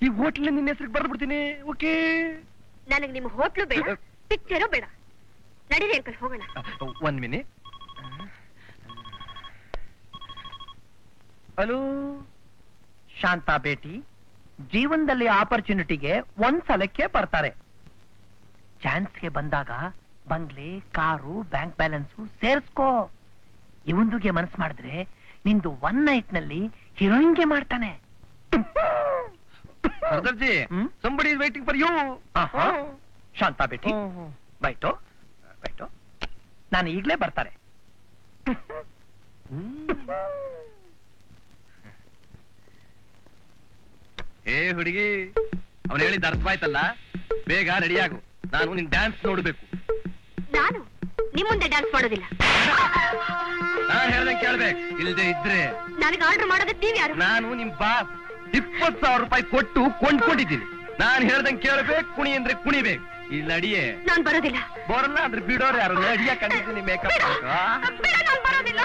ಈ ಹೋಟ್ಲ್ ನಿನ್ನ ಹೆಸರಿಗೆ ಬರ್ದು ಬಿಡ್ತೀನಿ. ಓಕೆ? ನನಗೆ ನಿಮ್ಮ ಹೋಟ್ಲು ಬೇಡ, ಪಿಕ್ಚರು ಬೇಡ. ನಡೀರಿ ಅಂಕಲ್, ಹೋಗೋಣ. ಒಂದ್ ಮಿನಿಟ್. ಹಲೋ ಶಾಂತಾ ಬೇಟಿ, ಜೀವನದಲ್ಲಿ ಆಪರ್ಚುನಿಟಿಗೆ ಒಂದ್ಸಲಕ್ಕೆ ಬರ್ತಾರೆ. ಚಾನ್ಸ್ಗೆ ಬಂದಾಗ ಬಂಗ್ಲೆ, ಕಾರು, ಬ್ಯಾಂಕ್ ಬ್ಯಾಲೆನ್ಸು ಸೇರಿಸ್ಕೋ. ಇವಂದುಗೆ ಮನಸ್ಸು ಮಾಡಿದ್ರೆ ನಿಂದು ಒನ್ ನೈಟ್ ನಲ್ಲಿ ಹೀರೋಯಿನ್ಗೆ ಮಾಡ್ತಾನೆ. Sardarji, somebody is waiting for you. Shanta ಬೇಟಿ, ಬೈಟೋ ಬೈಟೋ, ನಾನು ಈಗ್ಲೇ ಬರ್ತಾರೆ. ಏ ಹುಡುಗಿ, ಅವನು ಹೇಳಿದ ಅರ್ಥವಾಯ್ತಲ್ಲ? ಬೇಗ ರೆಡಿಯಾಗು, ನಾನು ನಿನ್ ಡ್ಯಾನ್ಸ್ ನೋಡ್ಬೇಕು. ನಾನು ನಿಮ್ ಮುಂದೆ ಡ್ಯಾನ್ಸ್ ಮಾಡೋದಿಲ್ಲ. ನಾನ್ ಹೇಳ್ದಂಗೆ ಕೇಳ್ಬೇಕು, ಇಲ್ದೆ ಇದ್ರೆ ನನಗೆ ಆರ್ಡರ್ ಮಾಡೋದಕ್ಕೆ ನೀವ್ ಯಾರು? ನಾನು ನಿಮ್ ಬಾಸ್. 20,000 ರೂಪಾಯಿ ಕೊಟ್ಟು ಕೊಂಡ್ಕೊಂಡಿದ್ದೀನಿ. ನಾನ್ ಹೇಳ್ದಂಗೆ ಕೇಳ್ಬೇಕು, ಕುಣಿ ಅಂದ್ರೆ ಕುಣಿಬೇಕು. ಇಲ್ಲಿ ಅಡಿಯೇ ನಾನ್ ಬರೋದಿಲ್ಲ. ಬರಲ್ಲ ಅಂದ್ರೆ ಬಿಡೋರು ಯಾರು? ಅಡಿಯ ಕಂಡಿದ್ದೀನಿ ಮೇಕಪ್. ನಾನ್ ಬರೋದಿಲ್ಲ.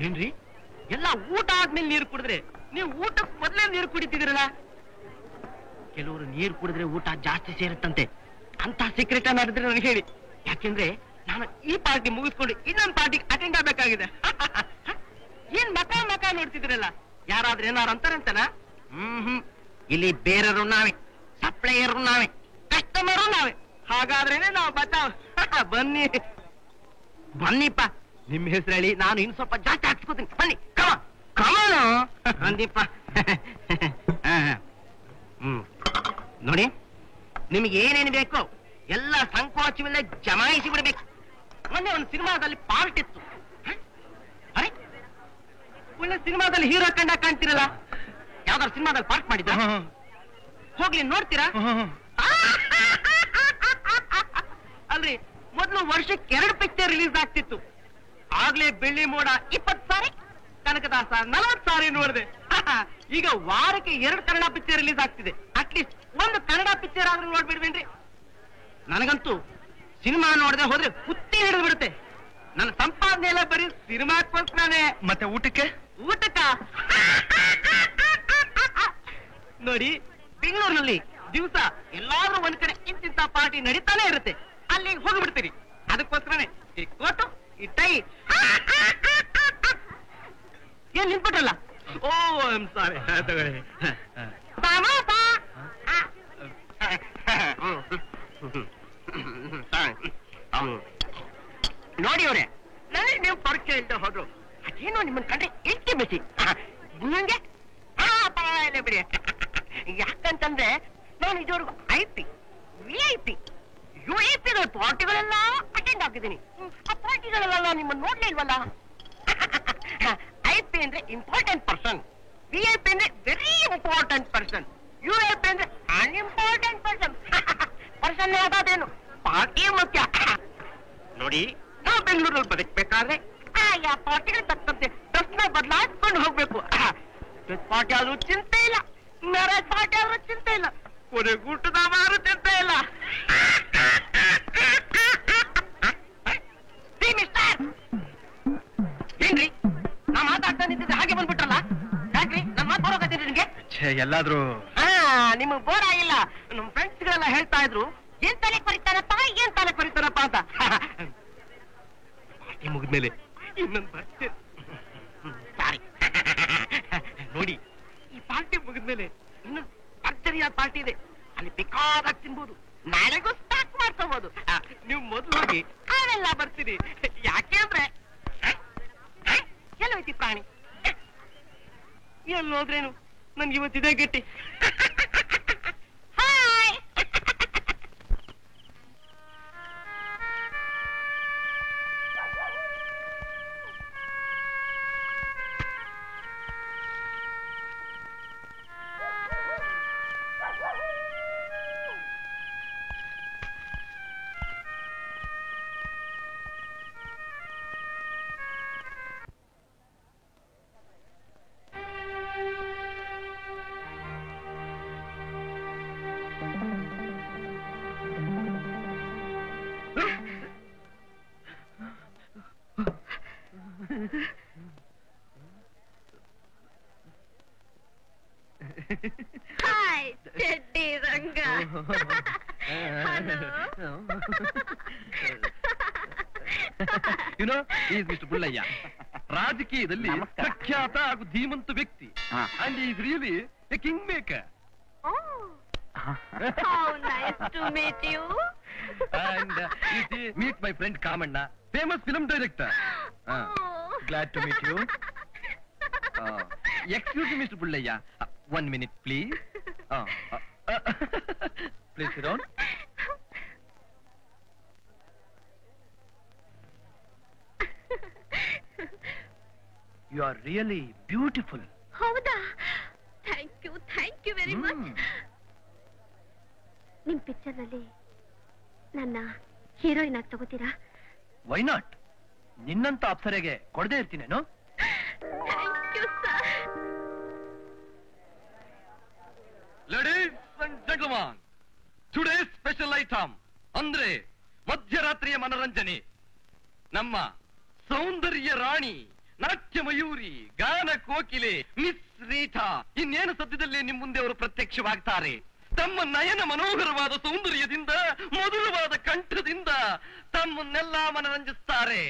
ಏನ್ರಿ, ಎಲ್ಲ ಊಟ ಆದ್ಮೇಲೆ ನೀರು ಕುಡಿದ್ರೆ ನೀವು ಊಟಕ್ಕೆ ಮೊದಲೇ ನೀರು ಕುಡಿತಿದಿರಲ್ಲ? ಕೆಲವರು ನೀರು ಕುಡಿದ್ರೆ ಊಟ ಜಾಸ್ತಿ ಸೇರುತ್ತಂತೆ. ಅಂತ ಸೀಕ್ರೆಟ್ ಅನ್ನೋದಿದ್ರೆ ನನಗೆ ಹೇಳಿ, ಯಾಕೆಂದ್ರೆ ನಾನು ಈ ಪಾರ್ಟಿ ಮುಗಿಸ್ಕೊಂಡು ಇನ್ನೊಂದು ಪಾರ್ಟಿಗೆ ಅಟೆಂಡ್ ಆಗ್ಬೇಕಾಗಿದೆ. ಏನ್ ಮಕ ನೋಡ್ತಿದ್ರಲ್ಲ, ಯಾರಾದ್ರೂ ಏನಾರು ಅಂತಾರಂತನ? ಇಲ್ಲಿ ಬೇರೆಯವರು ನಾವೇ, ಸಪ್ಲೈಯರು ನಾವೇ, ಕಸ್ಟಮರು ನಾವೇ. ಹಾಗಾದ್ರೇನೆ ನಾವು ಬಚಾವ್. ಬನ್ನಿ ಬನ್ನಿಪ್ಪ, ನಿಮ್ ಹೆಸರು ಹೇಳಿ ನಾನು ಇನ್ ಸ್ವಲ್ಪ ಜಾಸ್ತಿ ಹಾಕ್ಸ್ಕೊತೀನಿ. ಬನ್ನಿ ಕಮಾನು ಅಂದೀಪ. ನೋಡಿ, ನಿಮ್ಗೆ ಏನೇನು ಬೇಕೋ ಎಲ್ಲ ಸಂಕೋಚವಿಲ್ಲ ಜಮಾಯಿಸಿ ಬಿಡ್ಬೇಕು. ಮೊನ್ನೆ ಒಂದು ಸಿನಿಮಾದಲ್ಲಿ ಪಾರ್ಟ್ ಇತ್ತು. ಅರೆ, ಒಳ್ಳೆ ಸಿನಿಮಾದಲ್ಲಿ ಹೀರೋ ಕಂಡ ಕಾಣ್ತಿರಲ್ಲ, ಯಾವ್ದಾದ್ರು ಸಿನಿಮಾದಲ್ಲಿ ಪಾರ್ಟ್ ಮಾಡಿದ್ರ? ಹೋಗ್ಲಿ ನೋಡ್ತೀರಾ? ಅಲ್ರಿ, ಮೊದಲು ವರ್ಷಕ್ಕೆ 2 ಪಿಕ್ಚರ್ ರಿಲೀಸ್ ಆಗ್ತಿತ್ತು. ಆಗ್ಲೇ ಬೆಳ್ಳಿ ಮೋಡ 20 ಸಾರಿ, ಕನಕದಾಸ 40 ಸಾರಿ ನೋಡಿದೆ. ಈಗ ವಾರಕ್ಕೆ 2 ಕನ್ನಡ ಪಿಕ್ಚರ್ ರಿಲೀಸ್ ಆಗ್ತಿದೆ. ಅಟ್ಲೀಸ್ಟ್ ಒಂದು ಕನ್ನಡ ಪಿಕ್ಚರ್ ಆದ್ರೂ ನೋಡ್ಬಿಡ್ಬೇನ್ರಿ. ನನಗಂತೂ ಸಿನಿಮಾ ನೋಡದೆ ಹೋದ್ರೆ ಹುತ್ತಿ ಹಿಡಿದು ಬಿಡುತ್ತೆ. ನನ್ನ ಸಂಪಾದನೆ ಎಲ್ಲ ಬರೀ ಸಿನಿಮಾಕ್ಕೋಸ್ಕರನೇ. ಮತ್ತೆ ಊಟಕ್ಕೆ ನೋಡಿ, ಬೆಂಗಳೂರಿನಲ್ಲಿ ದಿವಸ ಎಲ್ಲಾದ್ರೂ ಒಂದ್ ಕಡೆ ಇಂತಿಂತ ಪಾರ್ಟಿ ನಡೀತಾನೆ ಇರುತ್ತೆ. ಅಲ್ಲಿಗೆ ಹೋಗ್ಬಿಡ್ತೀರಿ. ಅದಕ್ಕೋಸ್ಕರನೇ ಈ ಕೋಟು, ಈ ಟೈ. ಏನ್ ನಿಂತ್ಬಿಟ್ರಲ್ಲ? ಓ ಐ ಆಮ್ ಸಾರಿ. ತಗೊಳ್ಳಿ. ನೋಡಿ ಅವ್ರೆ, ನನಗೆ ನೀವು ಪರಿಚಯ ಇಲ್ಲದೆ ಹೋದ್ರು ಅದೇನೋ ನಿಮ್ಮನ್ನ ಕಂಡ್ರೆ ಇಂಟಿಮೆಸಿ. ನಿಮಗೆ ಪರವಾಗಿಲ್ಲ ಬಿಡಿ. ಯಾಕಂತಂದ್ರೆ ನಾನು ಇದುವರೆಗೂ IP, VIP, UAP ಪಾರ್ಟಿಗಳೆಲ್ಲ ಅಟೆಂಡ್ ಆಗಿದ್ದೀನಿ. ಆ ಪಾರ್ಟಿಗಳೆಲ್ಲ ನಿಮ್ಮನ್ನು ನೋಡ್ಲೇ ಇಲ್ವಲ್ಲ. IP ಅಂದ್ರೆ ಇಂಪಾರ್ಟೆಂಟ್ ಪರ್ಸನ್, VIP ಅಂದ್ರೆ ವೆರಿ ಇಂಪಾರ್ಟೆಂಟ್ ಪರ್ಸನ್, UAP ಅಂದ್ರೆ ಅನ್ಇಂಪಾರ್ಟೆಂಟ್ ಪರ್ಸನ್. ಪರ್ಸನ್ ಯಾವ್ದಾದೇನು, ಪಾರ್ಟಿ ಮುಖ್ಯ. ನೋಡಿ, ನಾವು ಬೆಂಗಳೂರಲ್ಲಿ ಬದುಕಬೇಕಾದ್ರೆ ಆಯಾ ಪಾರ್ಟಿಗೆ ತಕ್ಕಂತೆ ಡ್ರೆಸ್ನ ಬದಲಾಯಿಸ್ಕೊಂಡು ಹೋಗ್ಬೇಕು. ಪಾರ್ಟಿ ಆದ್ರೂ ಚಿಂತೆ ಇಲ್ಲ, ಮ್ಯಾರೇಜ್ ಪಾರ್ಟಿ ಆದ್ರೂ ಚಿಂತೆ ಇಲ್ಲ, ಕೊನೆಗೂಟದ ಮಾರು ಚಿಂತೆ ಇಲ್ಲ. ಏನ್ರಿ, ನಾ ಮಾತಾಡ್ತಾ ನಿಂತಿದ್ದೆ ಹಾಗೆ ಬಂದ್ಬಿಟ್ರಲ್ಲ? ಯಾಕ್ರಿ ನನ್ನ ಮಾತು ಬರೋಕತ್ತೀರಿ ನಿಮಗೆ? ಎಲ್ಲಾದ್ರೂ ನಿಮಗ್ ಬೋರ್ ಆಗಿಲ್ಲ? ನಮ್ ಫ್ರೆಂಡ್ಸ್ ಗಳೆಲ್ಲ ಹೇಳ್ತಾ ಇದ್ರು, ಏನ್ ತಲೆ ಕೊರಿತಾರಪ್ಪ ಅಂತ. ಪಾರ್ಟಿ ಮುಗಿದ್ಮೇಲೆ ಇನ್ನೊಂದು ಬರ್ತೀನಿ. ಸಾರಿ. ನೋಡಿ, ಈ ಪಾರ್ಟಿ ಮುಗಿದ್ಮೇಲೆ ಇನ್ನೊಂದು ಭರ್ಜರಿಯಾದ ಪಾರ್ಟಿ ಇದೆ. ಅಲ್ಲಿ ಬೇಕಾದಾಗ ತಿನ್ಬೋದು, ನಾಳೆಗೂ ಸ್ಟಾಕ್ ಮಾಡ್ಕೋಬಹುದು. ನೀವು ಮೊದಲು ಹೋಗಿ, ಆಮೇಲೆ ಬರ್ತೀನಿ. ಯಾಕೆ ಅಂದ್ರೆ ಎಲ್ಲೋಯ್ತಿ ಪ್ರಾಣಿ? ಎಲ್ಲಿ ಹೋದ್ರೇನು ನನ್ಗೆ ಇವತ್ತಿದೆ ಗಟ್ಟಿ. Hi Cheddi Ranga. You know is mister Bullayya, ರಾಜಕೀಯದಲ್ಲಿ ಪ್ರಖ್ಯಾತ ಹಾಗೂ ಧೀಮಂತ ವ್ಯಕ್ತಿ. And is really a king maker. How nice to meet you. And meet my friend Kamanna, famous film director. Glad to meet you. Excuse me, Mr. Bullayya. 1 minute, please. Please sit down. You are really beautiful. ಹೌದಾ? Thank you very much. ನಿಮ್ picture ನಲ್ಲಿ ನನ್ನ heroine ಆಗಿ ತಗೋತೀರಾ? Why not? ನಿನ್ನಂತ ಅಪ್ಸರೆಗೆ ಕೊಡದೇ ಇರ್ತೀನೇನು? Thank you sir. Ladies and gentlemen, today's special item ಅಂದ್ರೆ ಮಧ್ಯರಾತ್ರಿಯ ಮನರಂಜನೆ. ನಮ್ಮ ಸೌಂದರ್ಯ ರಾಣಿ, ನಾಟ್ಯ ಮಯೂರಿ, ಗಾನ ಕೋಕಿಲೆ ಮಿಸ್ ರೀಟಾ ಇನ್ನೇನು ಸದ್ಯದಲ್ಲೇ ನಿಮ್ಮ ಮುಂದೆ ಅವರು ಪ್ರತ್ಯಕ್ಷವಾಗ್ತಾರೆ. ತಮ್ಮ ನಯನ ಮನೋಹರವಾದ ಸೌಂದರ್ಯದಿಂದ, ಮಧುರವಾದ ಕಂಠದಿಂದ ತಮ್ಮನ್ನೆಲ್ಲ ಮನರಂಜಿಸ್ತಾರೆ.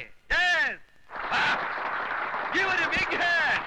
Give her a big hand.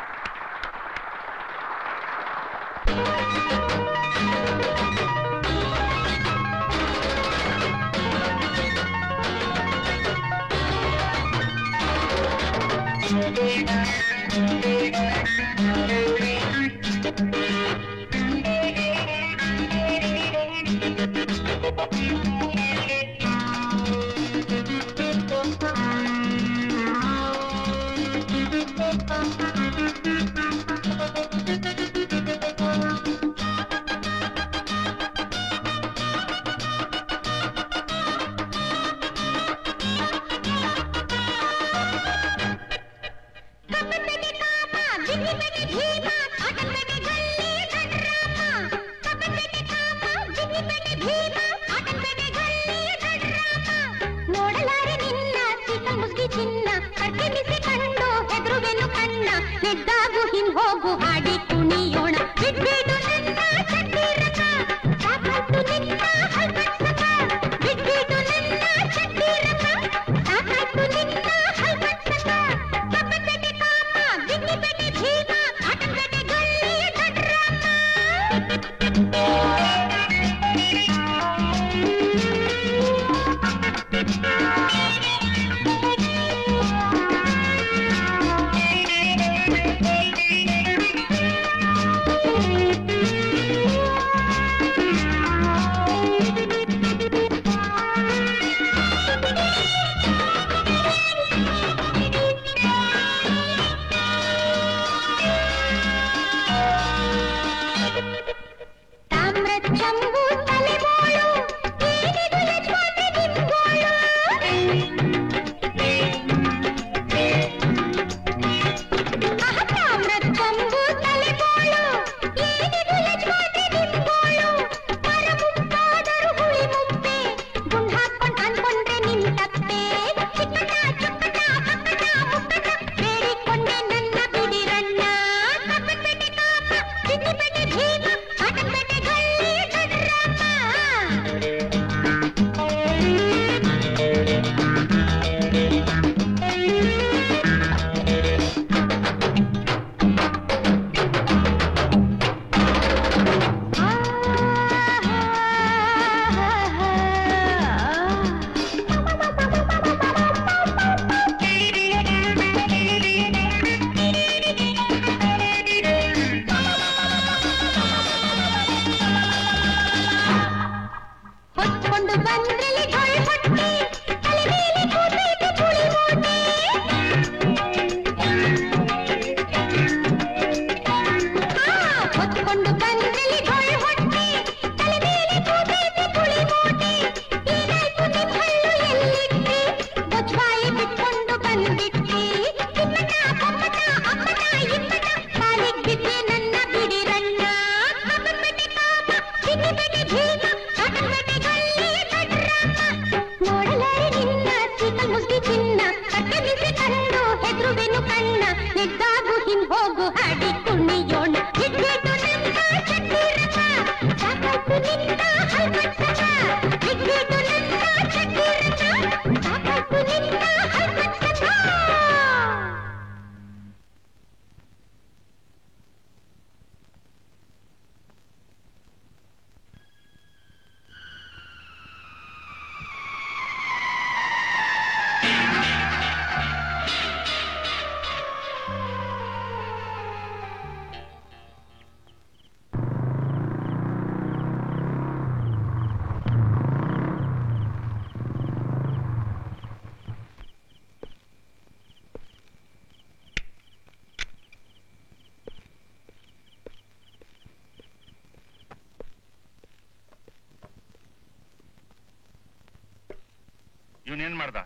ಇವನೇನ್ ಮಾಡ್ದ?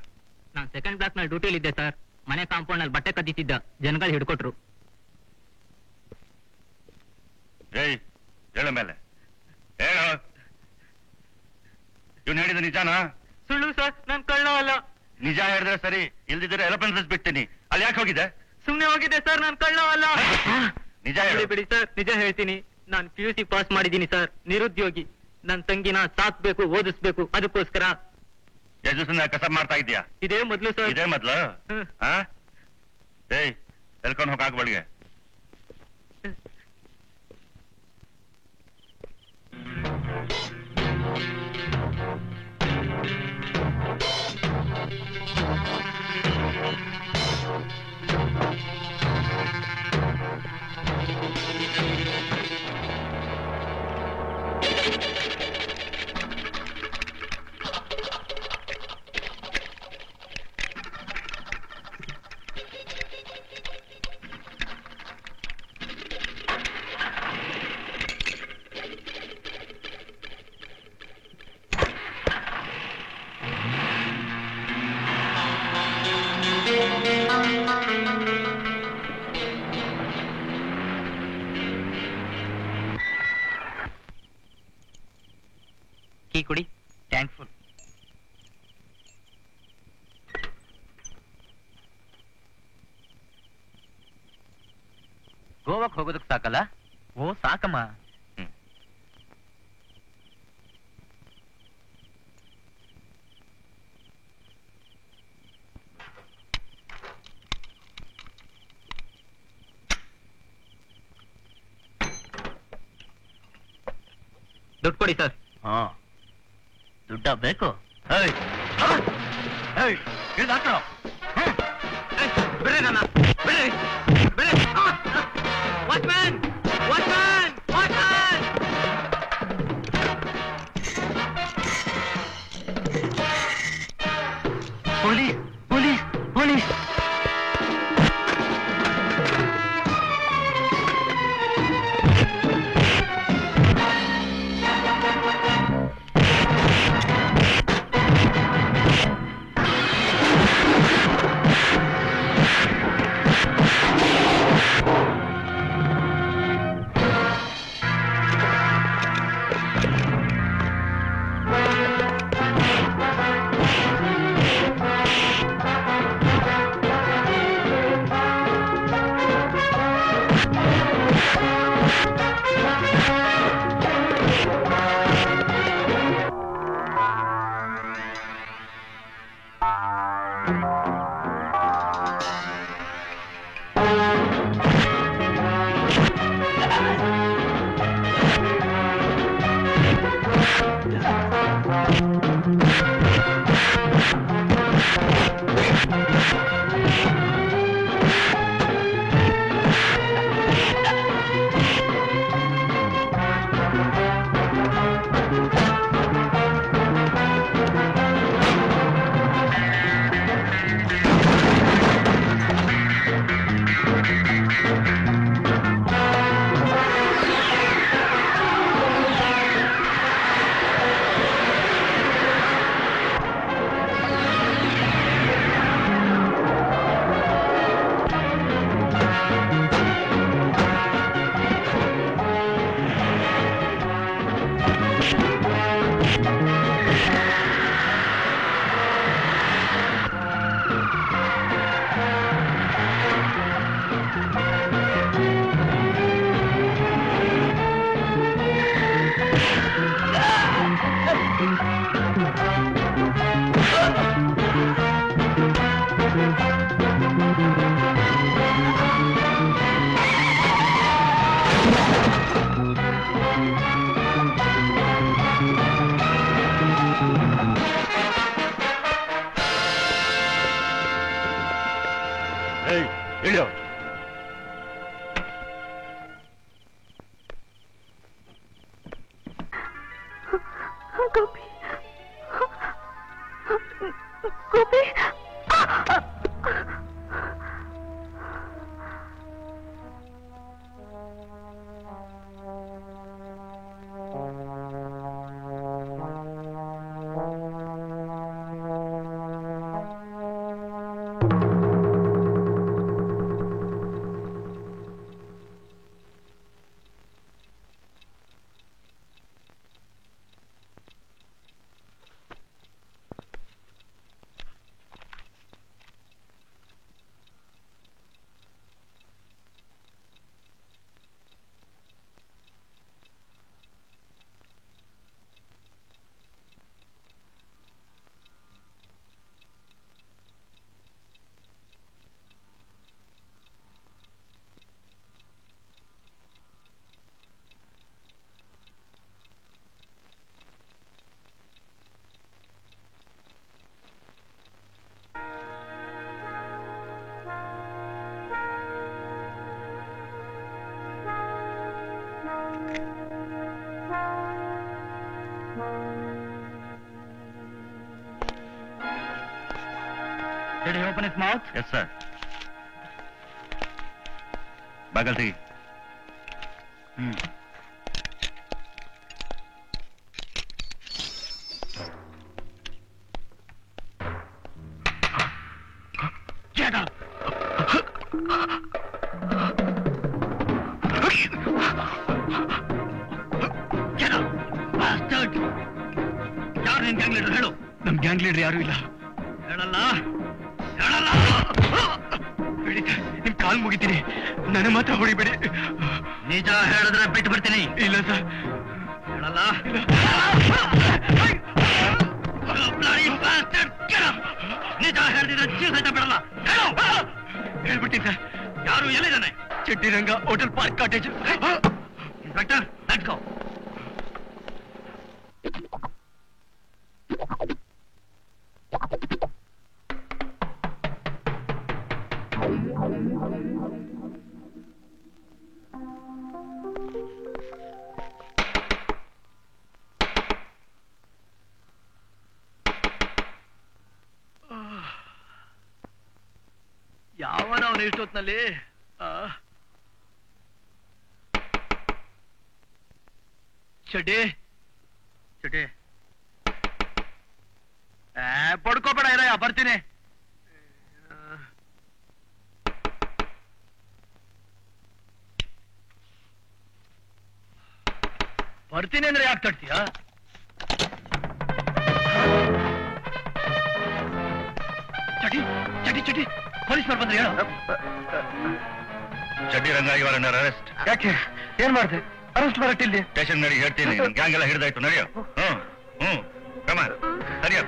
ನಾನ್ ಸೆಕೆಂಡ್ ಬ್ಲಾಕ್ ನಲ್ಲಿ ಡ್ಯೂಟಿಲಿ ಇದ್ದೆ ಸರ್. ಮನೆ ಕಾಂಪೌಂಡ್ ನಲ್ಲಿ ಬಟ್ಟೆ ಕದ್ದಿತ್ತಿದ್ದ ಜನಗಳು ಹಿಡ್ಕೊಟ್ರು. ಏಯ್ ಹೇಳ ಮೇಲೆ ಹೇಳ. ಇವನ್ ಹೇಳಿದ ನಿಜಾನಾ? ಸುಳ್ಳು ಸರ್, ನಾನ್ ಕಳ್ಳ ಅಲ್ಲ. ನಿಜ ಹೇಳಿದ್ರೆ ಸರಿ, ಇಲ್ದಿದ್ರೆ ಎಲಪೆನ್ಸ್ ಬಿಡ್ತೀನಿ. ಅಲ್ಲಿ ಯಾಕೆ ಹೋಗಿದೆ? ಸುಮ್ನೆ ಹೋಗಿದೆ ಸರ್, ನಾನ್ ಕಳ್ಳ ಅಲ್ಲ. ನಿಜ ಹೇಳಿ. ಬಿಡಿ ಸರ್, ನಿಜ ಹೇಳ್ತೀನಿ. ನಾನ್ PUC ಪಾಸ್ ಮಾಡಿದ್ದೀನಿ ಸರ್, ನಿರುದ್ಯೋಗಿ. ನನ್ ತಂಗಿನ ಸಾಕ್ಬೇಕು, ಓದಿಸ್ಬೇಕು, ಅದಕ್ಕೋಸ್ಕರ. ಎಷ್ಟು ದಿವಸ ಕಸಬ್ ಮಾಡ್ತಾ ಇದೀಯಾ? ಇದೇ ಮೊದ್ಲು ಸರ್. ಇದೇ ಮೊದ್ಲು? ಏಯ್ ಎಲ್ಕೊಂಡು ಹೋಗಾಕ ಬಳಿಗೆ. ಕೀ ಕೊಡಿ. ಥ್ಯಾಂಕ್ಫುಲ್. ಗೋವಾಕ್ ಹೋಗೋದಕ್ಕೆ ಸಾಕಲ್ಲ? ಓ ಸಾಕಮ್ಮ. ದುಡ್ಡು ಕೊಡಿ ಸರ್. ದುಡ್ಡ ಬೇಕು? ಬಿಡ್ರಿ ನನ್ನ, ಬಿಡ್ರಿ, ಬಿಡ್ರಿ. Watchman, watchman, watchman. Police, police, police. Did he open his mouth? Yes, sir. Bagal tegi. Get up! Get up! Bastard! ಯಾರು ನಿನ್ ಗ್ಯಾಂಗ್ ಲೀಡರ್ ಹೇಳು? ನಮ್ ಗ್ಯಾಂಗ್ ಲೀಡರ್ ಯಾರು ಇಲ್ಲ. ಹೇಳಲ್ಲ ಹೇಳಲ್ಲ. ಬಿಡಿ ನಿಮ್ ಕಾಲ್ ಮುಗಿತೀನಿ, ನನ್ನ ಮಾತ್ರ ಹೊಡಿಬೇಡಿ. ನಿಜ ಹೇಳಿದ್ರೆ ಬಿಟ್ಟು ಬಿಡ್ತೀನಿ. ಇಲ್ಲ ಸರ್, ಹೇಳಲ್ಲ. ನಿಜ ಹೇಳಿದ್ರೆ ಜೀವ ಸಹಿತ ಬಿಡಲ್ಲ. ಹೇಳ್ಬಿಡ್ತೀನಿ ಸರ್. ಯಾರು ಎಲ್ಲಿದ್ದಾನೆ? Chaddiranga hotel park cottage. Inspector, let's go. ಕಣ ಇಷ್ಟೊತ್ನಲ್ಲಿ. ಚಡ್ಡಿ ಚಡ್ಡಿ ಪಡ್ಕೋಬೇಡ ಇರಯ್ಯ, ಬರ್ತೀನಿ. ಬರ್ತೀನಿ ಅಂದ್ರೆ ಯಾಕೆ ತಡ್ತೀಯ? ಚಟಿ ಚಟಿ ಚಟಿ ಪೊಲೀಸ್ನವ್ರು ಬಂದ್ರೆ ಹೇಳು. ಚಡ್ಡಿ ರಂಗ ಇವರ ಅರೆಸ್ಟ್. ಯಾಕೆ? ಏನ್ ಮಾಡ್ದೆ? ಅರೆಸ್ಟ್ ಮಾಡಟ್ಟಿಲ್ಲಿ ಸ್ಟೇಷನ್ ನಡಿ, ಹೇಳ್ತೀನಿ. ಗ್ಯಾಂಗ್ ಎಲ್ಲ ಹಿಡಿದಾಯ್ತು, ನಡೆಯೋ. ಕಮ ಸರಿಯಾ.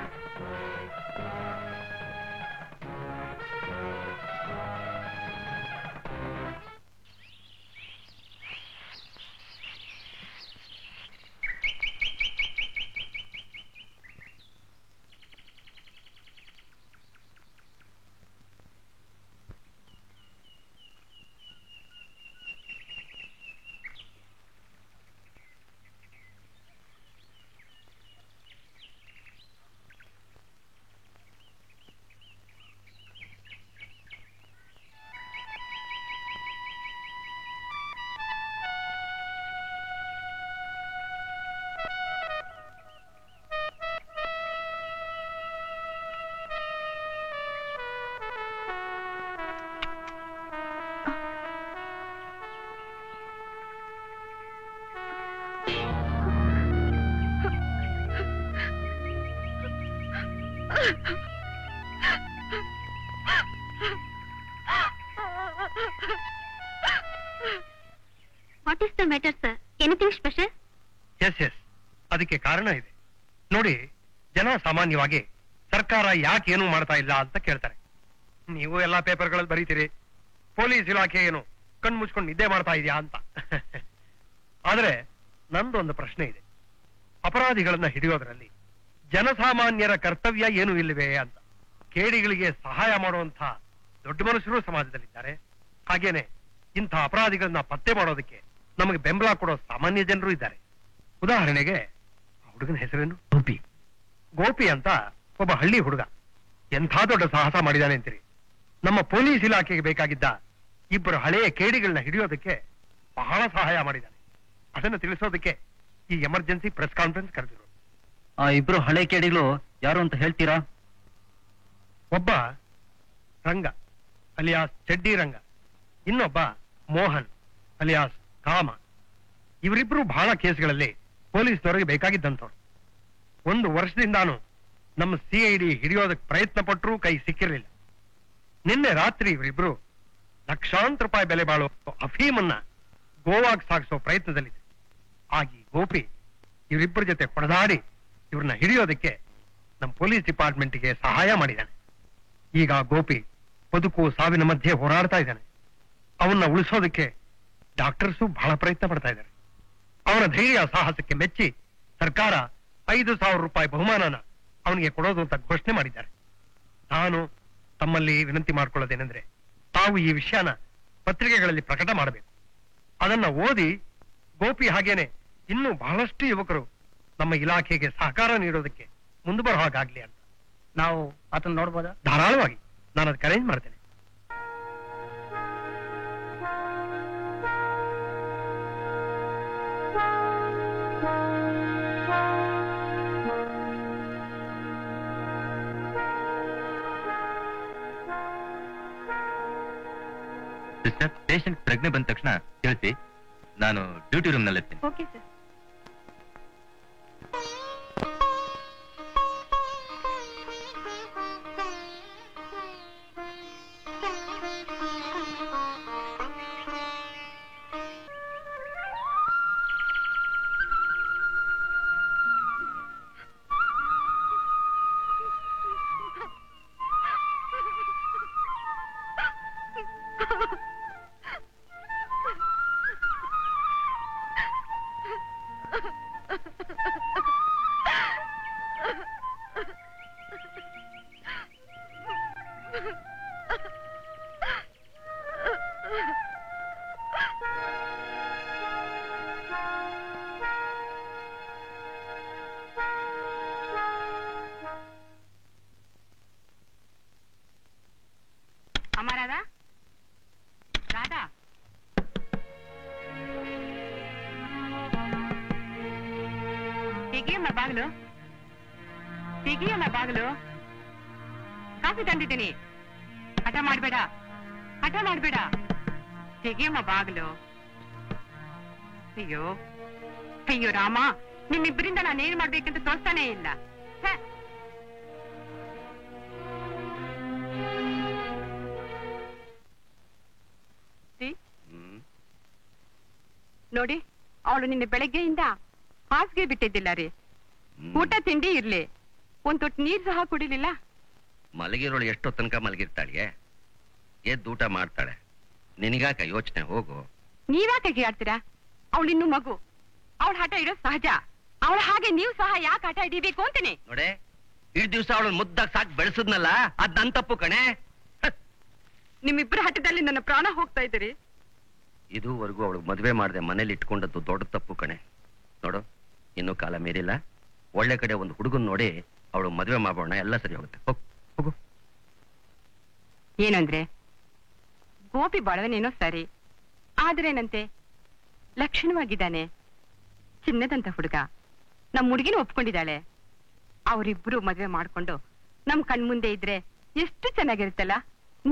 What is the matter sir? Anything special? Yes yes, ಅದಕ್ಕೆ ಕಾರಣ ಇದೆ ನೋಡಿ. ಜನ ಸಾಮಾನ್ಯವಾಗಿ ಸರ್ಕಾರ ಯಾಕೆ ಏನು ಮಾಡ್ತಾ ಇಲ್ಲ ಅಂತ ಕೇಳ್ತಾರೆ. ನೀವು ಎಲ್ಲಾ ಪೇಪರ್ಗಳಲ್ಲಿ ಬರೀತೀರಿ, ಪೊಲೀಸ್ ಇಲಾಖೆ ಏನು ಕಣ್ಣು ಮುಚ್ಕೊಂಡು ನಿದ್ದೆ ಮಾಡ್ತಾ ಇದೆಯಾ ಅಂತ. ಆದ್ರೆ ನಂದೊಂದು ಪ್ರಶ್ನೆ ಇದೆ. ಅಪರಾಧಿಗಳನ್ನ ಹಿಡಿಯೋದ್ರಲ್ಲಿ ಜನಸಾಮಾನ್ಯರ ಕರ್ತವ್ಯ ಏನು ಇಲ್ಲವೇ ಅಂತ. ಕೇಡಿಗಳಿಗೆ ಸಹಾಯ ಮಾಡುವಂತ ದೊಡ್ಡ ಮನುಷ್ಯರು ಸಮಾಜದಲ್ಲಿದ್ದಾರೆ. ಹಾಗೇನೆ ಇಂಥ ಅಪರಾಧಿಗಳನ್ನ ಪತ್ತೆ ಮಾಡೋದಕ್ಕೆ ನಮಗೆ ಬೆಂಬಲ ಕೊಡೋ ಸಾಮಾನ್ಯ ಜನರು ಇದ್ದಾರೆ. ಉದಾಹರಣೆಗೆ ಹುಡುಗನ ಹೆಸರೇನು? ಗೋಪಿ. ಗೋಪಿ ಅಂತ ಒಬ್ಬ ಹಳ್ಳಿ ಹುಡುಗ ಎಂಥ ದೊಡ್ಡ ಸಾಹಸ ಮಾಡಿದಾನೆ ಅಂತೀರಿ. ನಮ್ಮ ಪೊಲೀಸ್ ಇಲಾಖೆಗೆ ಬೇಕಾಗಿದ್ದ ಇಬ್ಬರು ಹಳೆಯ ಕೇಡಿಗಳನ್ನ ಹಿಡಿಯೋದಕ್ಕೆ ಬಹಳ ಸಹಾಯ ಮಾಡಿದ್ದಾನೆ. ಅದನ್ನು ತಿಳಿಸೋದಕ್ಕೆ ಈ ಎಮರ್ಜೆನ್ಸಿ ಪ್ರೆಸ್ ಕಾನ್ಫರೆನ್ಸ್ ಕರೆದಿರು. ಆ ಇಬ್ರು ಹಳೆ ಕೇಡಿಗಳು ಯಾರು ಅಂತ ಹೇಳ್ತೀರಾ? ಒಬ್ಬ ರಂಗ ಅಲಿಯಾಸ್ ಚಡ್ಡಿ ರಂಗ, ಇನ್ನೊಬ್ಬ ಮೋಹನ್ ಅಲಿಯಾಸ್ ಕಾಮ. ಇವರಿಬ್ರು ಬಹಳ ಕೇಸ್ಗಳಲ್ಲಿ ಪೊಲೀಸ್ನವರಿಗೆ ಬೇಕಾಗಿದ್ದಂಥವ್ರು. 1 ವರ್ಷದಿಂದಾನು ನಮ್ಮ CID ಹಿಡಿಯೋದಕ್ಕೆ ಪ್ರಯತ್ನ ಪಟ್ಟರೂ ಕೈ ಸಿಕ್ಕಿರಲಿಲ್ಲ. ನಿನ್ನೆ ರಾತ್ರಿ ಇವರಿಬ್ರು ಲಕ್ಷಾಂತರ ರೂಪಾಯಿ ಬೆಲೆ ಬಾಳೋ ಅಫೀಮನ್ನ ಗೋವಾಗ್ ಸಾಗಿಸೋ ಪ್ರಯತ್ನದಲ್ಲಿದೆ. ಆಗಿ ಗೋಪಿ ಇವರಿಬ್ಬರ ಜೊತೆ ಹೊಡೆದಾಡಿ ಇವ್ರನ್ನ ಹಿಡಿಯೋದಕ್ಕೆ ನಮ್ಮ ಪೊಲೀಸ್ ಡಿಪಾರ್ಟ್ಮೆಂಟ್ಗೆ ಸಹಾಯ ಮಾಡಿದ್ದಾನೆ. ಈಗ ಗೋಪಿ ಬದುಕು ಸಾವಿನ ಮಧ್ಯೆ ಹೋರಾಡ್ತಾ ಇದ್ದಾನೆ. ಅವನ್ನ ಉಳಿಸೋದಕ್ಕೆ ಡಾಕ್ಟರ್ಸು ಬಹಳ ಪ್ರಯತ್ನ ಪಡ್ತಾ ಇದ್ದಾರೆ. ಅವನ ಧೈರ್ಯ ಸಾಹಸಕ್ಕೆ ಮೆಚ್ಚಿ ಸರ್ಕಾರ 5,000 ರೂಪಾಯಿ ಬಹುಮಾನನ ಅವನಿಗೆ ಕೊಡೋದು ಅಂತ ಘೋಷಣೆ ಮಾಡಿದ್ದಾರೆ. ನಾನು ತಮ್ಮಲ್ಲಿ ವಿನಂತಿ ಮಾಡ್ಕೊಳ್ಳೋದೇನೆಂದ್ರೆ, ತಾವು ಈ ವಿಷಯನ ಪತ್ರಿಕೆಗಳಲ್ಲಿ ಪ್ರಕಟ ಮಾಡಬೇಕು. ಅದನ್ನ ಓದಿ ಗೋಪಿ ಹಾಗೇನೆ ಇನ್ನೂ ಬಹಳಷ್ಟು ಯುವಕರು ನಮ್ಮ ಇಲಾಖೆಗೆ ಸಹಕಾರ ನೀಡೋದಕ್ಕೆ ಮುಂದೆ ಬರೋ ಹಾಗಾಗ್ಲಿ ಅಂತ. ನಾವು ಅದನ್ನ ನೋಡ್ಬೋದಾ? ಧಾರಾಳವಾಗಿ ನಾನು ಅದಕ್ಕೆ ಅರೇಂಜ್ ಮಾಡ್ತೇನೆ. ಸಿಸ್ಟರ್, ಪೇಷಂಟ್ ಪ್ರಜ್ಞೆ ಬಂದ ತಕ್ಷಣ ತಿಳಿಸಿ, ನಾನು ಡ್ಯೂಟಿ ರೂಮ್ ನಲ್ಲಿ ಇರ್ತೀನಿ. Okay sir. ತೆಗಿಯಮ್ಮ ಬಾಗಿಲು, ತೆಗಿಯಮ್ಮ ಬಾಗಿಲು. ಕಾಫಿ ತಂದಿದ್ದೀನಿ. ಹಠ ಮಾಡ್ಬೇಡ, ಹಠ ಮಾಡ್ಬೇಡ. ತೆಗಿಯಮ್ಮ ಬಾಗಿಲು. ಅಯ್ಯೋ ಅಯ್ಯೋ ರಾಮ, ನಿಮ್ಮಿಬ್ಬರಿಂದ ನಾನೇನ್ ಮಾಡ್ಬೇಕಂತ ತೋರ್ತಾನೇ ಇಲ್ಲ. ನೋಡಿ, ಅವಳು ನಿನ್ನೆ ಬೆಳಗ್ಗೆಯಿಂದ ಹಾಸಿಗೆ ಬಿಟ್ಟಿದ್ದಿಲ್ಲ ರೀ. ಊಟ ತಿಂಡಿ ಇರ್ಲಿ, ಒಂದ್ ತೊಟ್ಟು ನೀರ್ ಸಹ ಕುಡಿಲಿಲ್ಲ. ಮಲಗಿರೋಳು ಎಷ್ಟೋ ತನಕ ಮಲಗಿರ್ತಾಳೆ, ಎದ್ದು ಊಟ ಮಾಡ್ತಾಳೆ. ನಿನಗಾಕ ಯೋಚನೆ? ಹೋಗು. ನೀವ್ಯಾಕೆ ಆಡ್ತೀರಾ? ಅವಳಿನ್ನು ಮಗು, ಅವಳ ಹಠ ಇಡೋ ಸಹಜ. ಅವಳ ಹಾಗೆ ನೀವು ಸಹ ಯಾಕೆ ಹಠ ಹಿಡಿಬೇಕು ಅಂತೀನಿ. ನೋಡೆ, ಇಡ್ ದಿವ್ಸ ಅವಳು ಮುದ್ದಾಗ ಸಾಕ್ ಬೆಳೆಸದ್ನಲ್ಲ, ಅದ್ ನನ್ ತಪ್ಪು ಕಣೆ. ನಿಮ್ಮಿಬ್ಬರ ಹಠದಲ್ಲಿ ನನ್ನ ಪ್ರಾಣ ಹೋಗ್ತಾ ಇದ್ದೀರಿ. ಇದುವರೆಗೂ ಅವಳು ಮದ್ವೆ ಮಾಡದೆ ಮನೇಲಿ ಇಟ್ಕೊಂಡದ್ದು ದೊಡ್ಡ ತಪ್ಪು ಕಣೆ. ನೋಡು, ಇನ್ನೂ ಕಾಲ ಮೀರಿಲ್ಲ. ಒಳ್ಳೆ ಕಡೆ ಒಂದು ಹುಡುಗನ್ ನೋಡಿ ಅವಳು ಮದ್ವೆ ಮಾಡೋಣ, ಎಲ್ಲ ಸರಿ ಹೋಗುತ್ತೆ. ಹೋಗು. ಏನಂದ್ರೆ ಗೋಪಿ ಬಾಳವನೇನೋ ಸರಿ, ಆದ್ರೇನಂತೆ ಲಕ್ಷಣವಾಗಿದ್ದಾನೆ, ಚಿನ್ನದಂತ ಹುಡುಗ. ನಮ್ ಹುಡುಗಿನ ಒಪ್ಕೊಂಡಿದ್ದಾಳೆ. ಅವರಿಬ್ರು ಮದ್ವೆ ಮಾಡ್ಕೊಂಡು ನಮ್ ಕಣ್ಮುಂದೆ ಇದ್ರೆ ಎಷ್ಟು ಚೆನ್ನಾಗಿರುತ್ತಲ್ಲ.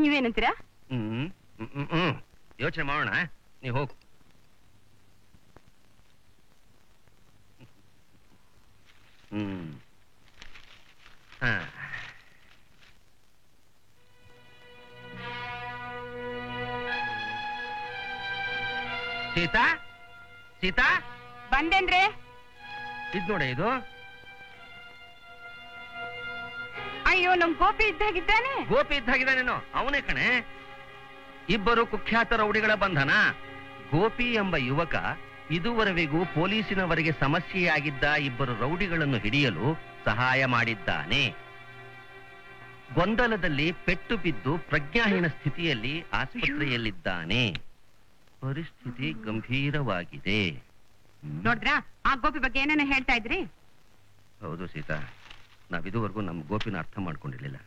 ನೀವೇನಂತೀರಾ? ಯೋಚನೆ ಮಾಡೋಣ, ನೀ ಹೋಗು. ಸೀತಾ, ಸೀತಾ ಬಂದೇನ್ರೆ? ಇದ್ ನೋಡಿ, ಇದು ಅಯ್ಯೋ, ನಮ್ ಗೋಪಿ ಇದ್ದಾಗಿದ್ದಾನೆ. ಗೋಪಿ ಇದ್ದಾಗಿದ್ದಾನೇನೋ, ಅವನೇ ಕಣೆ. ಇಬ್ಬರು ಕುಖ್ಯಾತ ರೌಡಿಗಳ ಬಂಧನ. ಗೋಪಿ ಎಂಬ ಯುವಕ ಇದುವರೆವಿಗೂ ಪೊಲೀಸಿನವರಿಗೆ ಸಮಸ್ಯೆಯಾಗಿದ್ದ ಇಬ್ಬರು ರೌಡಿಗಳನ್ನು ಹಿಡಿಯಲು ಸಹಾಯ ಮಾಡಿದ್ದಾನೆ. ಗೊಂದಲದಲ್ಲಿ ಪೆಟ್ಟು ಬಿದ್ದು ಪ್ರಜ್ಞಾಹೀನ ಸ್ಥಿತಿಯಲ್ಲಿ ಆಸ್ಪತ್ರೆಯಲ್ಲಿದ್ದಾನೆ. ಪರಿಸ್ಥಿತಿ ಗಂಭೀರವಾಗಿದೆ. ನೋಡಿದ್ರಾ, ಆ ಗೋಪಿ ಬಗ್ಗೆ ಏನೇನೋ ಹೇಳ್ತಾ ಇದ್ರಿ? ಹೌದು ಸೀತಾ, ನಾವಿದುವರೆಗೂ ನಮ್ ಗೋಪಿನ ಅರ್ಥ ಮಾಡ್ಕೊಂಡಿರ್ಲಿಲ್ಲ.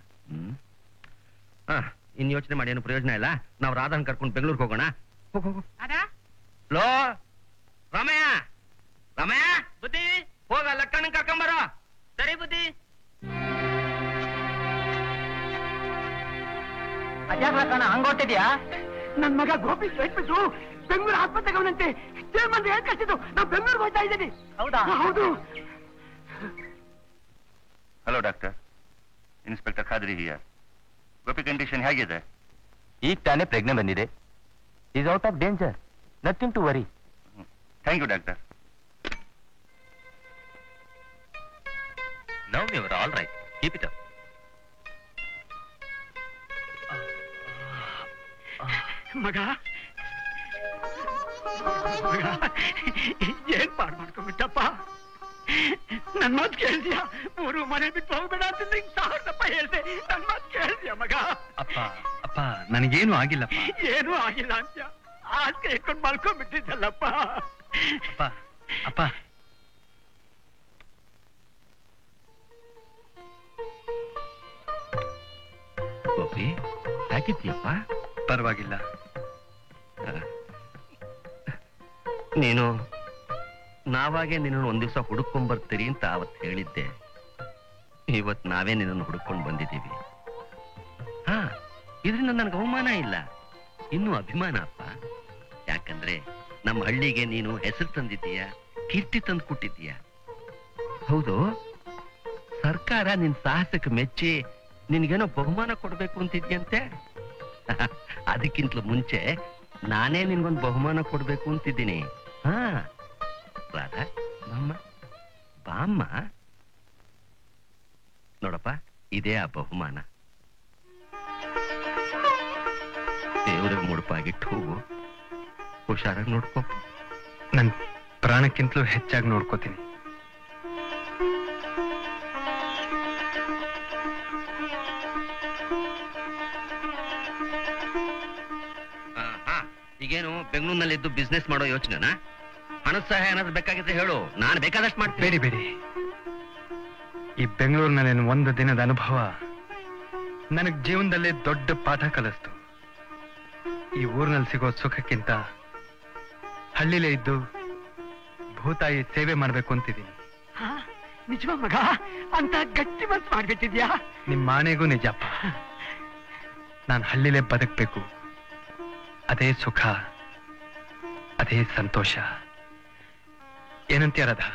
ಇನ್ ಯೋಚನೆ ಮಾಡಿ ಏನು ಪ್ರಯೋಜನ ಇಲ್ಲ. ನಾವು ರಾಧಾನ್ ಕರ್ಕೊಂಡು ಬೆಂಗಳೂರಿಗೆ ಹೋಗೋಣ. ಹೋಗು. ಲೋ ರಮಯ್ಯ, ರಮಯ್ಯ, ಬುದ್ಧಿ ಹೋಗ, ಲಕ್ಕಣ್ಣ ಕರ್ಕೊಂಬರೋ. ಸರಿ ಬುದ್ಧಿ. ಹಂಗೋತಿದ್ಯಾ? ನನ್ ಮಗ ಗೋಪಿ ಬಿಟ್ಟು ಬೆಂಗಳೂರು ಆಸ್ಪತ್ರೆಗೆ ಅವನಂತೆ ಮಂದಿ ಹೇಳ್ಕಳಿಸಿದ್ದು. ನಾವು ಬೆಂಗಳೂರಿಗೆ ಹೋಗ್ತಾ ಇದ್ದೀನಿ. ಹೌದಾ? ಹೌದು. Hello doctor, inspector Khadri here. Gopi condition ಹೇಗಿದೆ? ಈಗ ತಾನೇ ಪ್ರಜ್ಞೆ ಬಂದಿದೆ. Is out of danger, nothing to worry. Thank you doctor. Now you are all right, keep it up. ಮಗ ಏನ್ ಮಾಡ್ಕೊಂಡ್ಬಿಟ್ಟಪ್ಪ. ನನ್ ಮಾತು ಕೇಳ್ತೀಯ? 3 ಮನೆ ಬಿಟ್ಟು ಹೋಗ್ಬೇಡ ಅಂತಂದ್ರೆ 1000 ರೂಪಾಯಿ ಹೇಳ್ದೆ. ನನ್ ಮಾತು ಕೇಳ್ತೀಯ ಮಗ? ಅಪ್ಪ ಅಪ್ಪ, ನನಗೇನು ಆಗಿಲ್ಲಪ್ಪ. ಏನೂ ಆಗಿಲ್ಲ ಅಂತ ಆಸ್ಕೆ ಇಟ್ಕೊಂಡು ಮಲ್ಕೊಂಡ್ಬಿಟ್ಟಿದ್ದಲ್ಲಪ್ಪ. ಅಪ್ಪ ಅಪ್ಪ, ಗೋಪಿ ಹಾಕಿದ್ಯಪ್ಪ? ಪರವಾಗಿಲ್ಲ. ನೀನು ನಾವಾಗೆ ನಿನ್ನನ್ನು ಒಂದ್ ದಿವಸ ಹುಡುಕೊಂಡ್ ಬರ್ತೀರಿ ಅಂತ ಅವತ್ತು ಹೇಳಿದ್ದೆ. ಇವತ್ ನಾವೇ ನಿನ್ನನ್ನು ಹುಡುಕೊಂಡು ಬಂದಿದ್ದೀವಿ. ಇದರಿಂದ ನನ್ಗೆ ಅವಮಾನ ಇಲ್ಲ, ಇನ್ನೂ ಅಭಿಮಾನ ಅಪ್ಪ. ಯಾಕಂದ್ರೆ ನಮ್ಮ ಹಳ್ಳಿಗೆ ನೀನು ಹೆಸರು ತಂದಿದ್ದೀಯ, ಕೀರ್ತಿ ತಂದು ಕೊಟ್ಟಿದ್ದೀಯ. ಹೌದು, ಸರ್ಕಾರ ನಿನ್ ಸಾಹಸಕ್ಕೆ ಮೆಚ್ಚಿ ನಿನ್ಗೇನೋ ಬಹುಮಾನ ಕೊಡ್ಬೇಕು ಅಂತಿದ್ಯಂತೆ. ಅದಕ್ಕಿಂತಲೂ ಮುಂಚೆ ನಾನೇ ನಿನ್ಗೊಂದು ಬಹುಮಾನ ಕೊಡ್ಬೇಕು ಅಂತಿದ್ದೀನಿ. ರಾಧಾ, ಬಾಮ್ಮ. ನೋಡಪ್ಪ, ಇದೇ ಆ ಬಹುಮಾನ. ದೇವ್ರಿಗೆ ಮುಡುಪಾಗಿಟ್ಟು ಹೋಗು, ಹುಷಾರಾಗಿ ನೋಡ್ಕೋ. ನನ್ ಪ್ರಾಣಕ್ಕಿಂತಲೂ ಹೆಚ್ಚಾಗಿ ನೋಡ್ಕೋತೀನಿ. ಈಗೇನು ಬೆಂಗಳೂರಿನಲ್ಲಿದ್ದು ಬಿಸ್ನೆಸ್ ಮಾಡೋ ಯೋಚನೆನಾ? ಹಣದ ಸಹಾಯ ಏನಾದ್ರು ಬೇಕಾಗಿದ್ರೆ ಹೇಳು, ನಾನು ಬೇಕಾದಷ್ಟು ಮಾಡ್ತೀನಿ. ಬೇಡಿ. ಈ ಬೆಂಗಳೂರಿನಲ್ಲಿ ಒಂದು ದಿನದ ಅನುಭವ ನನಗ್ ಜೀವನದಲ್ಲೇ ದೊಡ್ಡ ಪಾಠ ಕಲಿಸ್ತು. ಈ ಊರಿನಲ್ಲಿ ಸಿಗೋ ಸುಖಕ್ಕಿಂತ ಹಳ್ಳಿಲೇ ಇದ್ದು ಭೂತಾಯಿ ಸೇವೆ ಮಾಡ್ಬೇಕು ಅಂತಿದ್ದೀನಿ. ನಿಜವ ಮಗ? ಅಂತ ಗಟ್ಟಿ ಮನ್ಸು ಮಾಡ್ಬಿಟ್ಟಿದ್ಯಾ? ನಿಮ್ಮ ಆಣೆಗೂ ನಿಜಪ್ಪ. ನಾನು ಹಳ್ಳಿಲೇ ಬದುಕ್ಬೇಕು. ಅದೇ ಸುಖ, ಅದೇ ಸಂತೋಷ. ಏನಂತೀಯ ರಾಧಾ?